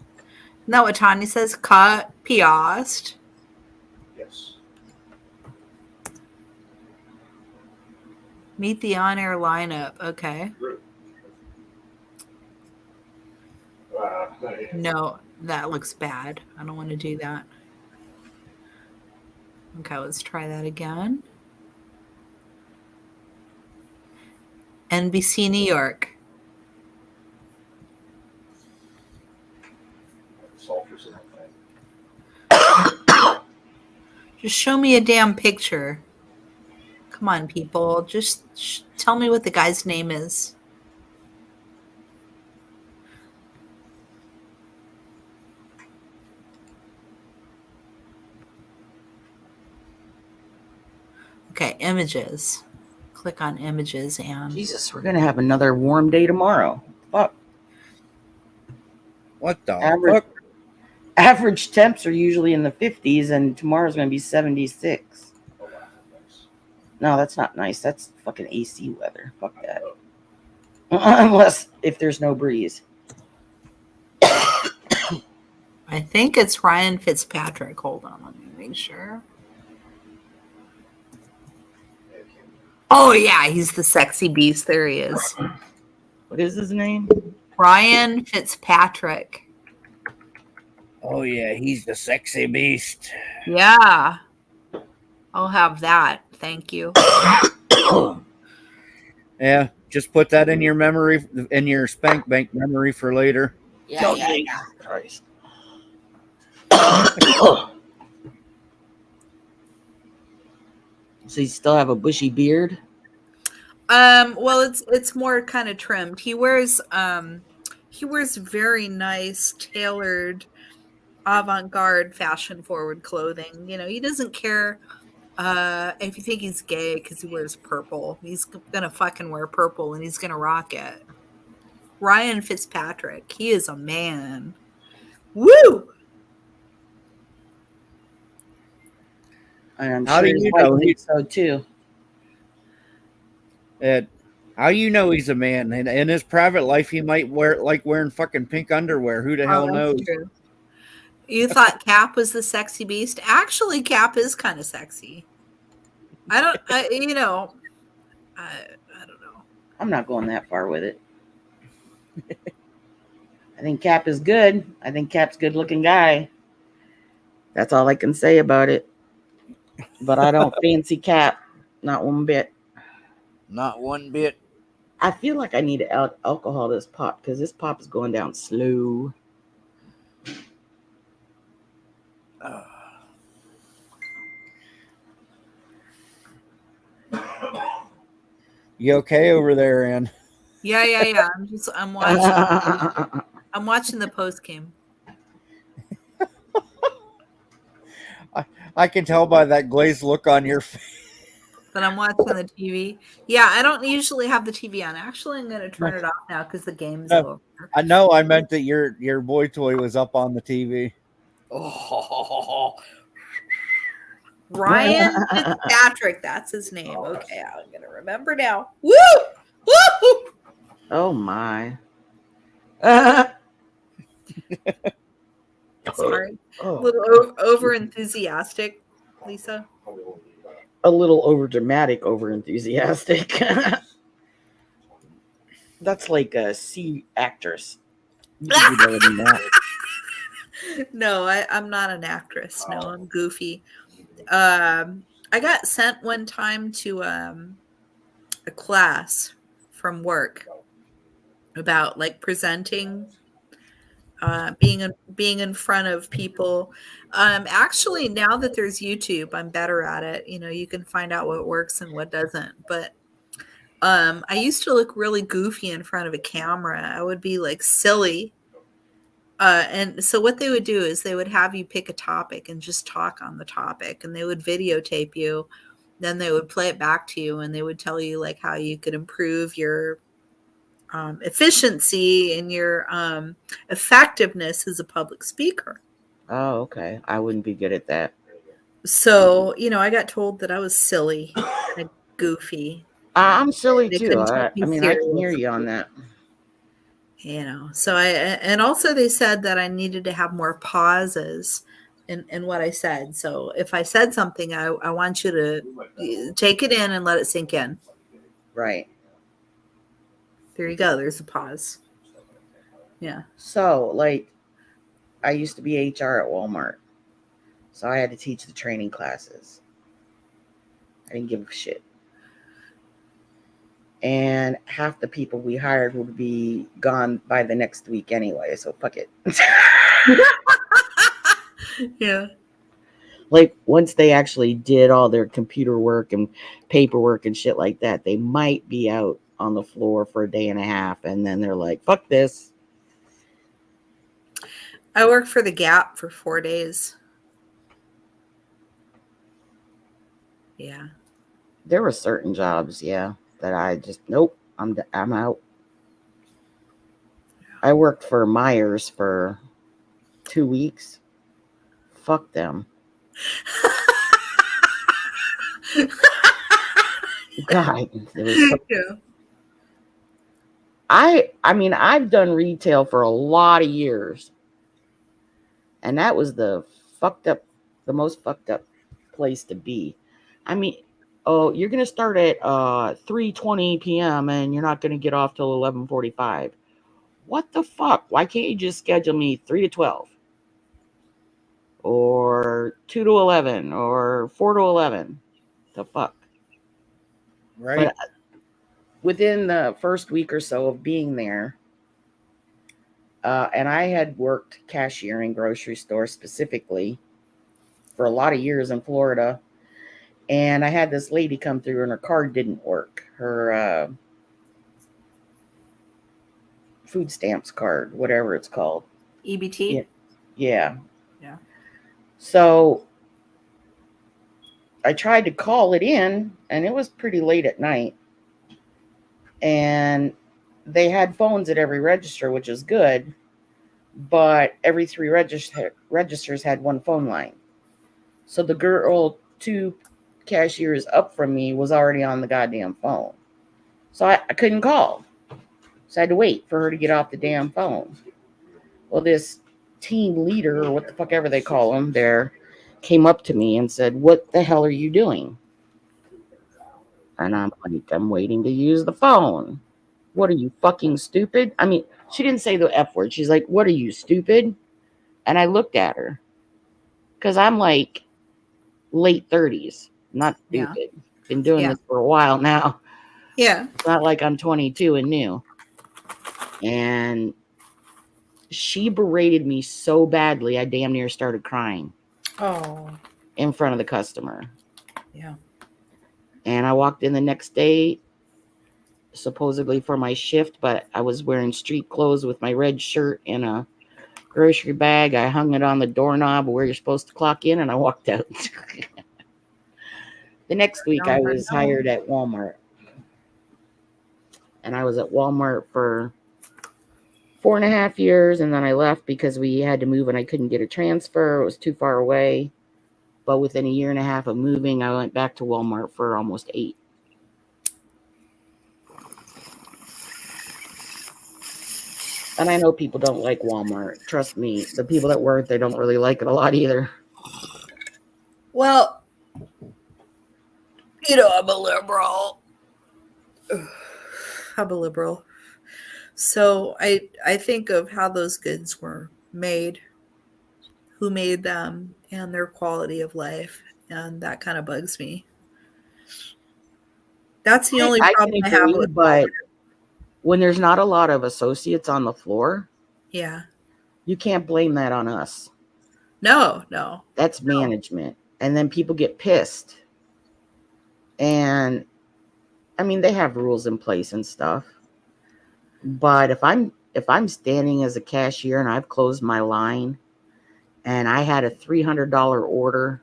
Isn't that what Tanya says? Cut, paste. Yes. Meet the on-air lineup. Okay. No, that looks bad. I don't want to do that. Okay, let's try that again. NBC New York. Salters in that thing. Just show me a damn picture. Come on, people. Just tell me what the guy's name is. Okay, images. Click on images and Jesus, we're gonna have another warm day tomorrow. Fuck. What the Average, fuck? average temps are usually in the 50s, and tomorrow's gonna be 76. Oh, wow. Nice. No, that's not nice. That's fucking AC weather. Fuck that. Unless if there's no breeze. I think it's Ryan Fitzpatrick. Hold on, let me make sure. Oh yeah, he's the sexy beast. There he is. What is his name? Ryan Fitzpatrick. Oh yeah, he's the sexy beast. Yeah. I'll have that. Thank you. Yeah, just put that in your memory, in your spank bank memory for later. Yeah. Christ. So you still have a bushy beard? Well, it's more kind of trimmed. He wears very nice, tailored, avant-garde, fashion-forward clothing. You know, he doesn't care if you think he's gay because he wears purple. He's gonna fucking wear purple and he's gonna rock it. Ryan Fitzpatrick, he is a man. Woo! And I'm How sure do his you wife know? thinks so too. How you know he's a man? And in his private life, he might like wearing fucking pink underwear. Who the hell that's knows? true. You thought Cap was the sexy beast? Actually, Cap is kind of sexy. I don't know. I'm not going that far with it. I think Cap is good. I think Cap's a good looking guy. That's all I can say about it. But I don't fancy Cap. Not one bit. Not one bit. I feel like I need to alcohol this pop because this pop is going down slow. You okay over there, Ann? Yeah. I'm watching. I'm watching the post game. I can tell by that glazed look on your face. But I'm watching the TV. Yeah, I don't usually have the TV on. Actually, I'm going to turn it off now because the game's over. I know. I meant that your boy toy was up on the TV. Oh, Ryan Fitzpatrick, that's his name. Okay, I'm going to remember now. Woo! Woo! Oh my. Sorry. Oh. A little over enthusiastic, Lisa. A little over dramatic, over enthusiastic. That's like a C actress. You can do better than that. No, I'm not an actress. No, I'm goofy. I got sent one time to a class from work about like presenting, being in front of people. Actually, now that there's YouTube, I'm better at it. You know, you can find out what works and what doesn't. But I used to look really goofy in front of a camera. I would be like silly. And so what they would do is they would have you pick a topic and just talk on the topic, and they would videotape you. Then they would play it back to you, and they would tell you like how you could improve your efficiency and your effectiveness as a public speaker. Oh, okay. I wouldn't be good at that. So, you know, I got told that I was silly and goofy. I'm silly They too. couldn't I take me mean, I can serious. hear you on that. You know, so and also they said that I needed to have more pauses in what I said. So if I said something, I want you to take it in and let it sink in. Right. There you go. There's a pause. Yeah. So, like, I used to be HR at Walmart. So I had to teach the training classes. I didn't give a shit. And half the people we hired would be gone by the next week anyway. So fuck it. Yeah. Like, once they actually did all their computer work and paperwork and shit like that, they might be out on the floor for a day and a half. And then they're like, fuck this. I worked for the Gap for 4 days. Yeah. There were certain jobs, yeah, that I just, nope, I'm out. I worked for Myers for 2 weeks. Fuck them. God, it was so- Yeah. I mean, I've done retail for a lot of years. And that was the most fucked up place to be. I mean, oh, you're going to start at 3:20 p.m. and you're not going to get off till 11:45. What the fuck? Why can't you just schedule me 3 to 12? Or 2 to 11 or 4 to 11? The fuck? Right. But within the first week or so of being there, and I had worked cashier in grocery stores specifically for a lot of years in Florida. And I had this lady come through and her card didn't work. Her food stamps card, whatever it's called. EBT. Yeah. Yeah. So I tried to call it in, and it was pretty late at night. And they had phones at every register, which is good. But every 3 registers had one phone line. So the girl 2 cashiers up from me was already on the goddamn phone. So I couldn't call. So I had to wait for her to get off the damn phone. Well, this team leader, or what the fuck ever they call them there, came up to me and said, "What the hell are you doing?" And I'm like, "I'm waiting to use the phone." "What are you, fucking stupid?" I mean, she didn't say the F word. She's like, "What are you, stupid?" And I looked at her because I'm like late 30s, not Yeah. stupid. Been doing Yeah. this for a while now. Yeah. It's not like I'm 22 and new. And she berated me so badly, I damn near started crying Oh. in front of the customer. Yeah. And I walked in the next day, supposedly for my shift, but I was wearing street clothes with my red shirt and a grocery bag. I hung it on the doorknob where you're supposed to clock in, and I walked out. The next week, I was hired at Walmart. And I was at Walmart for 4.5 years, and then I left because we had to move and I couldn't get a transfer. It was too far away. But within 1.5 years of moving, I went back to Walmart for almost 8. And I know people don't like Walmart. Trust me, the people that work, they don't really like it a lot either. Well, I'm a liberal. I'm a liberal. So I think of how those goods were made, who made them, and their quality of life, and that kind of bugs me. That's the only problem I have with but when there's not a lot of associates on the floor, yeah. you can't blame that on us. No. That's management. And then people get pissed. And I mean, they have rules in place and stuff. But if I'm standing as a cashier and I've closed my line and I had a $300 order,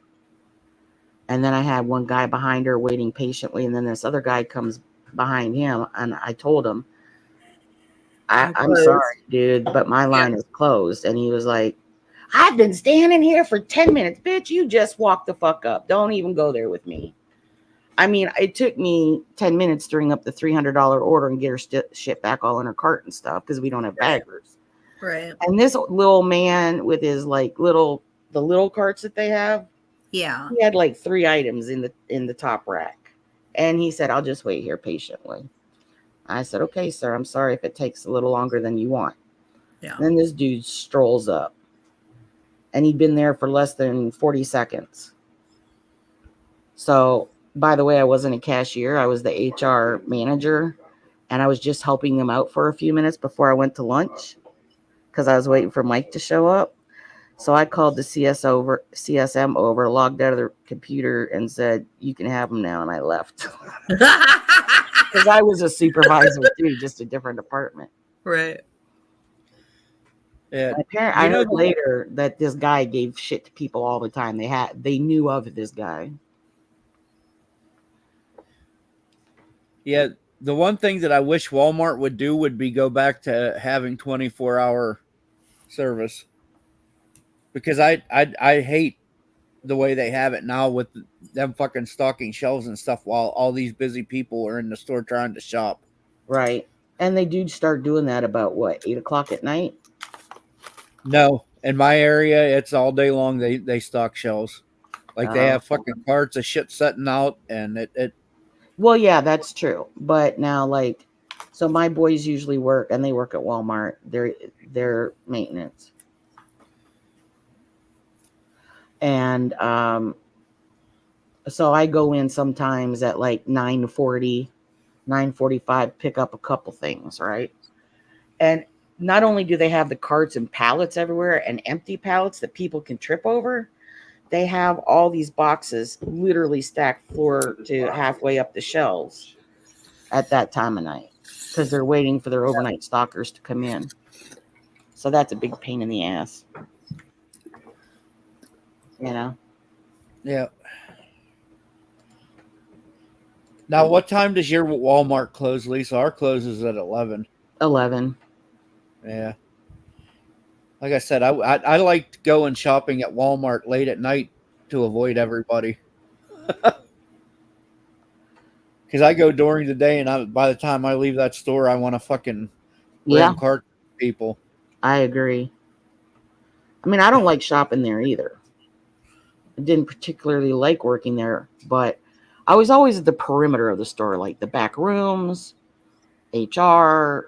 and then I had one guy behind her waiting patiently, and then this other guy comes behind him, and I told him, I'm sorry, dude, but my line is closed. And he was like, "I've been standing here for 10 minutes. Bitch, you just walk the fuck up. Don't even go there with me." I mean, it took me 10 minutes to ring up the $300 order and get her shit back all in her cart and stuff because we don't have baggers. Right. And this little man with his like the little carts that they have, Yeah. he had like 3 items in the top rack. And he said, "I'll just wait here patiently." I said, "Okay, sir, I'm sorry if it takes a little longer than you want." Yeah. Then this dude strolls up. And he'd been there for less than 40 seconds. So, by the way, I wasn't a cashier. I was the HR manager. And I was just helping them out for a few minutes before I went to lunch because I was waiting for Mike to show up. So I called the CSM over, logged out of the computer, and said, "You can have them now." And I left. Because I was a supervisor too, just a different department. Right. Yeah. I heard later that this guy gave shit to people all the time. They knew of this guy. Yeah. The one thing that I wish Walmart would do would be go back to having 24-hour service. Because I hate the way they have it now with them fucking stocking shelves and stuff while all these busy people are in the store trying to shop. Right. And they do start doing that about what, 8 o'clock at night? No, in my area, it's all day long. They stock shelves. Like they have fucking carts of shit setting out, and it. Well, yeah, that's true. But now, like, so my boys usually work, and they work at Walmart. They're maintenance. And So I go in sometimes at like 9:40, 9:45, pick up a couple things, right? And not only do they have the carts and pallets everywhere and empty pallets that people can trip over, they have all these boxes literally stacked floor to halfway up the shelves at that time of night because they're waiting for their overnight stalkers to come in. So that's a big pain in the ass. You know? Yeah. Now, what time does your Walmart close, Lisa? Our closes at 11. 11. Yeah. Like I said, I liked going shopping at Walmart late at night to avoid everybody. Because I go during the day, and by the time I leave that store, I want to fucking ram cart people. I agree. I mean, I don't like shopping there either. I didn't particularly like working there, but I was always at the perimeter of the store, like the back rooms, HR,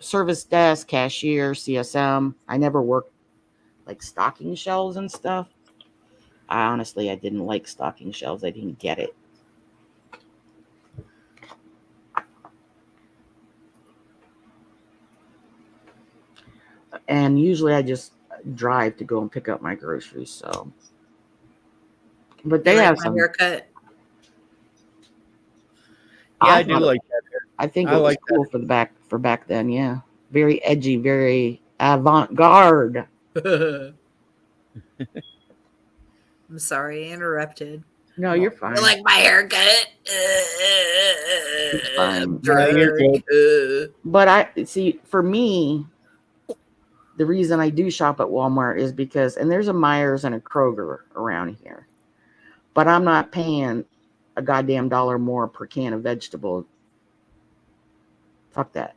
service desk, cashier, CSM. I never worked like stocking shelves and stuff. I didn't like stocking shelves. I didn't get it. And usually I just drive to go and pick up my groceries. So, but they have some haircut. Yeah, I do like that. I think it was cool for back then. Yeah, very edgy, very avant-garde. I'm sorry, I interrupted. No, you're fine. You like my haircut? It's fine. Yeah, you're good. But I see, for me, the reason I do shop at Walmart is because, and there's a Myers and a Kroger around here, but I'm not paying a goddamn $1 more per can of vegetable. Fuck that.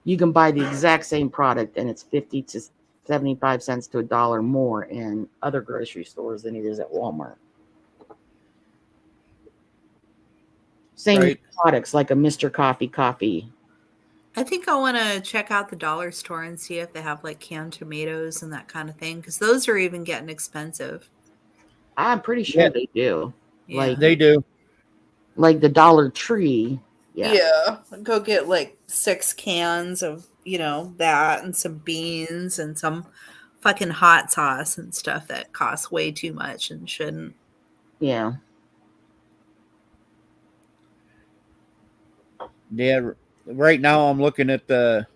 You can buy the exact same product and it's 50 to 75 cents to $1 more in other grocery stores than it is at Walmart. Same products like a Mr. Coffee. I think I want to check out the dollar store and see if they have like canned tomatoes and that kind of thing, because those are even getting expensive. I'm pretty sure they do. Yeah. Like they do. Like the Dollar Tree. Yeah. Go get like 6 cans of, that and some beans and some fucking hot sauce and stuff that costs way too much and shouldn't. Yeah. Yeah. Right now I'm looking at the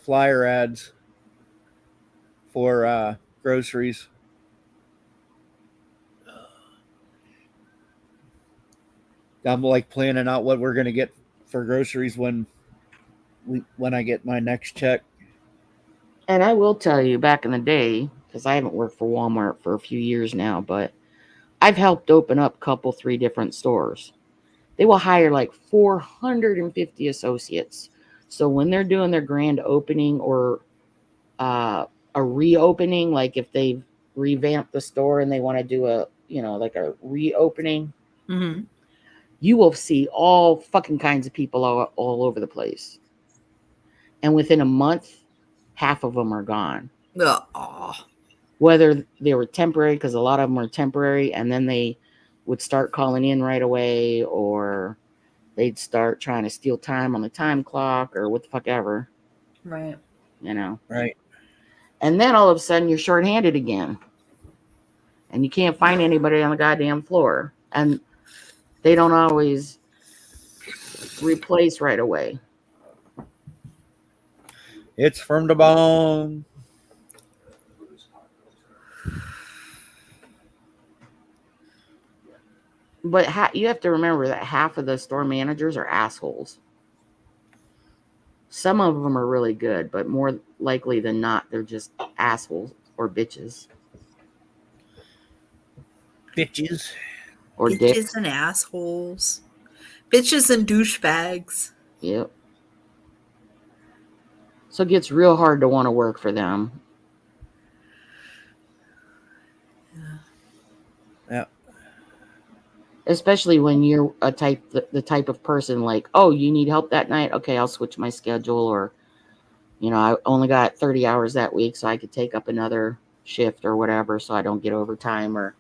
flyer ads for groceries. I'm like planning out what we're going to get for groceries when I get my next check. And I will tell you, back in the day, because I haven't worked for Walmart for a few years now, but I've helped open up 3 different stores. They will hire like 450 associates. So when they're doing their grand opening or a reopening, like if they've revamped the store and they want to do a reopening, mm-hmm. You will see all fucking kinds of people all over the place. And within a month, half of them are gone. Oh. Whether they were temporary, because a lot of them were temporary, and then they would start calling in right away, or they'd start trying to steal time on the time clock, or what the fuck ever. Right. Right. And then all of a sudden you're shorthanded again. And you can't find anybody on the goddamn floor. And they don't always replace right away. It's from the bone. But you have to remember that half of the store managers are assholes. Some of them are really good, but more likely than not, they're just assholes or bitches. Bitches. Or bitches dicks. And assholes. Bitches and douchebags. Yep. So it gets real hard to want to work for them. Yeah. Especially when you're the type of person like, oh, you need help that night? Okay, I'll switch my schedule. Or, I only got 30 hours that week, so I could take up another shift or whatever, so I don't get overtime. Or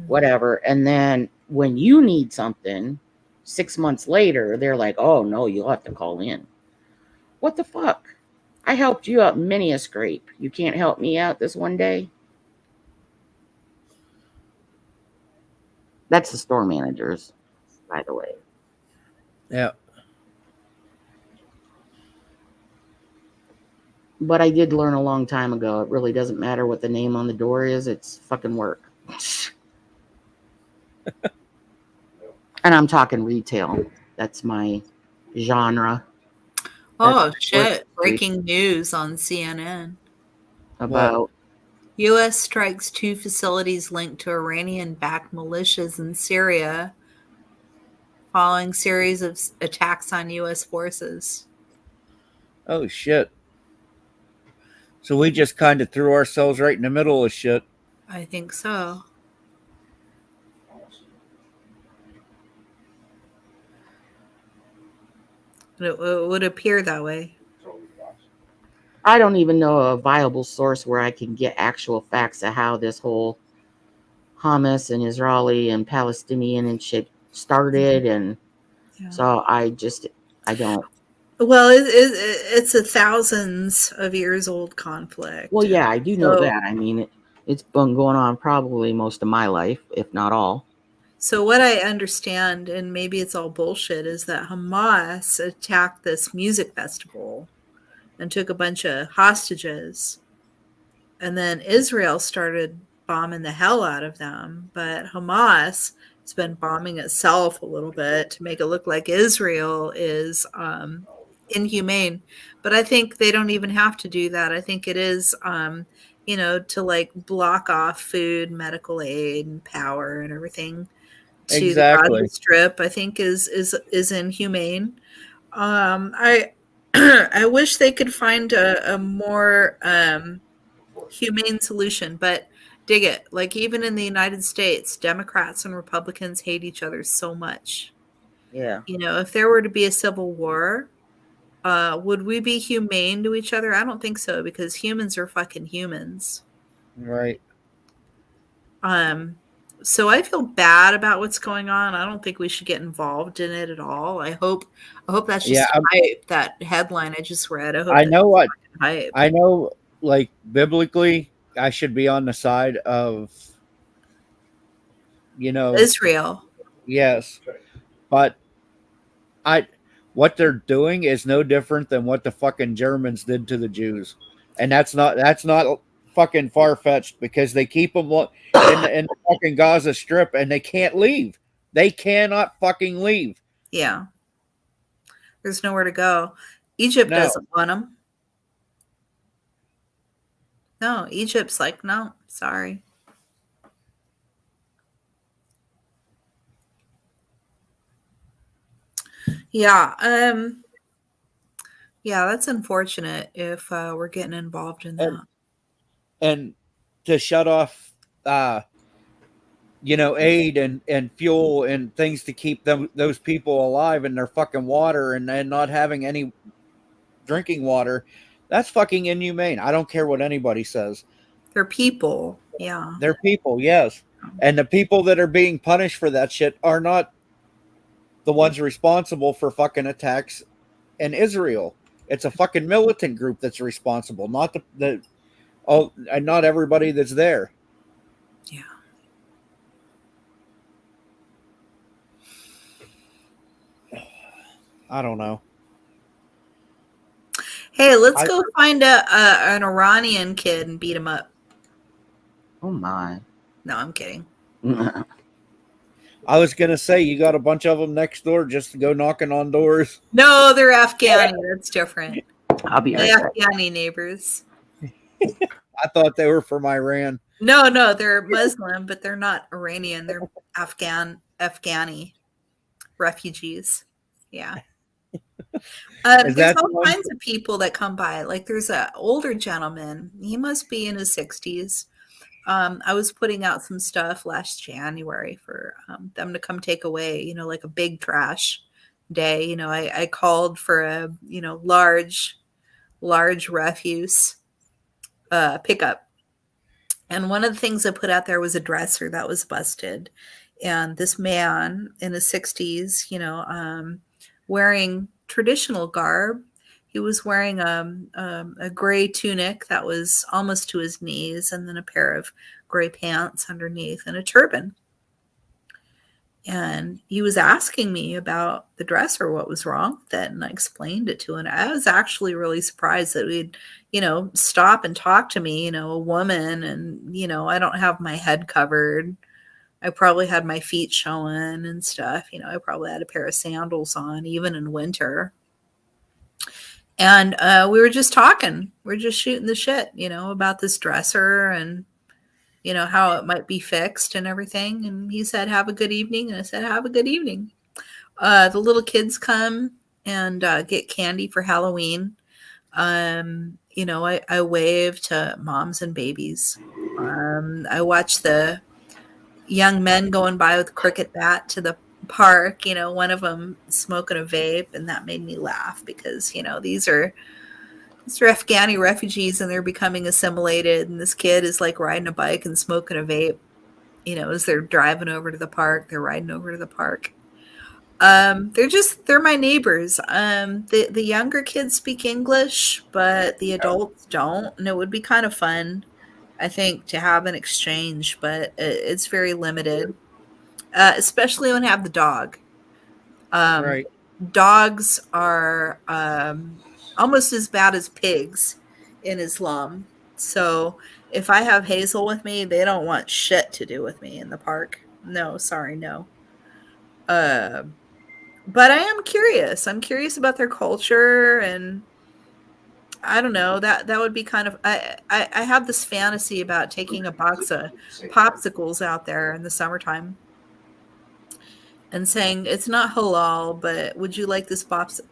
whatever. And then when you need something 6 months later, they're like, oh no, you'll have to call in. What the fuck? I helped you out many a scrape. You can't help me out this one day? That's the store managers, by the way. Yeah. But I did learn a long time ago, it really doesn't matter what the name on the door is, it's fucking work. And I'm talking retail. That's my genre. Oh, That's shit. what- Breaking news on CNN. About U.S. strikes 2 facilities linked to Iranian-backed militias in Syria following series of attacks on U.S. forces. Oh shit. So we just kind of threw ourselves right in the middle of shit. I think so. It would appear that way. I don't even know a viable source where I can get actual facts of how this whole Hamas and Israeli and Palestinian and shit started. And Yeah. so I don't. Well, it's a thousands of years old conflict. Well, yeah, I do know So- that. I mean, it's been going on probably most of my life, if not all. So what I understand, and maybe it's all bullshit, is that Hamas attacked this music festival and took a bunch of hostages. And then Israel started bombing the hell out of them. But Hamas has been bombing itself a little bit to make it look like Israel is inhumane. But I think they don't even have to do that. I think it is, to like block off food, medical aid, and power and everything to Exactly. the Gaza Strip. I think is inhumane. I I wish they could find a more humane solution, but dig it. Like even in the United States, Democrats and Republicans hate each other so much. Yeah. If there were to be a civil war, would we be humane to each other? I don't think so, because humans are fucking humans. Right. So I feel bad about what's going on. I don't think we should get involved in it at all. I hope that's just Yeah, hype. That headline I just read. I hope I know what hype. I know, like biblically, I should be on the side of, Israel. yes, but what they're doing is no different than what the fucking Germans did to the Jews, and that's not fucking far fetched, because they keep them in the fucking Gaza Strip and they can't leave. They cannot fucking leave. Yeah. There's nowhere to go. Egypt No. doesn't want them. No, Egypt's like, no, sorry. Yeah, that's unfortunate if we're getting involved in that. And to shut off aid and fuel and things to keep those people alive and their fucking water and not having any drinking water, that's fucking inhumane. I don't care what anybody says. They're people. Yeah. They're people, yes. And the people that are being punished for that shit are not the ones responsible for fucking attacks in Israel. It's a fucking militant group that's responsible, not and not everybody that's there. Yeah. I don't know. Hey, let's go find an Iranian kid and beat him up. Oh my. No, I'm kidding. I was gonna say, you got a bunch of them next door just to go knocking on doors. No, they're Afghani. That's different. I'll be right They're back. Afghani neighbors. I thought they were from Iran. No, they're Muslim, but they're not Iranian. They're Afghani refugees. Yeah. Is There's that all the one- kinds of people that come by. Like there's an older gentleman. He must be in his 60s. I was putting out some stuff last January for them to come take away, like a big trash day. I called for a, large refuse pickup. And one of the things I put out there was a dresser that was busted. And this man in his 60s, wearing traditional garb. He was wearing a gray tunic that was almost to his knees, and then a pair of gray pants underneath and a turban. And he was asking me about the dresser, what was wrong with it, and I explained it to him. I was actually really surprised that we'd, stop and talk to me, a woman, and, I don't have my head covered. I probably had my feet showing and stuff. I probably had a pair of sandals on, even in winter. And we were just talking. We're just shooting the shit, about this dresser and, how it might be fixed and everything. And he said, have a good evening. And I said, have a good evening. The little kids come and get candy for Halloween. I wave to moms and babies. I watch the young men going by with a cricket bat to the park, one of them smoking a vape, and that made me laugh because, these are Afghani refugees and they're becoming assimilated, and this kid is like riding a bike and smoking a vape, as they're driving over to the park, they're riding over to the park. They're my neighbors. The younger kids speak English, but the adults don't, and it would be kind of fun, I think, to have an exchange, but it's very limited, especially when I have the dog. Right. Dogs are almost as bad as pigs in Islam. So if I have Hazel with me, they don't want shit to do with me in the park. No, sorry, no. But I am curious. I'm curious about their culture, and I don't know, that would be kind of, I have this fantasy about taking a box of popsicles out there in the summertime and saying, it's not halal, but would you like this box of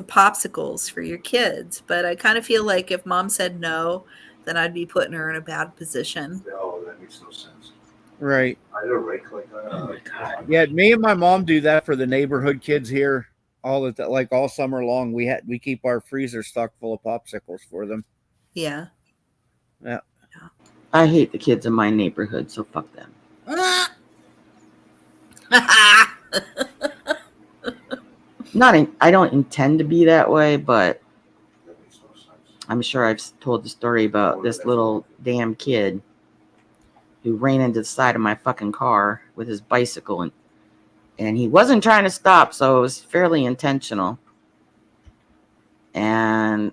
popsicles for your kids? But I kind of feel like if mom said no, then I'd be putting her in a bad position. Oh, that makes no sense. Right. I had a rake like that. Oh my God. Yeah, me and my mom do that for the neighborhood kids here all summer long. We keep our freezer stocked full of popsicles for them. Yeah. Yeah. I hate the kids in my neighborhood, so fuck them. I don't intend to be that way, but That makes no sense. I'm sure I've told the story about this little damn kid who ran into the side of my fucking car with his bicycle, and he wasn't trying to stop, so it was fairly intentional. And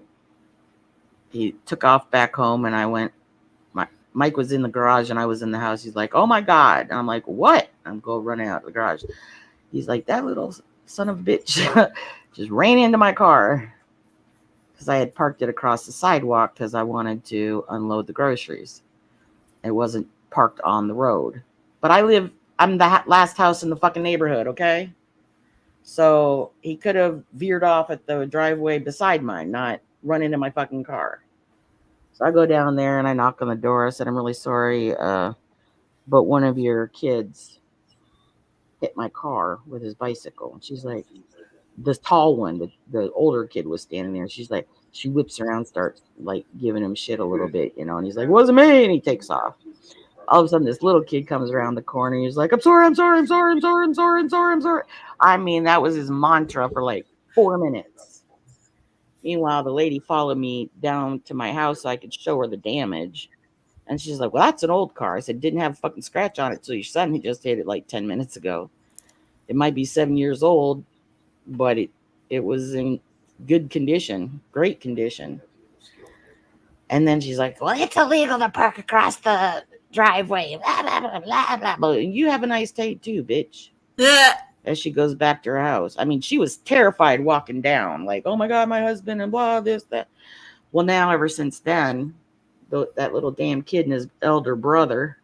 he took off back home, and I went. Mike was in the garage, and I was in the house. He's like, "Oh my God!" And I'm like, "What?" I'm going running out of the garage. He's like, "That little son of a bitch just ran into my car," because I had parked it across the sidewalk because I wanted to unload the groceries. It wasn't parked on the road, but I'm the last house in the fucking neighborhood, okay? So he could have veered off at the driveway beside mine, not run into my fucking car. So I go down there and I knock on the door. I said, "I'm really sorry, but one of your kids hit my car with his bicycle." And she's like, this tall one, the older kid was standing there. She's like, she whips around, starts like giving him shit a little bit, and he's like, "Wasn't me," and he takes off. All of a sudden, this little kid comes around the corner. He's like, "I'm sorry, I'm sorry, I'm sorry, I'm sorry, I'm sorry, I'm sorry, I'm sorry." I mean, that was his mantra for like 4 minutes. Meanwhile, the lady followed me down to my house so I could show her the damage. And she's like, "Well, that's an old car." I said, "Didn't have a fucking scratch on it. So your son, he just hit it like 10 minutes ago. It might be 7 years old, but it was in good condition, great condition." And then she's like, "Well, it's illegal to park across the driveway. Blah, blah, blah, blah, blah, blah. You have a nice day too, bitch." As she goes back to her house. I mean, she was terrified walking down, like, "Oh my God, my husband," and blah, this, that. Well, now, ever since then, that little damn kid and his elder brother,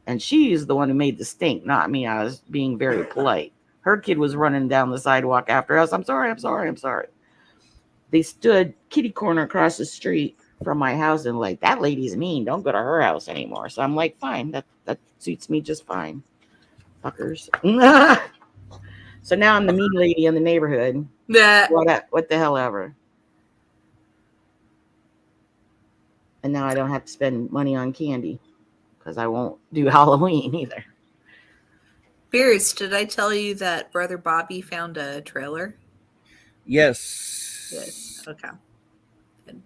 and she's the one who made the stink, not me. I was being very polite. Her kid was running down the sidewalk after us. "I'm sorry, I'm sorry, I'm sorry." They stood kitty corner across the street from my house and like, "That lady's mean. Don't go to her house anymore." So I'm like, "Fine, that suits me just fine, fuckers." So now I'm the mean lady in the neighborhood. What the hell ever. And now I don't have to spend money on candy. because I won't do Halloween either. Pierce, did I tell you that Brother Bobby found a trailer? Yes. Good. Okay. Good.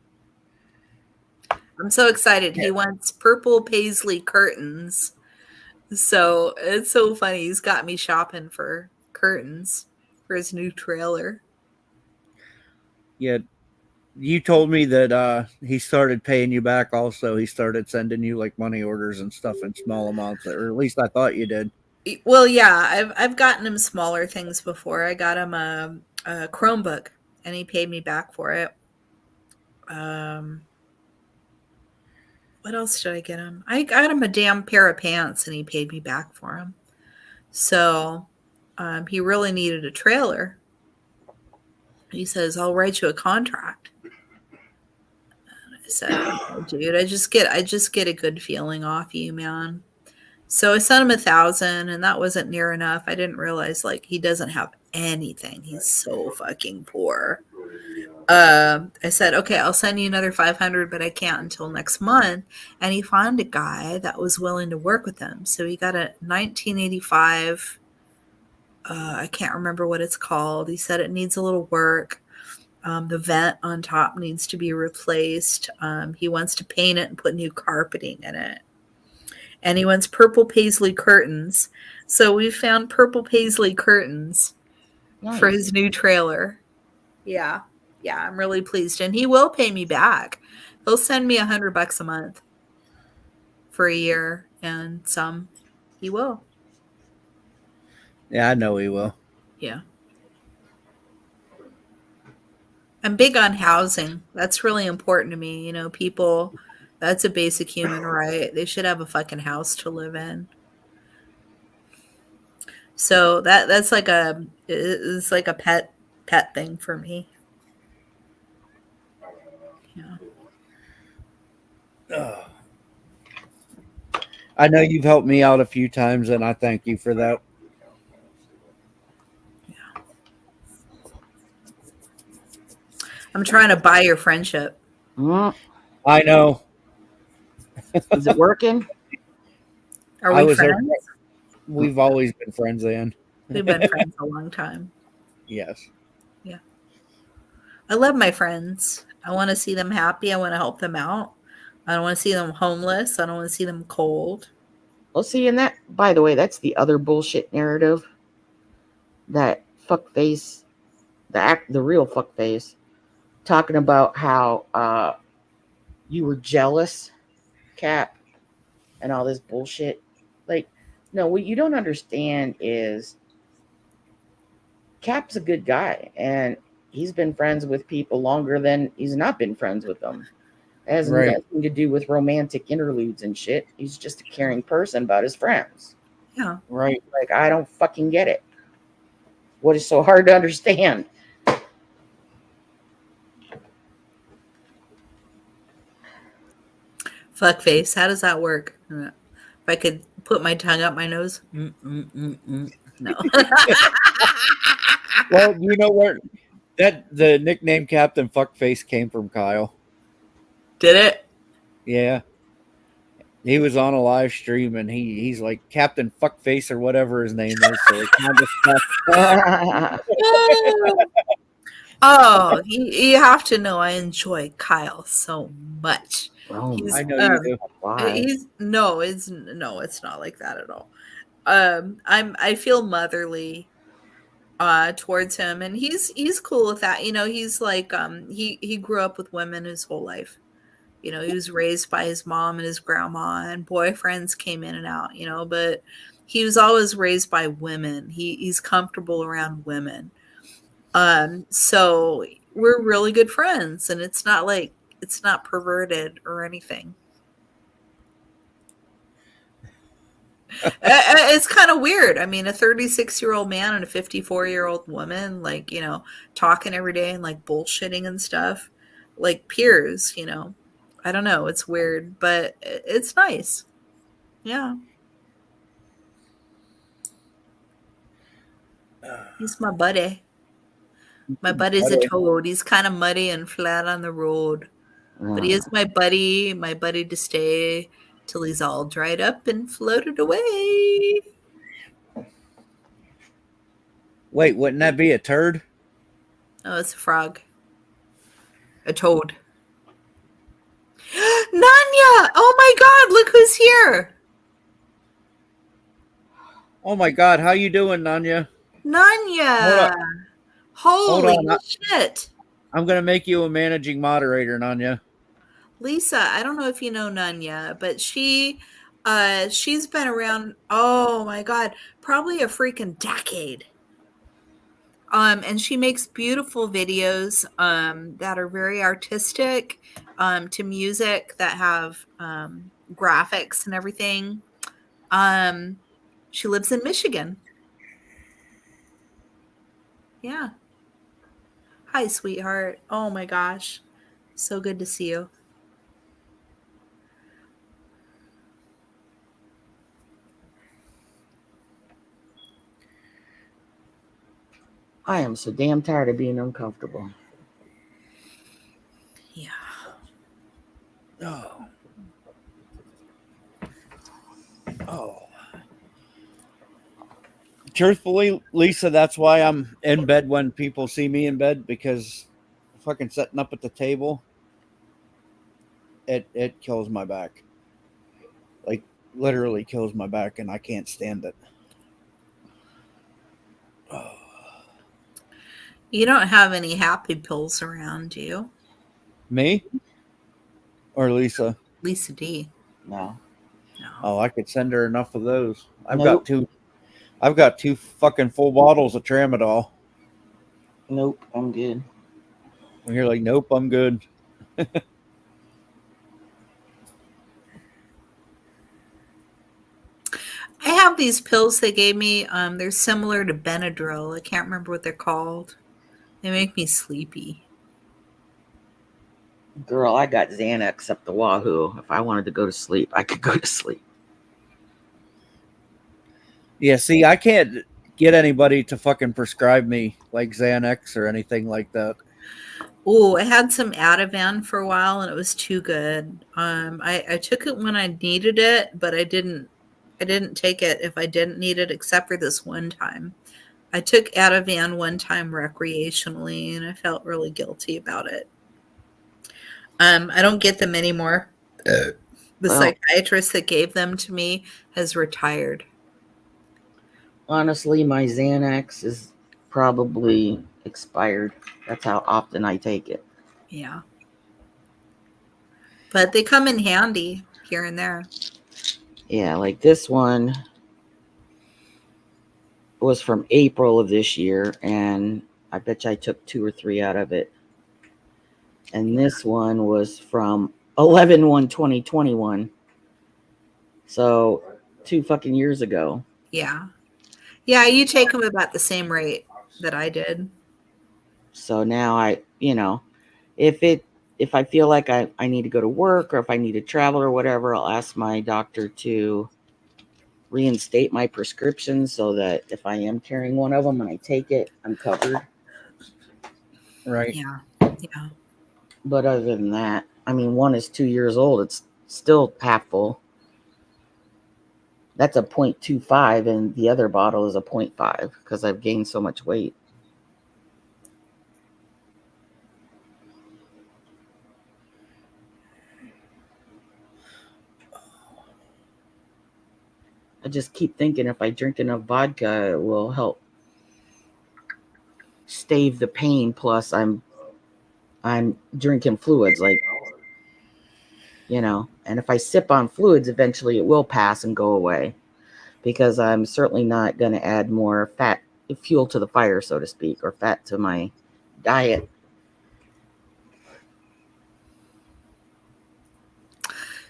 I'm so excited. He wants purple paisley curtains. So it's so funny. He's got me shopping for curtains for his new trailer. Yeah. You told me that he started paying you back also. He started sending you like money orders and stuff in small amounts, or at least I thought you did. Well, yeah, I've gotten him smaller things before. I got him a Chromebook, and he paid me back for it. What else did I get him? I got him a damn pair of pants, and he paid me back for them. So he really needed a trailer. He says, "I'll write you a contract." And I said, "Oh, dude, I just get a good feeling off you, man." So I sent him 1,000, and that wasn't near enough. I didn't realize like he doesn't have anything. He's so fucking poor. I said, "Okay, I'll send you another 500, but I can't until next month." And he found a guy that was willing to work with him. So he got a 1985. I can't remember what it's called. He said it needs a little work. The vent on top needs to be replaced. He wants to paint it and put new carpeting in it. And he wants purple paisley curtains. So we found purple paisley curtains for his new trailer. Yeah. Yeah, I'm really pleased. And he will pay me back. He'll send me $100 a month for a year and some. He will. Yeah, I know he will. Yeah. I'm big on housing. That's really important to me. You know, people, that's a basic human right. They should have a fucking house to live in. So that's like it's like a pet thing for me. Yeah. I know you've helped me out a few times, and I thank you for that. I'm trying to buy your friendship. I know. Is it working? Are we friends? We've always been friends, Ann. We've been friends a long time. Yes. Yeah. I love my friends. I want to see them happy. I want to help them out. I don't want to see them homeless. I don't want to see them cold. Well, see, and that, by the way, that's the other bullshit narrative. That fuckface, the real fuckface, talking about how you were jealous, Cap, and all this bullshit. Like, no, what you don't understand is Cap's a good guy, and he's been friends with people longer than he's not been friends with them. It has nothing to do with romantic interludes and shit. He's just a caring person about his friends. Yeah. Right. Like, I don't fucking get it. What is so hard to understand? Fuckface. How does that work? If I could put my tongue up my nose. No. Well, you know where the nickname Captain Fuckface came from, Kyle. Did it? Yeah. He was on a live stream and he's like Captain Fuckface or whatever his name is. So it kind of stuck. Oh, you have to know I enjoy Kyle so much. I know you do. Why? It's not like that at all. I feel motherly towards him, and he's cool with that. You know, he's like he grew up with women his whole life. You know, he was raised by his mom and his grandma, and boyfriends came in and out, you know, but he was always raised by women. He's comfortable around women. So we're really good friends, and it's not perverted or anything. It's kind of weird. I mean, a 36-year-old man and a 54-year-old woman, like, you know, talking every day and like bullshitting and stuff, like peers, you know. I don't know. It's weird, but it's nice. Yeah. He's my buddy. My buddy's a toad. He's kind of muddy and flat on the road. But he is my buddy to stay till he's all dried up and floated away. Wait, wouldn't that be a turd? Oh, it's a frog. A toad. Nanya! Oh my god, look who's here! Oh my God, how you doing, Nanya? Nanya! Hold Holy on. shit! I'm gonna make you a managing moderator, Nanya. Lisa, I don't know if you know Nanya, but she's been around, oh my god, probably a freaking decade. And she makes beautiful videos that are very artistic, to music, that have graphics and everything. She lives in Michigan. Yeah. Hi, sweetheart. Oh my gosh. So good to see you. I am so damn tired of being uncomfortable. Yeah. Oh. Oh. Truthfully, Lisa, that's why I'm in bed when people see me in bed, because fucking setting up at the table, it kills my back. Like, literally kills my back, and I can't stand it. Oh. You don't have any happy pills around, do you? Me? Or Lisa? Lisa D. No. No. Oh, I could send her enough of those. I've Nope. got two fucking full bottles of Tramadol. Nope, I'm good. And you're like, nope, I'm good. I have these pills they gave me. They're similar to Benadryl. I can't remember what they're called. They make me sleepy. Girl, I got Xanax up the wahoo. If I wanted to go to sleep, I could go to sleep. Yeah, see, I can't get anybody to fucking prescribe me like Xanax or anything like that. Oh, I had some Ativan for a while and it was too good. I took it when I needed it, but I didn't take it if I didn't need it, except for this one time. I took Ativan one time recreationally and I felt really guilty about it. I don't get them anymore. The psychiatrist that gave them to me has retired. Honestly, my Xanax is probably expired. That's how often I take it. Yeah. But they come in handy here and there. Yeah, like this one was from April of this year, and I bet you I took 2 or 3 out of it. And this one was from 11/1/2021. So 2 fucking years ago. Yeah. Yeah, you take them about the same rate that I did. So now I, if I feel like I need to go to work or if I need to travel or whatever, I'll ask my doctor to reinstate my prescription so that if I am carrying one of them and I take it, I'm covered. Right. Yeah. Yeah. But other than that, I mean, one is 2 years old. It's still half full. That's a 0.25 and the other bottle is a 0.5 because I've gained so much weight. I just keep thinking if I drink enough vodka, it will help stave the pain. Plus, I'm drinking fluids, like, and if I sip on fluids, eventually it will pass and go away because I'm certainly not going to add more fat, fuel to the fire, so to speak, or fat to my diet.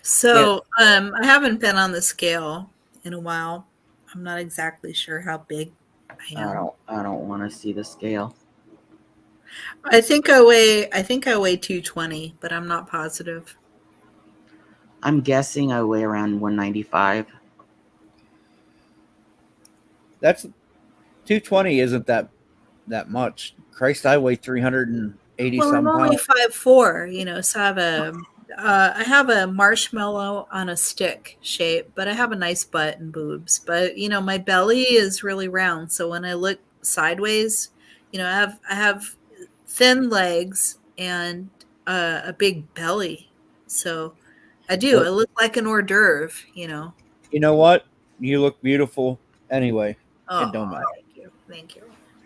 So I haven't been on the scale in a while. I'm not exactly sure how big I am. I don't want to see the scale. I think I weigh 220, but I'm not positive. I'm guessing I weigh around 195. That's 220 isn't that much. Christ, I weigh 380 Well, some I'm only pounds. 5'4", so I have I have a marshmallow on a stick shape, but I have a nice butt and boobs. But you know, my belly is really round, so when I look sideways, you know, I have thin legs and a big belly. So I do. I look like an hors d'oeuvre, you know. You know what? You look beautiful anyway. Oh, It don't matter. thank you. Thank you.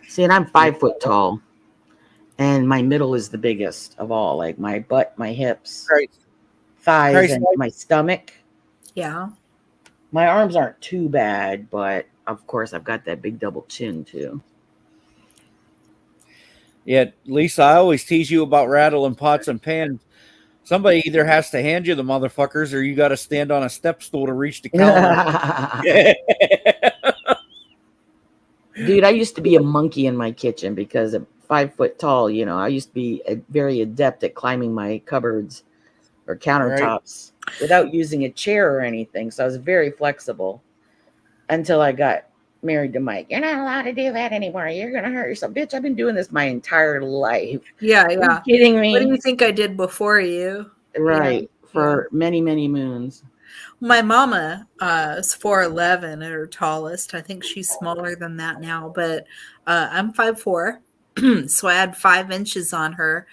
See, and I'm 5 foot tall, and my middle is the biggest of all. Like my butt, my hips, Right. thighs, Christ, and my stomach. Yeah. My arms aren't too bad, but of course, I've got that big double chin too. Yeah, Lisa, I always tease you about rattling pots and pans. Somebody either has to hand you the motherfuckers or you got to stand on a step stool to reach the counter. Dude, I used to be a monkey in my kitchen because at 5 foot tall, you know, I used to be very adept at climbing my cupboards or countertops without using a chair or anything. So I was very flexible until I got married to Mike. You're not allowed to do that anymore. You're going to hurt yourself. Bitch, I've been doing this my entire life. Yeah, Are yeah. you kidding me? What do you think I did before you? Right. Yeah. For many, many moons. My mama is 4'11" at her tallest. I think she's smaller than that now, but I'm 5'4", so I had 5 inches on her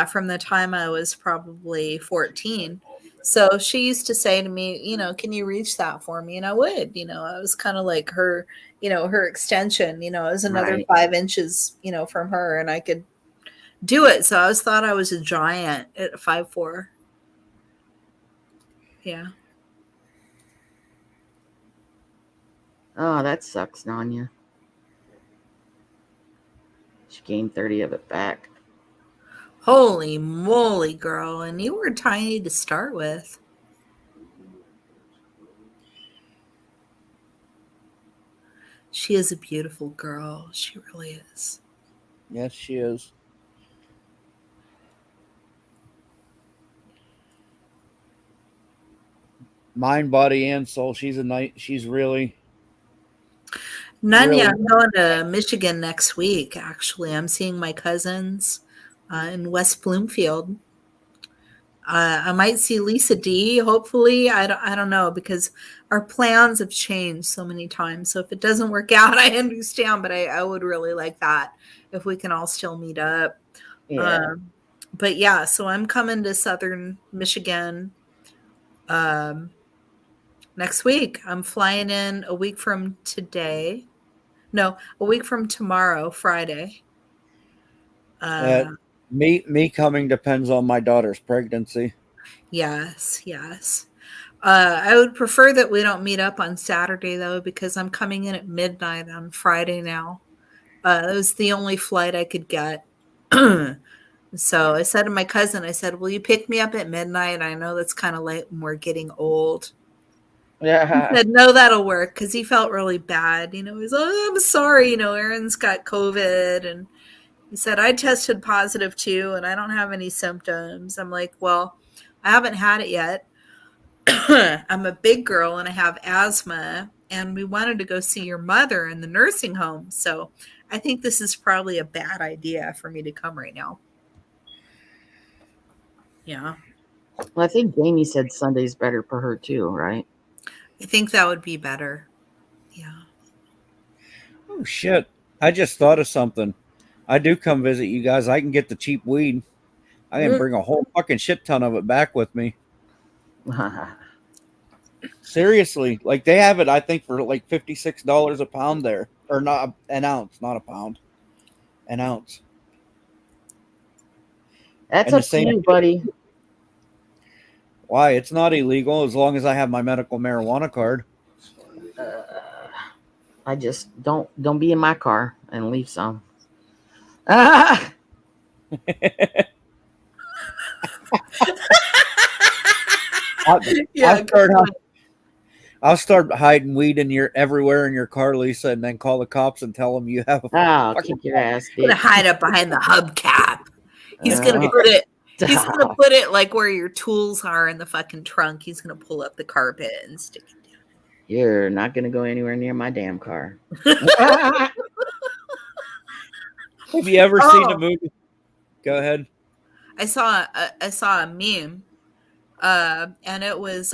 from the time I was probably 14. So she used to say to me, you know, can you reach that for me? And I would, you know, I was kind of like her, you know, her extension, you know, it was another Right. 5 inches, you know, from her, and I could do it. So I always thought I was a giant at 5'4". Yeah. Oh, that sucks, Nanya. She gained 30 of it back. Holy moly, girl. And you were tiny to start with. She is a beautiful girl. She really is. Yes, she is. Mind, body, and soul. She's a night. She's really. Nanya, Really? I'm going to Michigan next week, actually. I'm seeing my cousins in West Bloomfield. I might see Lisa D, hopefully. I don't know, because our plans have changed so many times. So if it doesn't work out, I understand, but I would really like that if we can all still meet up. Yeah. But yeah, so I'm coming to Southern Michigan next week. I'm flying in a week from today. No, a week from tomorrow, Friday. Me coming depends on my daughter's pregnancy. Yes, yes. I would prefer that we don't meet up on Saturday, though, because I'm coming in at midnight on Friday now. That was the only flight I could get. So I said to my cousin, I said, will you pick me up at midnight? I know that's kind of late when we're getting old. Yeah. He said, no, that'll work, because he felt really bad. You know, he's like, oh, I'm sorry, you know, Aaron's got COVID. And he said, I tested positive too, and I don't have any symptoms. I'm like, well, I haven't had it yet. I'm a big girl and I have asthma, and we wanted to go see your mother in the nursing home. So I think this is probably a bad idea for me to come right now. Yeah. Well, I think Jamie said Sunday's better for her too, right? I think that would be better. Yeah. Oh shit! I just thought of something. I do come visit you guys. I can get the cheap weed. I can bring a whole fucking shit ton of it back with me. Seriously, like they have it, I think, for like $56 a pound there, or not an ounce, not a pound, an ounce. That's And the up to same- you, buddy. Why? It's not illegal as long as I have my medical marijuana card. I just don't be in my car and leave some. I'll start hiding weed in your everywhere in your car, Lisa, and then call the cops and tell them you have a Oh, kick your ass, I'm gonna bitch. hide it behind the hubcap. He's gonna put it. He's gonna put it like where your tools are in the fucking trunk. He's gonna pull up the carpet and stick it down. You're not gonna go anywhere near my damn car. Have you ever seen a movie? Go ahead. I saw a meme And it was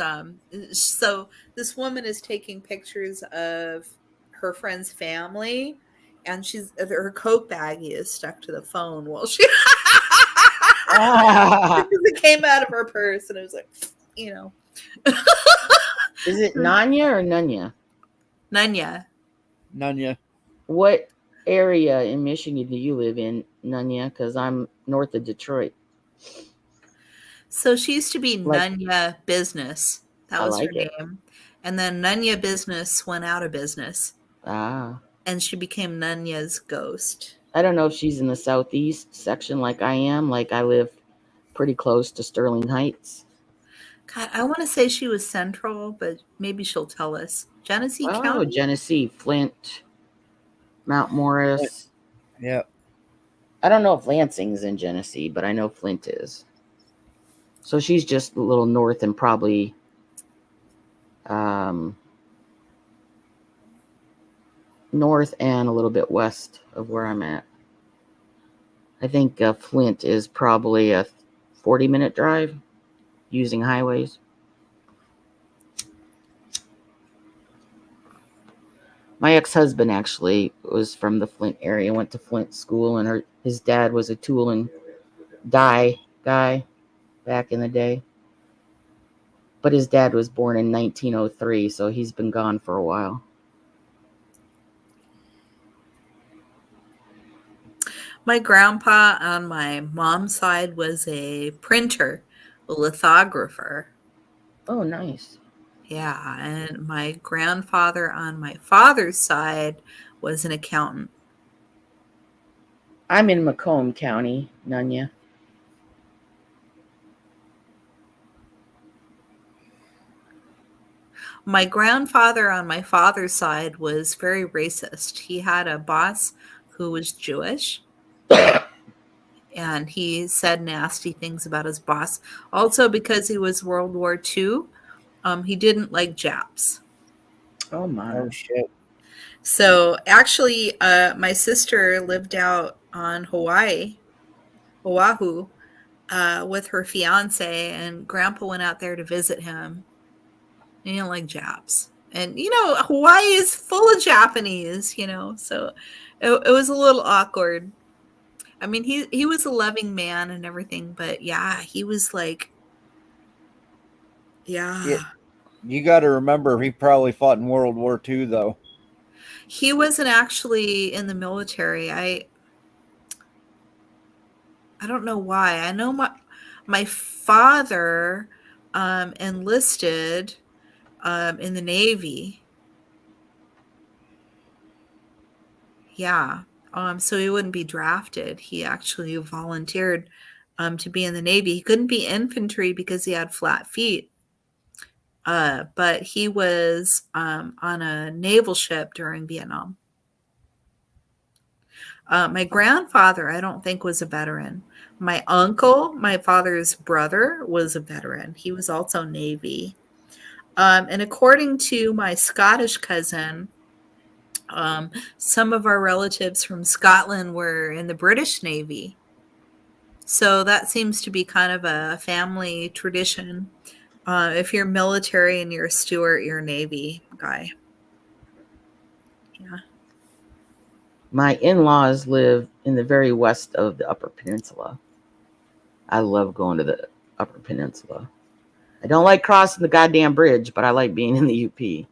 so this woman is taking pictures of her friend's family, and her Coke baggie is stuck to the phone while she Ah, because it came out of her purse, and it was like, you know, is it Nanya or Nunya? Nunya. Nunya. What area in Michigan do you live in, Nunya? Because I'm north of Detroit. So she used to be Like- Nunya Business. That I was her like it. name. And then Nunya Business went out of business, Ah, and she became Nunya's ghost. I don't know if she's in the southeast section like I am. Like I live pretty close to Sterling Heights. God, I want to say she was central, but maybe she'll tell us. Genesee Oh, County? Genesee, Flint, Mount Morris. Yeah. I don't know if Lansing's in Genesee, but I know Flint is. So she's just a little north and probably north and a little bit west of where I'm at. I think Flint is probably a 40-minute drive using highways. My ex-husband actually was from the Flint area, went to Flint school, and his dad was a tool and die guy back in the day. But his dad was born in 1903, so he's been gone for a while. My grandpa on my mom's side was a printer, a lithographer. Oh, nice. Yeah, and my grandfather on my father's side was an accountant. I'm in Macomb County, Nunya. My grandfather on my father's side was very racist. He had a boss who was Jewish, and he said nasty things about his boss. Also, because he was World War II, he didn't like Japs. Oh, my. Oh shit. So actually, my sister lived out on Oahu, with her fiance, and Grandpa went out there to visit him. He didn't like Japs, and Hawaii is full of Japanese, so it was a little awkward. I mean, he was a loving man and everything, but yeah, he was like, Yeah. You got to remember, he probably fought in World War II, though. He wasn't actually in the military. I don't know why. I know my father enlisted in the Navy. Yeah. So he wouldn't be drafted. He actually volunteered to be in the Navy. He couldn't be infantry because he had flat feet. But he was on a naval ship during Vietnam. My grandfather, I don't think, was a veteran. My uncle, my father's brother, was a veteran. He was also Navy. And according to my Scottish cousin, some of our relatives from Scotland were in the British Navy. So that seems to be kind of a family tradition. If you're military and you're a steward, you're a Navy guy. Yeah. My in-laws live in the very west of the Upper Peninsula. I love going to the Upper Peninsula. I don't like crossing the goddamn bridge, but I like being in the UP.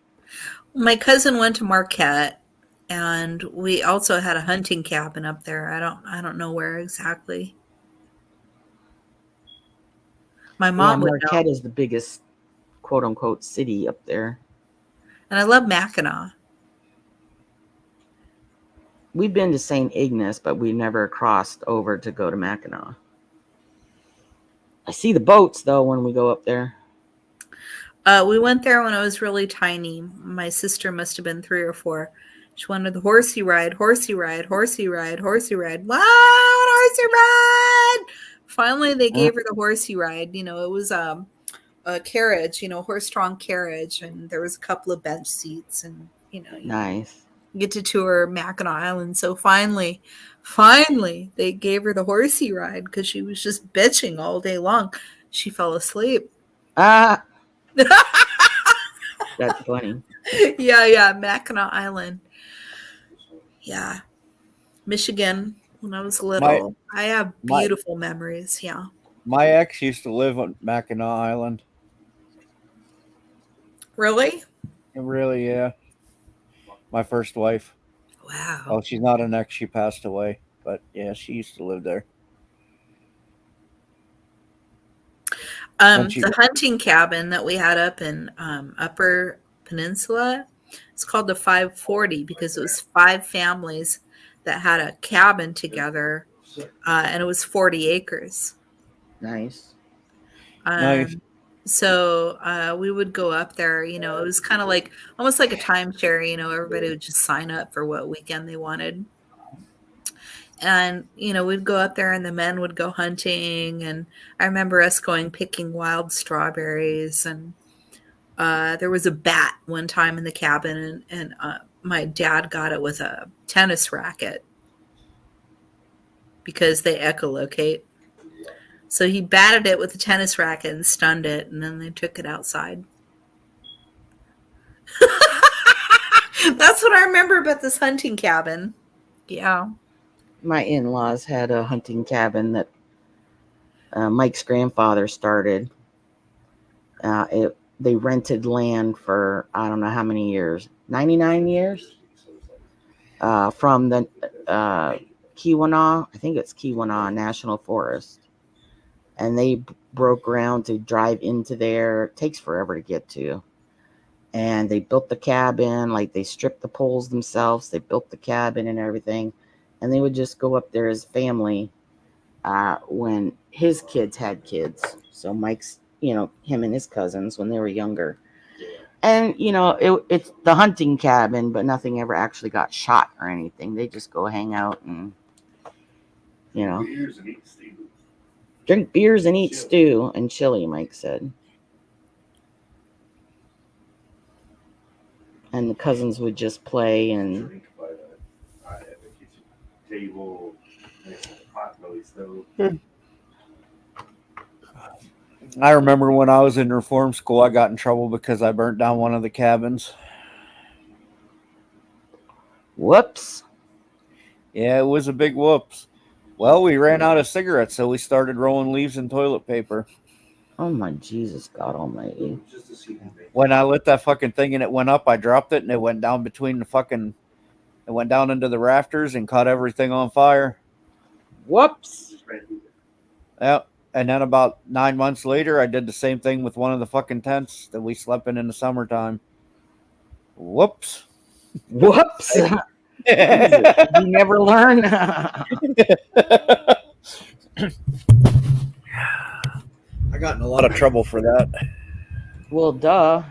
My cousin went to Marquette, and we also had a hunting cabin up there. I don't know where exactly. My mom would Marquette know. is the biggest quote-unquote city up there. And I love Mackinac. We've been to St. Ignace, but we never crossed over to go to Mackinac. I see the boats, though, when we go up there. We went there when I was really tiny. My sister must have been 3 or 4. She wanted the horsey ride, horsey ride, horsey ride, horsey ride. Wow, horsey ride! Finally, they gave her the horsey ride. It was a carriage, horse-drawn carriage, and there was a couple of bench seats, and Nice. get to tour Mackinac Island. So finally, they gave her the horsey ride because she was just bitching all day long. She fell asleep. Ah, that's funny. Yeah, Mackinac Island. Yeah, Michigan. When I was little, I have my- beautiful memories. Yeah. My ex used to live on Mackinac Island. Really? Really, yeah. My first wife. Wow. Oh, she's not an ex. She passed away. But yeah, she used to live there. The hunting cabin that we had up in Upper Peninsula, it's called the 540 because it was 5 families that had a cabin together, and it was 40 acres. Nice. Nice. So we would go up there. You know, it was kind of like almost like a timeshare. You know, everybody would just sign up for what weekend they wanted. And, you know, we'd go up there and the men would go hunting. And I remember us going picking wild strawberries. And there was a bat one time in the cabin. And my dad got it with a tennis racket because they echolocate. So he batted it with a tennis racket and stunned it. And then they took it outside. That's what I remember about this hunting cabin. Yeah. My in-laws had a hunting cabin that Mike's grandfather started. They rented land for I don't know how many years, 99 years, from the Keweenaw, I think it's Keweenaw National Forest, and they broke ground to drive into there. It takes forever to get to, and they built the cabin. Like they stripped the poles themselves. They built the cabin and everything. And they would just go up there as family when his kids had kids. So Mike's, you know, him and his cousins when they were younger. And, you know, it's the hunting cabin, but nothing ever actually got shot or anything. They just go hang out and, you know, drink beers and eat stew and chili, Mike said. And the cousins would just play and... Table, pot belly stove. I remember when I was in reform school, I got in trouble because I burnt down one of the cabins. Whoops. Yeah, it was a big whoops. Well, we ran out of cigarettes, so we started rolling leaves and toilet paper. Oh my Jesus, God Almighty. When I lit that fucking thing and it went up, I dropped it and it went down between the fucking... It went down into the rafters and caught everything on fire. Whoops. Yeah. And then about 9 months later, I did the same thing with one of the fucking tents that we slept in the summertime. Whoops. Whoops. You never learn. I got in a lot of trouble for that. Well, duh.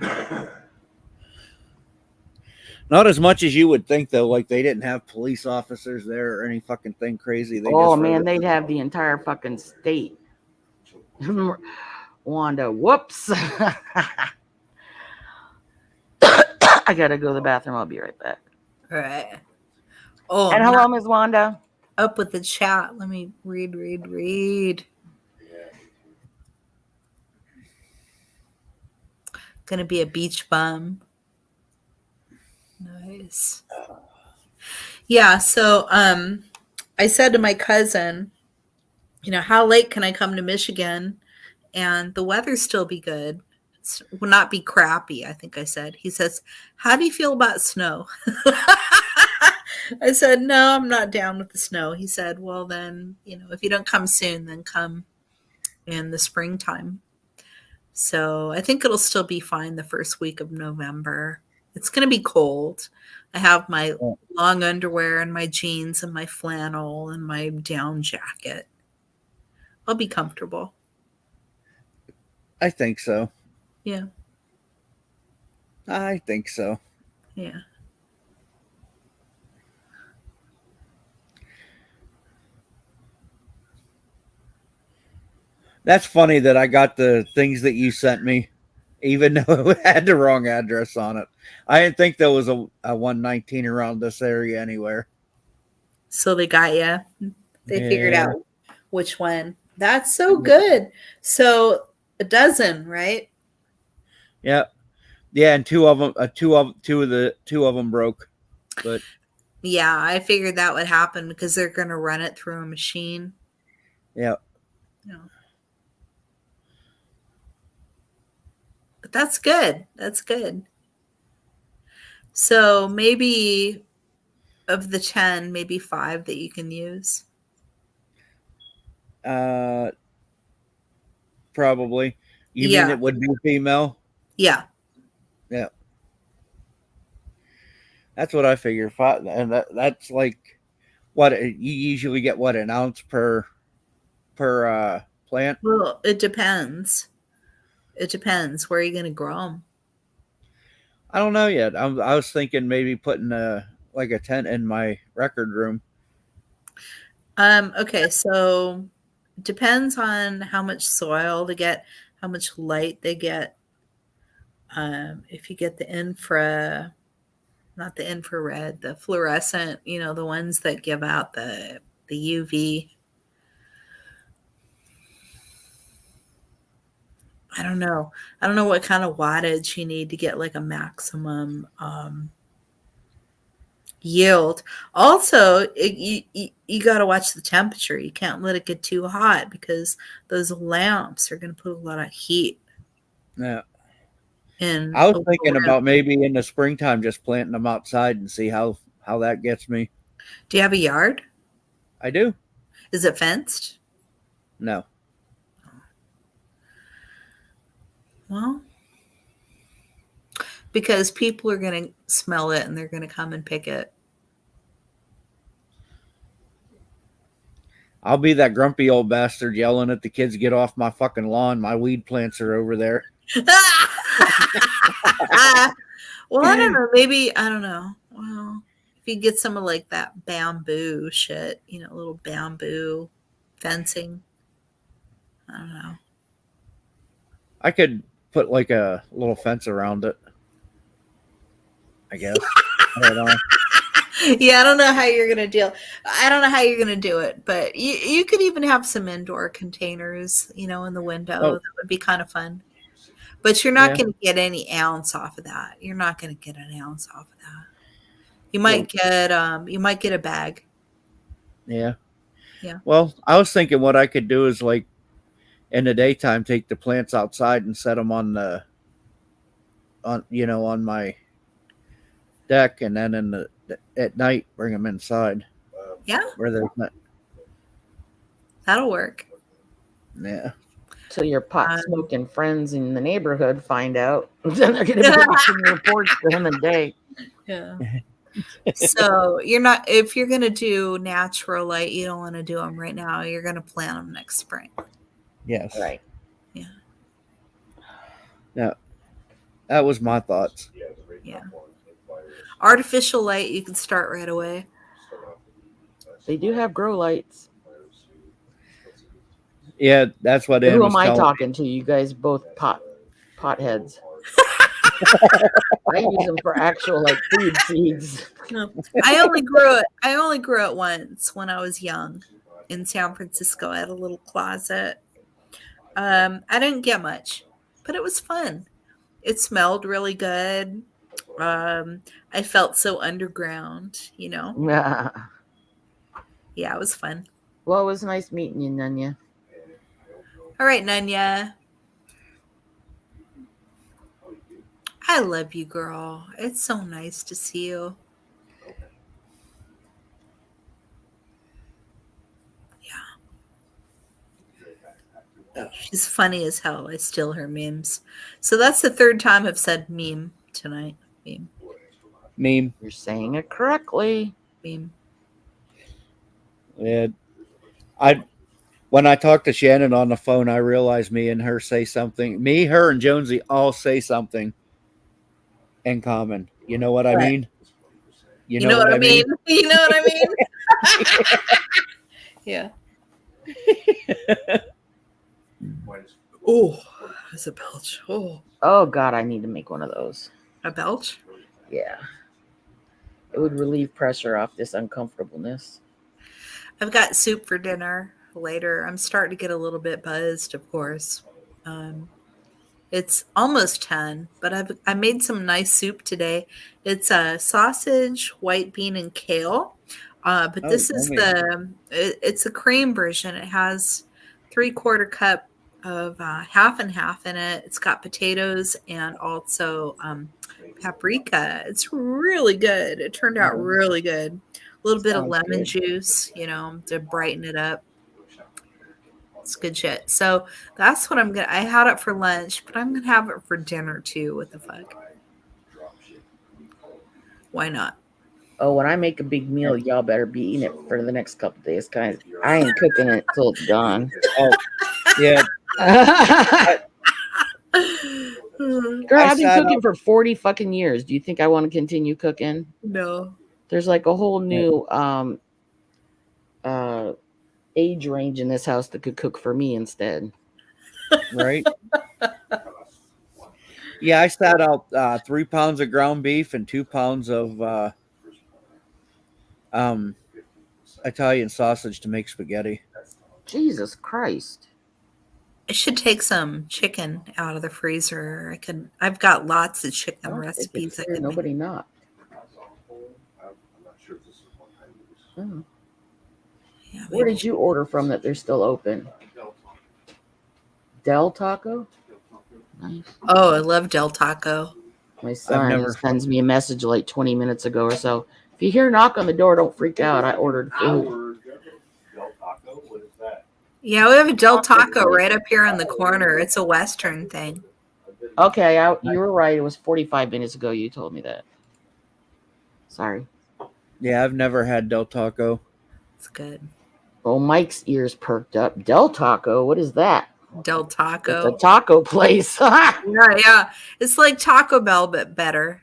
Not as much as you would think, though. Like, they didn't have police officers there or any fucking thing crazy. Oh, man, they'd have the entire fucking state. Wanda, whoops. I gotta go to the bathroom. I'll be right back. All right. Oh, And hello, Ms. Wanda. up with the chat. Let me read. Gonna be a beach bum. Nice. Yeah, so I said to my cousin, you know, how late can I come to Michigan and the weather still be good? Will not be crappy, I think I said. He says, how do you feel about snow? I said, no, I'm not down with the snow. He said, well, then, you know, if you don't come soon, then come in the springtime. So I think it'll still be fine the first week of November. It's going to be cold. I have my long underwear and my jeans and my flannel and my down jacket. I'll be comfortable. I think so. Yeah. I think so. Yeah. That's funny that I got the things that you sent me, even though it had the wrong address on it. I didn't think there was a 119 around this area anywhere. So they got you. They figured out which one. That's so good. So a dozen, right? Yeah, yeah, and two of them broke, but Yeah, I figured that would happen because they're going to run it through a machine. yeah, Yeah. But that's good. That's good. So maybe of the 10, maybe 5 that you can use. probably. You mean Yeah. it would be female? Yeah. Yeah, that's what I figure. Five, and that's like what you usually get. What, an ounce per plant? Well, it depends. It depends. Where are you going to grow them? I don't know yet. I was thinking maybe putting like a tent in my record room. Okay, so depends on how much soil they get, how much light they get. If you get not the infrared, the fluorescent, the ones that give out the UV. I don't know. I don't know what kind of wattage you need to get like a maximum yield. Also, you got to watch the temperature. You can't let it get too hot because those lamps are going to put a lot of heat Yeah. in. I was thinking about maybe in the springtime just planting them outside and see how that gets me. Do you have a yard? I do. Is it fenced? No. Well, because people are going to smell it and they're going to come and pick it. I'll be that grumpy old bastard yelling at the kids, "Get off my fucking lawn. My weed plants are over there." Well, I don't know. Maybe, I don't know. Well, if you get some of like that bamboo shit, little bamboo fencing. I don't know. I could put like a little fence around it, I guess. I don't know. Yeah, I don't know how you're gonna deal. I don't know how you're gonna do it, but you could even have some indoor containers, in the window. Oh. That would be kind of fun. But you're not Yeah. going to get any ounce off of that. You're not going to get an ounce off of that. You might get a bag. Yeah. Yeah. Well, I was thinking what I could do is like in the daytime take the plants outside and set them on my deck, and then at night bring them inside. Yeah. Where there's not. That'll work. Yeah. So your pot smoking friends in the neighborhood find out. Then they're going to be watching your porch during the day. Yeah. So if you're going to do natural light, you don't want to do them right now. You're going to plant them next spring. Yes. Right. Yeah. Yeah. That was my thoughts. Yeah. Artificial light, you can start right away. They do have grow lights. Yeah, that's what. Who am I talking to? You guys both potheads. I use them for actual like food seeds. No. I only grew it once when I was young in San Francisco. I had a little closet. I didn't get much, but it was fun. It smelled really good. I felt so underground, Yeah. Yeah, it was fun. Well, it was nice meeting you, Nanya. All right, Nanya. I love you, girl. It's so nice to see you. Yeah. She's funny as hell. I steal her memes. So that's the third time I've said meme tonight. Meme. You're saying it correctly. Meme. Yeah. When I talked to Shannon on the phone, I realized me and her say something. Me, her, and Jonesy all say something in common. You know what I mean? You know what I mean? You know what I mean? Yeah. Oh, it's a belch. Oh God, I need to make one of those. A belch? Yeah. It would relieve pressure off this uncomfortableness. I've got soup for dinner later. I'm starting to get a little bit buzzed, of course. It's almost 10, but I made some nice soup today. It's a sausage, white bean, and kale. But Oh, this is yummy. it's a cream version. It has 3/4 cup of half and half in it. It's got potatoes and also paprika. It's really good. It turned out really good. A little bit of Sounds lemon good. juice, to brighten it up. It's good shit. So that's what I had it for lunch, but I'm gonna have it for dinner too. What the fuck? Why not? Oh, when I make a big meal, y'all better be eating it for the next couple days, guys. I ain't cooking it till it's done. Oh, yeah. Girl, I I've been sat cooking up- for 40 fucking years. Do you think I want to continue cooking? No. There's like a whole new age range in this house that could cook for me instead. Right? Yeah, I sat out 3 pounds of ground beef and 2 pounds of Italian sausage to make spaghetti. Jesus Christ. I should take some chicken out of the freezer. I've got lots of I chicken don't think recipes. it's fair. Nobody knocked. I'm not sure if this is one I use. Oh. Yeah, Where maybe. did you order from that they're still open? Del Taco? Nice. Oh, I love Del Taco. My son never- sends me a message like 20 minutes ago or so. If you hear a knock on the door, don't freak out. I ordered food. Del Taco? What is that? Yeah, we have a Del Taco right up here in the corner. It's a Western thing. Okay, you were right. It was 45 minutes ago you told me that. Sorry. Yeah, I've never had Del Taco. It's good. Oh, Mike's ears perked up. Del Taco? What is that? Del It's Taco. a taco place. Yeah. It's like Taco Bell, but better.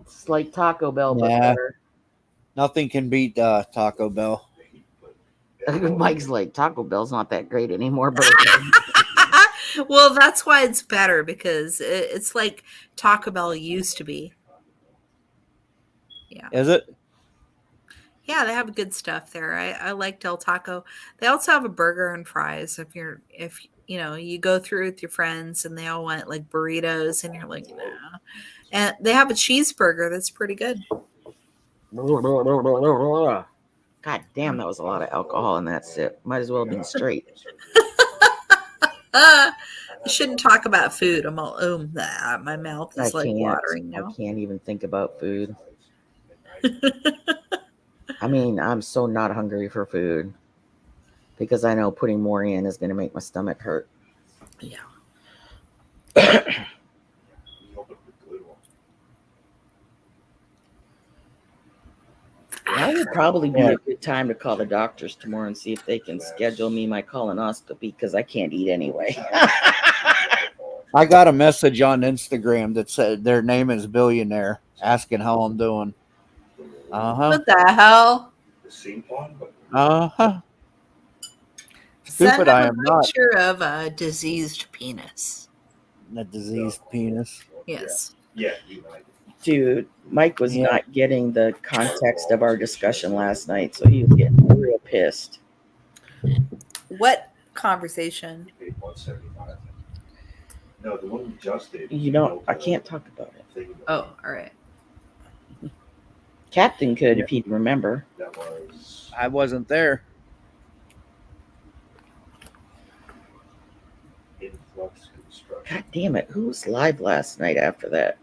It's like Taco Bell, but Yeah. better. Nothing can beat Taco Bell. Mike's like, Taco Bell's not that great anymore, but Well, that's why it's better, because it's like Taco Bell used to be. Is it? Yeah, they have good stuff there. I like Del Taco. They also have a burger and fries. If you go through with your friends and they all want like burritos and you're like, nah. And they have a cheeseburger that's pretty good. God damn, that was a lot of alcohol in that sip. Might as well have been straight. I shouldn't talk about food. I'm all my mouth is like watering I now. can't even think about food. I mean, I'm so not hungry for food because I know putting more in is going to make my stomach hurt. Yeah. That would probably be a good time to call the doctors tomorrow and see if they can schedule me my colonoscopy because I can't eat anyway. I got a message on Instagram that said their name is Billionaire, asking how I'm doing. What the hell? Stupid, Send I him am a not. picture of a diseased penis. A diseased penis. Yes. Yeah, you might. Dude, Mike was Yeah. not getting the context of our discussion last night, so he was getting real pissed. What conversation? Paid $175. No, the one we just did. You know, I can't talk about it. Oh, all right. Captain could if he'd remember. That was. I wasn't there. Influx Construction. God damn it, who was live last night after that?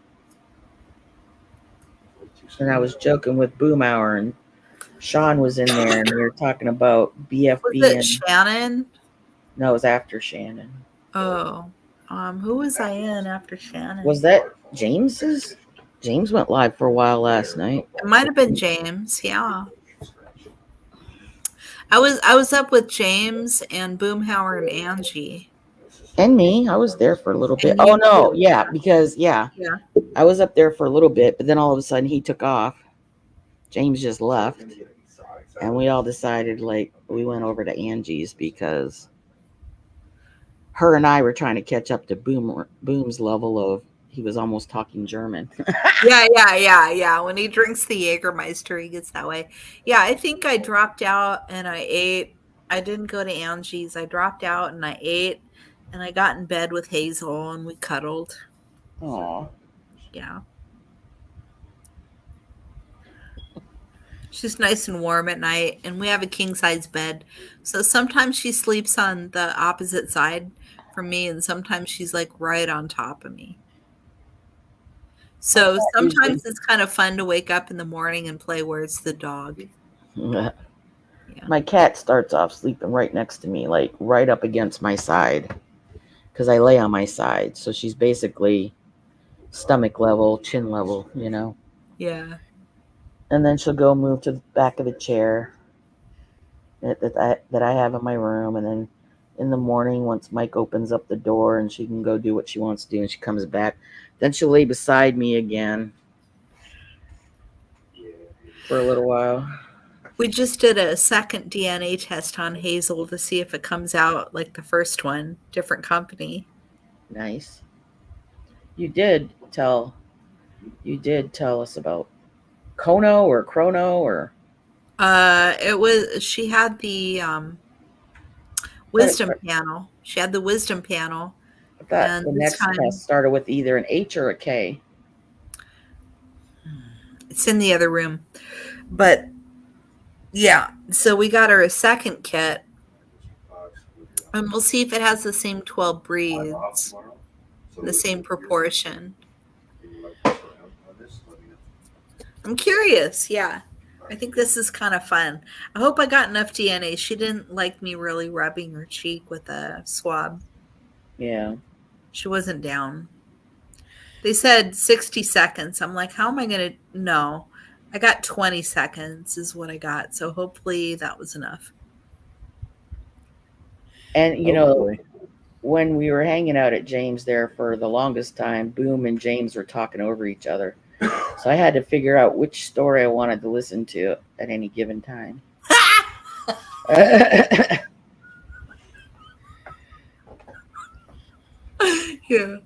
And I was joking with Boom Hour, and Sean was in there, and we were talking about BFB. Was it And Shannon? no, it was after Shannon. Oh, who was I in after Shannon? Was that James's? James went live for a while last night. It might have been James. Yeah, I was up with James and Boomhauer and Angie. And me, I was there for a little bit. And Oh you no, too. yeah, because Yeah. I was up there for a little bit, but then all of a sudden he took off. James just left, and we all decided like we went over to Angie's because her and I were trying to catch up to Boom's level of he was almost talking German. Yeah. When he drinks the Jägermeister, he gets that way. Yeah, I think I dropped out and I ate. I didn't go to Angie's. I dropped out and I ate, And I got in bed with Hazel and we cuddled. Aw. Yeah. She's nice and warm at night, and we have a king size bed. So sometimes she sleeps on the opposite side from me, and sometimes she's like right on top of me. So sometimes it's kind of fun to wake up in the morning and play Where's the Dog? Yeah. My cat starts off sleeping right next to me, like right up against my side, because I lay on my side. So she's basically stomach level, chin level, you know. Yeah. And then she'll go move to the back of the chair that I have in my room. And then in the morning, once Mike opens up the door and she can go do what she wants to do, and she comes back, then she'll lay beside me again for a little while. We just did a second DNA test on Hazel to see if it comes out like the first one, different company. Nice. You did tell us about Kono or Chrono or She had the wisdom panel. She had the wisdom panel. I thought And the this next time- test started with either an H or a K. It's in the other room. But yeah, so we got her a second kit, and we'll see if it has the same 12 breeds, the same proportion. I'm curious. Yeah. I think this is kind of fun. I hope I got enough DNA. She didn't like me really rubbing her cheek with a swab. Yeah. She wasn't down. They said 60 seconds. I'm like, how am I going to know? I got 20 seconds is what I got. So hopefully that was enough. And you Hopefully. know, when we were hanging out at James there for the longest time, Boom and James were talking over each other. So I had to figure out which story I wanted to listen to at any given time. Yeah.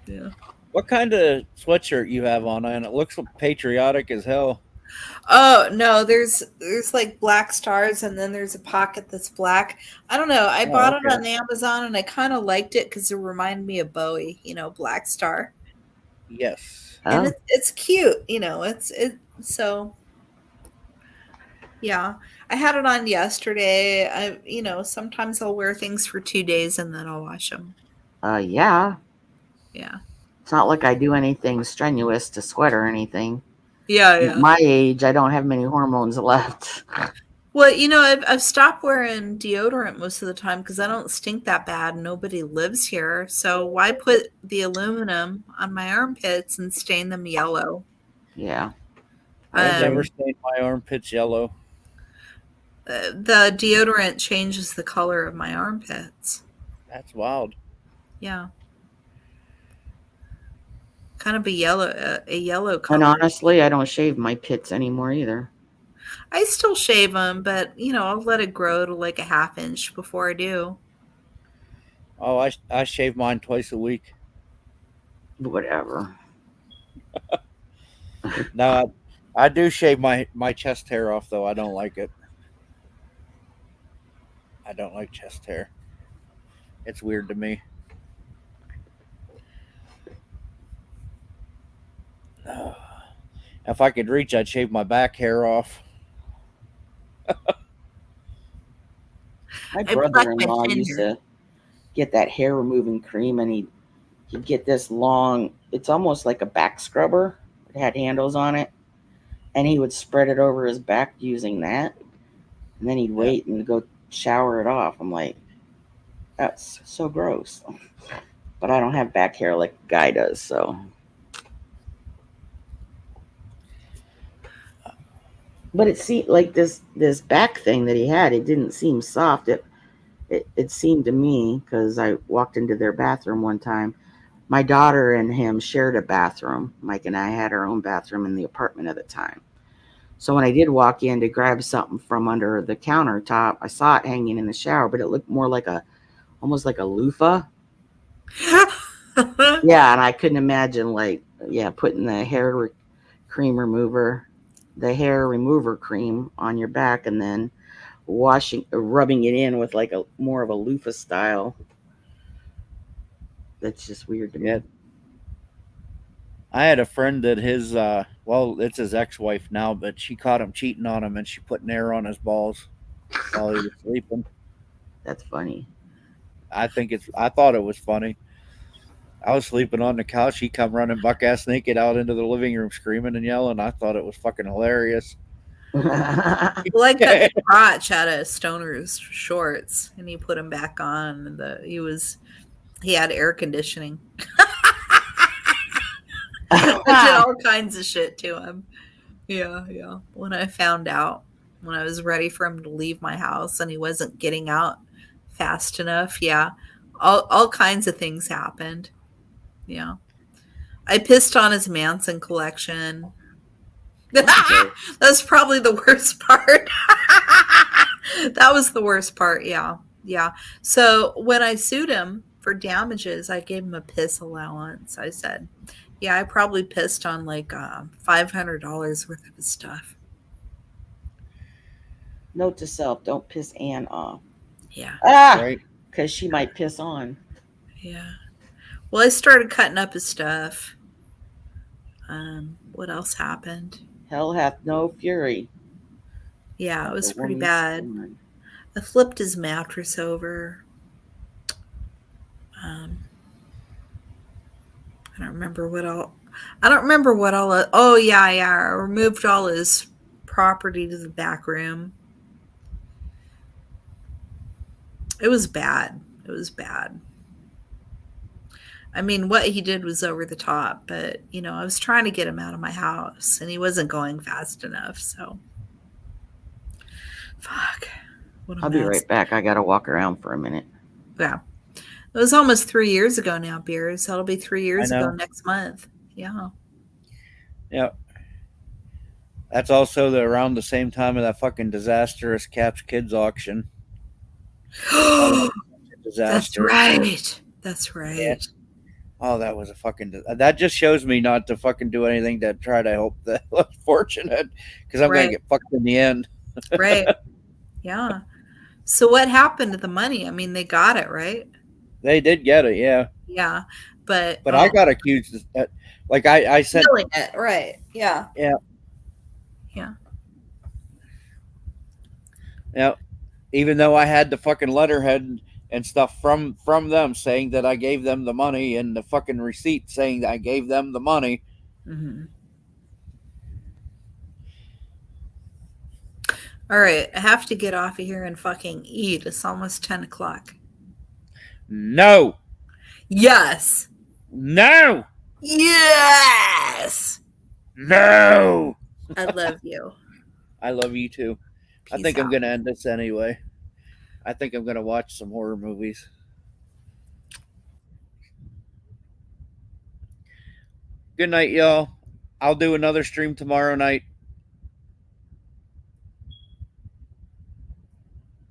Yeah. What kind of sweatshirt you have on? And it looks patriotic as hell. Oh no, there's like black stars, and then there's a pocket that's black. I don't know. I bought it okay. on Amazon, and I kind of liked it because it reminded me of Bowie. You know, Black Star, Yes. and Oh, it's cute. You know, so. Yeah, I had it on yesterday. Sometimes I'll wear things for 2 days and then I'll wash them. yeah. Yeah. It's not like I do anything strenuous to sweat or anything. Yeah, At my age, I don't have many hormones left. Well, I've stopped wearing deodorant most of the time because I don't stink that bad. Nobody lives here. So why put the aluminum on my armpits and stain them yellow? Yeah. I've never stained my armpits yellow. The deodorant changes the color of my armpits. That's wild. Yeah. Kind of a yellow color. And honestly, I don't shave my pits anymore either. I still shave them, but I'll let it grow to like a half inch before I do. Oh, I shave mine twice a week. Whatever. No, I do shave my chest hair off, though. I don't like it. I don't like chest hair. It's weird to me. If I could reach, I'd shave my back hair off. My pluck brother-in-law my used finger. to get that hair removing cream, and he'd get this long, it's almost like a back scrubber. It had handles on it, and he would spread it over his back using that, and then he'd wait and go shower it off. I'm like, that's so gross. But I don't have back hair like a guy does, so. But it seemed like this back thing that he had, it didn't seem soft. It seemed to me, because I walked into their bathroom one time. My daughter and him shared a bathroom. Mike and I had our own bathroom in the apartment at the time. So when I did walk in to grab something from under the countertop, I saw it hanging in the shower, but it looked more like almost like a loofah. Yeah, and I couldn't imagine putting the hair remover cream on your back and then rubbing it in with like a more of a loofah style. That's just weird to me. Yeah. I had a friend that his well, it's his ex-wife now, but she caught him cheating on him, and she put Nair on his balls while he was sleeping. That's funny. I thought it was funny. I was sleeping on the couch. He come running buck ass naked out into the living room, screaming and yelling. I thought it was fucking hilarious. Well, I cut the crotch out of Stoner's shorts, and he put him back on. And he had air conditioning. I did all kinds of shit to him. Yeah. When I found out, when I was ready for him to leave my house, and he wasn't getting out fast enough, yeah, all kinds of things happened. Yeah, I pissed on his Manson collection. That's probably the worst part. That was the worst part. Yeah. So when I sued him for damages, I gave him a piss allowance. I said, yeah, I probably pissed on like $500 worth of his stuff. Note to self: don't piss Ann off. Yeah. Right? Because she might piss on. Yeah. Well, I started cutting up his stuff. What else happened? Hell hath no fury. Yeah, it was The pretty woman's bad. scorn. I flipped his mattress over. I don't remember what all. Oh yeah. I removed all his property to the back room. It was bad. I mean, what he did was over the top, but I was trying to get him out of my house, and he wasn't going fast enough. So, fuck. What a I'll be mess. right back. I gotta walk around for a minute. Yeah. It was almost 3 years ago now, Beers. That'll be 3 years I know. ago next month. Yeah. Yeah. That's also around the same time of that fucking disastrous Caps Kids auction. That's right. That's right. Yeah. Oh, that was a fucking. That just shows me not to fucking do anything to try to help the less fortunate, because I'm Right. gonna get fucked in the end. Right. Yeah. So what happened to the money? I mean, they got it, right? They did get it, yeah. Yeah. But I got accused. Like I said, stealing it, right? Yeah. yeah. Even though I had the fucking letterhead and stuff from them saying that I gave them the money, and the fucking receipt saying that I gave them the money. Mm-hmm. All right, I have to get off of here and fucking eat. It's almost 10 o'clock. No. Yes. No. Yes. No. I love you. I love you too. I Peace think I'm out. going to end this anyway. I think I'm going to watch some horror movies. Good night, y'all. I'll do another stream tomorrow night.